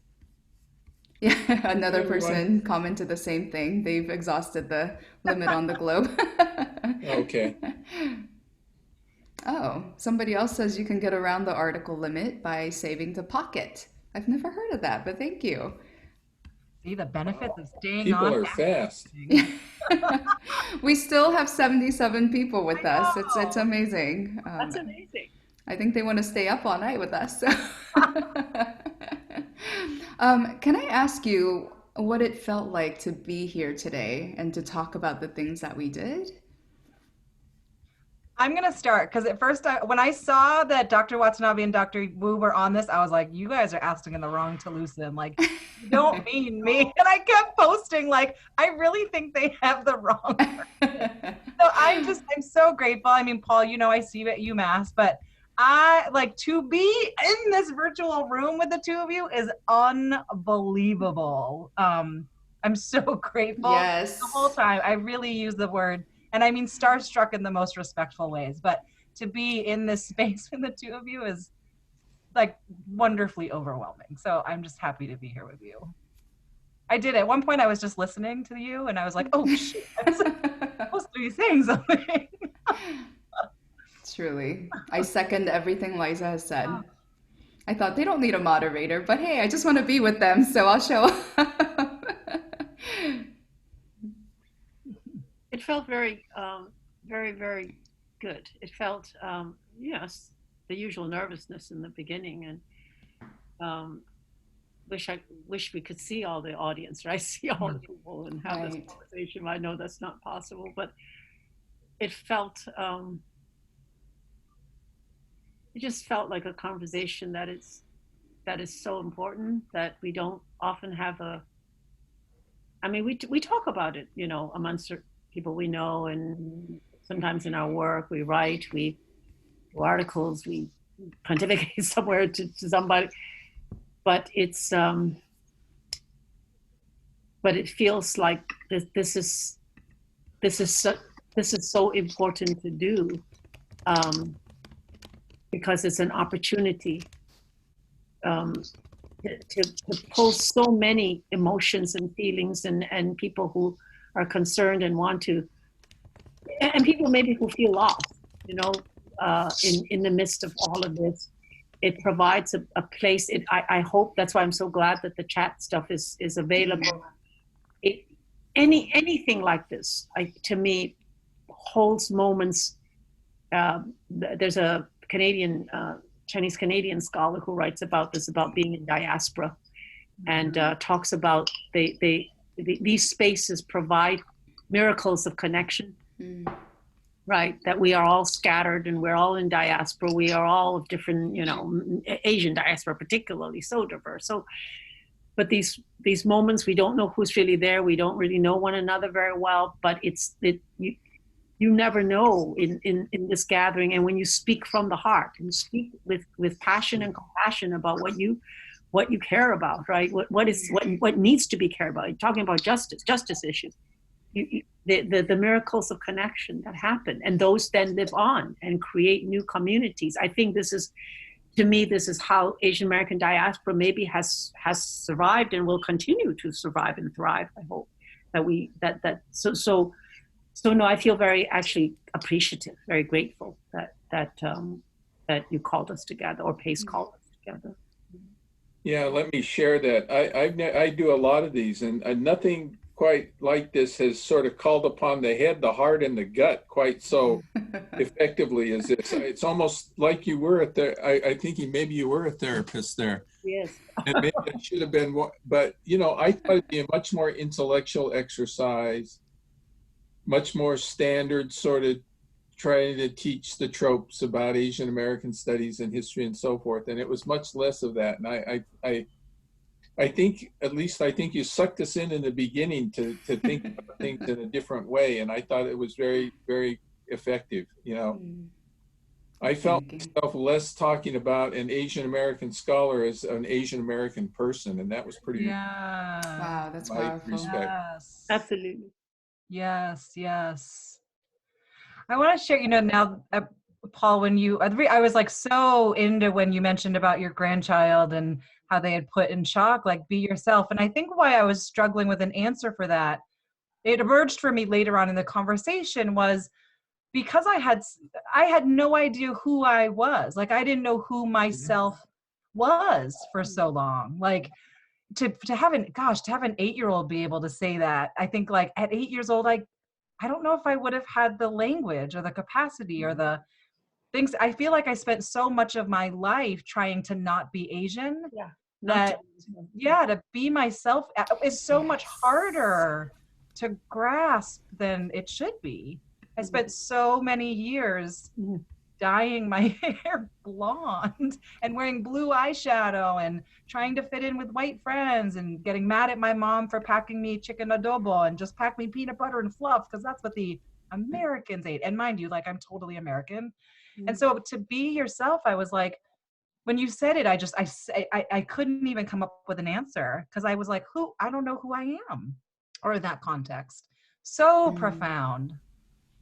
Yeah, another person commented the same thing. They've exhausted the limit on the globe. Okay. Oh, somebody else says you can get around the article limit by saving to Pocket. I've never heard of that, but thank you. See the benefits of staying People on. are fast. We still have 77 people with us. It's amazing. That's amazing. I think they want to stay up all night with us. Can I ask you what it felt like to be here today and to talk about the things that we did? I'm going to start because at first, when I saw that Dr. Watanabe and Dr. Wu were on this, I was like, you guys are asking in the wrong Toulousan. Like, you don't mean me. And I kept posting, like, I really think they have the wrong person. So I'm so grateful. I mean, Paul, I see you at UMass, but to be in this virtual room with the two of you is unbelievable. I'm so grateful. Yes. The whole time. I really use the word, and I mean starstruck in the most respectful ways, but to be in this space with the two of you is like wonderfully overwhelming. So I'm just happy to be here with you. I did at one point, I was just listening to you and I was like, oh shit, I'm supposed to be saying something. Truly. I second everything Liza has said. I thought they don't need a moderator, but hey, I just want to be with them, so I'll show up. It felt very, very, very good. It felt, yes, the usual nervousness in the beginning, and wish we could see all the audience, right? See all the people and have this conversation. I know that's not possible, but it felt, it just felt like a conversation that is so important that we don't often have we talk about it, amongst people we know, and sometimes in our work we write, we do articles, we pontificate somewhere to somebody, but it's but it feels like this is so important to do, because it's an opportunity to pull so many emotions and feelings and people who are concerned and want to, and people maybe who feel lost, in the midst of all of this. It provides a place. I hope, that's why I'm so glad that the chat stuff is available. Anything like this, to me, holds moments. There's a Chinese Canadian scholar who writes about this, about being in diaspora, and talks about these spaces provide miracles of connection, right? That we are all scattered and we're all in diaspora. We are all of different, Asian diaspora particularly, so diverse. So, but these moments, we don't know who's really there. We don't really know one another very well, but you never know in this gathering. And when you speak from the heart and speak with passion and compassion about what you care about, right? What needs to be cared about. You're talking about justice issues. The miracles of connection that happen, and those then live on and create new communities. I think this is how Asian American diaspora maybe has survived and will continue to survive and thrive. I hope so no, I feel very actually appreciative, very grateful that you called us together, or Pace called us together. Yeah, let me share that. I do a lot of these, and nothing quite like this has sort of called upon the head, the heart, and the gut quite so effectively as this. It's almost like you were I think maybe you were a therapist there. Yes. And maybe I should have been more, but you know, I thought it'd be a much more intellectual exercise, much more standard sort of trying to teach the tropes about Asian American studies and history and so forth. And it was much less of that. And I think, at least I think you sucked us in the beginning to think about things in a different way. And I thought it was very, very effective, you know. I felt myself less talking about an Asian American scholar as an Asian American person. And that was pretty, wow, that's powerful. Respect. Yes. Absolutely. Yes, yes. I want to share, you know, now, Paul, when I was like so into when you mentioned about your grandchild and how they had put in chalk, like, be yourself. And I think why I was struggling with an answer for that, it emerged for me later on in the conversation, was because I had no idea who I was. Like, I didn't know who myself was for so long. Like, to have an 8-year-old be able to say that, I think, like, at 8 years old, I don't know if I would have had the language or the capacity or the things. I feel like I spent so much of my life trying to not be Asian to be myself is so much harder to grasp than it should be. I spent so many years dyeing my hair blonde and wearing blue eyeshadow and trying to fit in with white friends and getting mad at my mom for packing me chicken adobo and just pack me peanut butter and fluff because that's what the Americans ate. And mind you, like, I'm totally American. And so to be yourself, I was like, when you said it, I couldn't even come up with an answer because I was like, I don't know who I am, or in that context. So profound.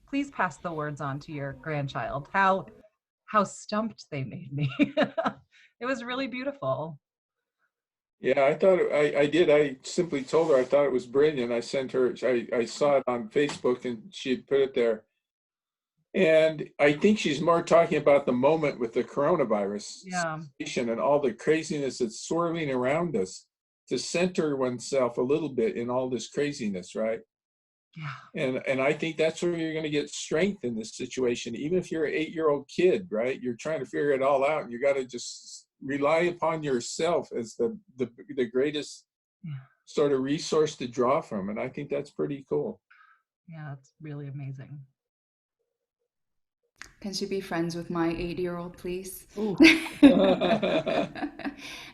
Please pass the words on to your grandchild. How stumped they made me. It was really beautiful. Yeah, I thought I did. I simply told her I thought it was brilliant. I sent her, I saw it on Facebook and she had put it there. And I think she's more talking about the moment with the coronavirus situation and all the craziness that's swirling around us, to center oneself a little bit in all this craziness, right? Yeah. And I think that's where you're going to get strength in this situation. Even if you're an 8-year-old kid, right? You're trying to figure it all out, and you got to just rely upon yourself as the greatest sort of resource to draw from. And I think that's pretty cool. Yeah, it's really amazing. Can she be friends with my 8-year-old, please? And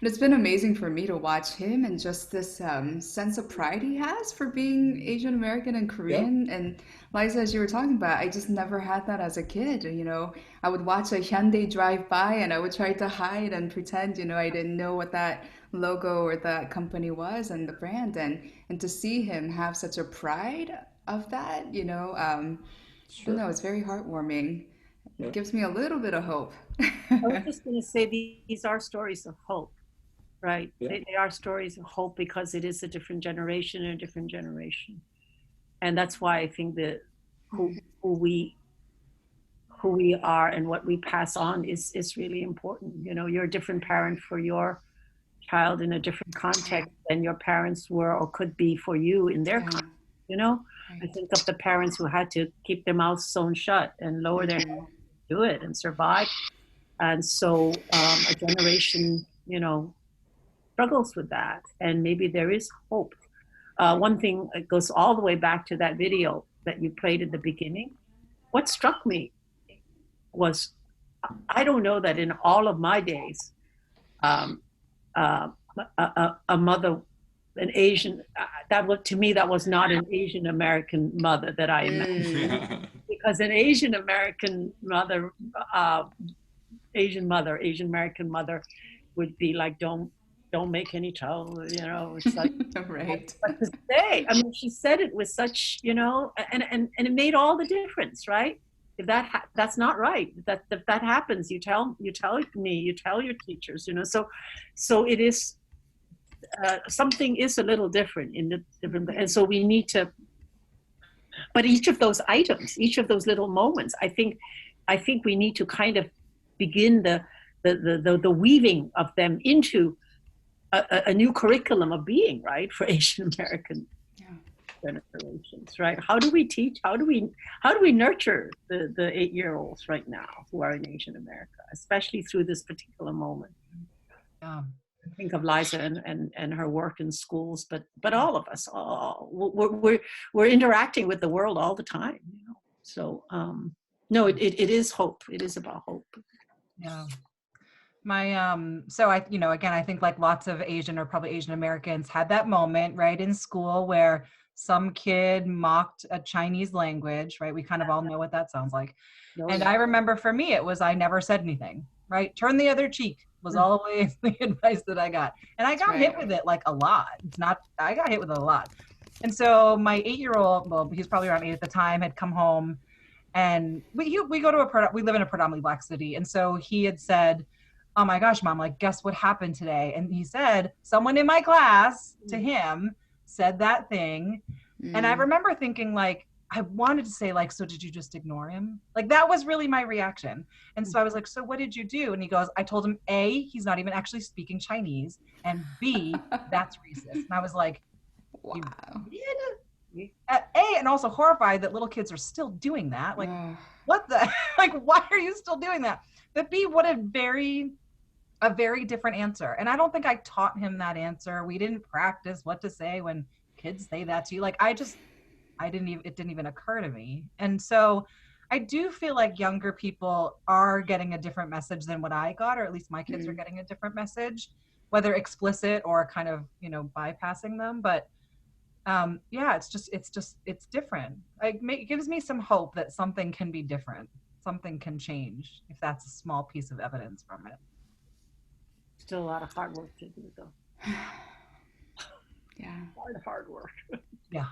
it's been amazing for me to watch him and just this sense of pride he has for being Asian American and Korean. Yeah. And Liza, as you were talking about, I just never had that as a kid. You know, I would watch a Hyundai drive by and I would try to hide and pretend, you know, I didn't know what that logo or that company was and the brand. And to see him have such a pride of that, you know, sure. No, it's very heartwarming. It gives me a little bit of hope. I was just going to say these are stories of hope, right? Yeah. They are stories of hope because it is a different generation and a different generation. And that's why I think that who we are and what we pass on is really important. You know, you're a different parent for your child in a different context than your parents were or could be for you in their context, you know? Right. I think of the parents who had to keep their mouths sewn shut and lower their heads, do it and survive. And so a generation, you know, struggles with that. And maybe there is hope. One thing that goes all the way back to that video that you played at the beginning. What struck me was, I don't know that in all of my days, a mother, an Asian, to me, that was not an Asian American mother that I imagined. Because an Asian American mother, Asian American mother would be like, don't make any trouble, you know. It's like, right. What to say? I mean, she said it with such, you know, and it made all the difference, right? If that's not right, if that happens, you tell me, you tell your teachers, you know. So it is. Something is a little different and so we need to. But each of those items, each of those little moments, I think we need to kind of begin the weaving of them into a new curriculum of being, right, for Asian American generations, right? How do we teach? How do we nurture the 8-year-olds right now who are in Asian America, especially through this particular moment? Think of Liza and her work in schools, but all of us, we're interacting with the world all the time, you know. So no, it is hope. It is about hope. Yeah. So I, you know, again, I think like lots of Asian or probably Asian Americans had that moment, right, in school where some kid mocked a Chinese language, right? We kind of all know what that sounds like. And I remember for me, it was, I never said anything, right? Turn the other cheek was always the advice that I got. And I got hit with it like a lot. I got hit with it a lot. And so my 8-year-old, well, he was probably around 8 at the time, had come home, and we live in a predominantly Black city. And so he had said, oh my gosh, Mom, like, guess what happened today? And he said, someone in my class to him said that thing. And I remember thinking, like, I wanted to say, like, so did you just ignore him? Like, that was really my reaction. And so I was like, so what did you do? And he goes, I told him, A, he's not even actually speaking Chinese, and B, that's racist. And I was like, wow. A, and also horrified that little kids are still doing that. Like, what the, like, why are you still doing that? But B, what a very different answer. And I don't think I taught him that answer. We didn't practice what to say when kids say that to you. Like, it didn't even occur to me. And so I do feel like younger people are getting a different message than what I got, or at least my kids are getting a different message, whether explicit or kind of, you know, bypassing them. But yeah, it's different. It gives me some hope that something can be different. Something can change if that's a small piece of evidence from it. Still a lot of hard work to do, though. Yeah. Hard work. Yeah.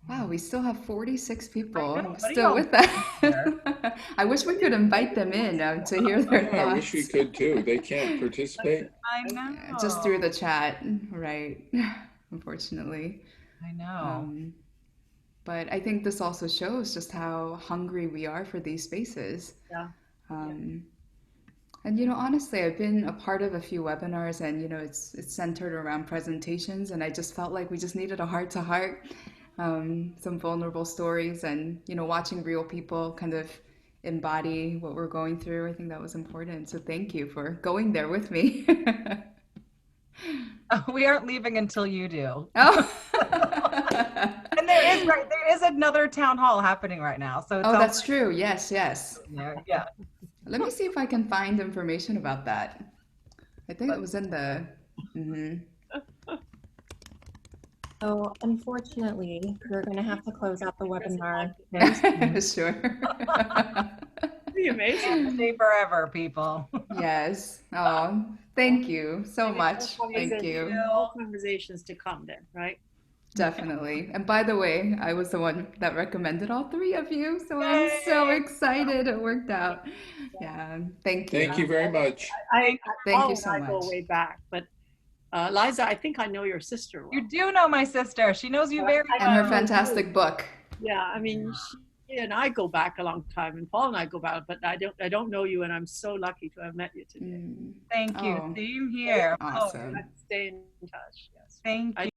Wow, we still have 46 people still with us. I wish we could invite them in to hear their thoughts. I wish we could too. They can't participate. I know. Just through the chat, right? Unfortunately. I know. But I think this also shows just how hungry we are for these spaces. Yeah. And, you know, honestly, I've been a part of a few webinars, and, you know, it's centered around presentations, and I just felt like we just needed a heart-to-heart, some vulnerable stories, and, you know, watching real people kind of embody what we're going through. I think that was important. So thank you for going there with me. We aren't leaving until you do. Oh. And there is another town hall happening right now. So that's true. Yes. Yeah. Let me see if I can find information about that. I think it was in the. So unfortunately, we're going to have to close out the webinar. Sure. Pretty amazing. Stay forever, people. Yes. Oh, thank you so much. Thank you. All conversations to come then, right? Definitely. And by the way, I was the one that recommended all 3 of you, so I'm so excited it worked out. Yeah, thank you. Thank you very much. Thank you so much. I go way back, but Liza, I think I know your sister well. You do know my sister. She knows you very well. And her fantastic book. Yeah, I mean, she and I go back a long time, and Paul and I go back, but I don't know you, and I'm so lucky to have met you today. Thank you. Same here. Awesome. Let's stay in touch. Yes. Thank you.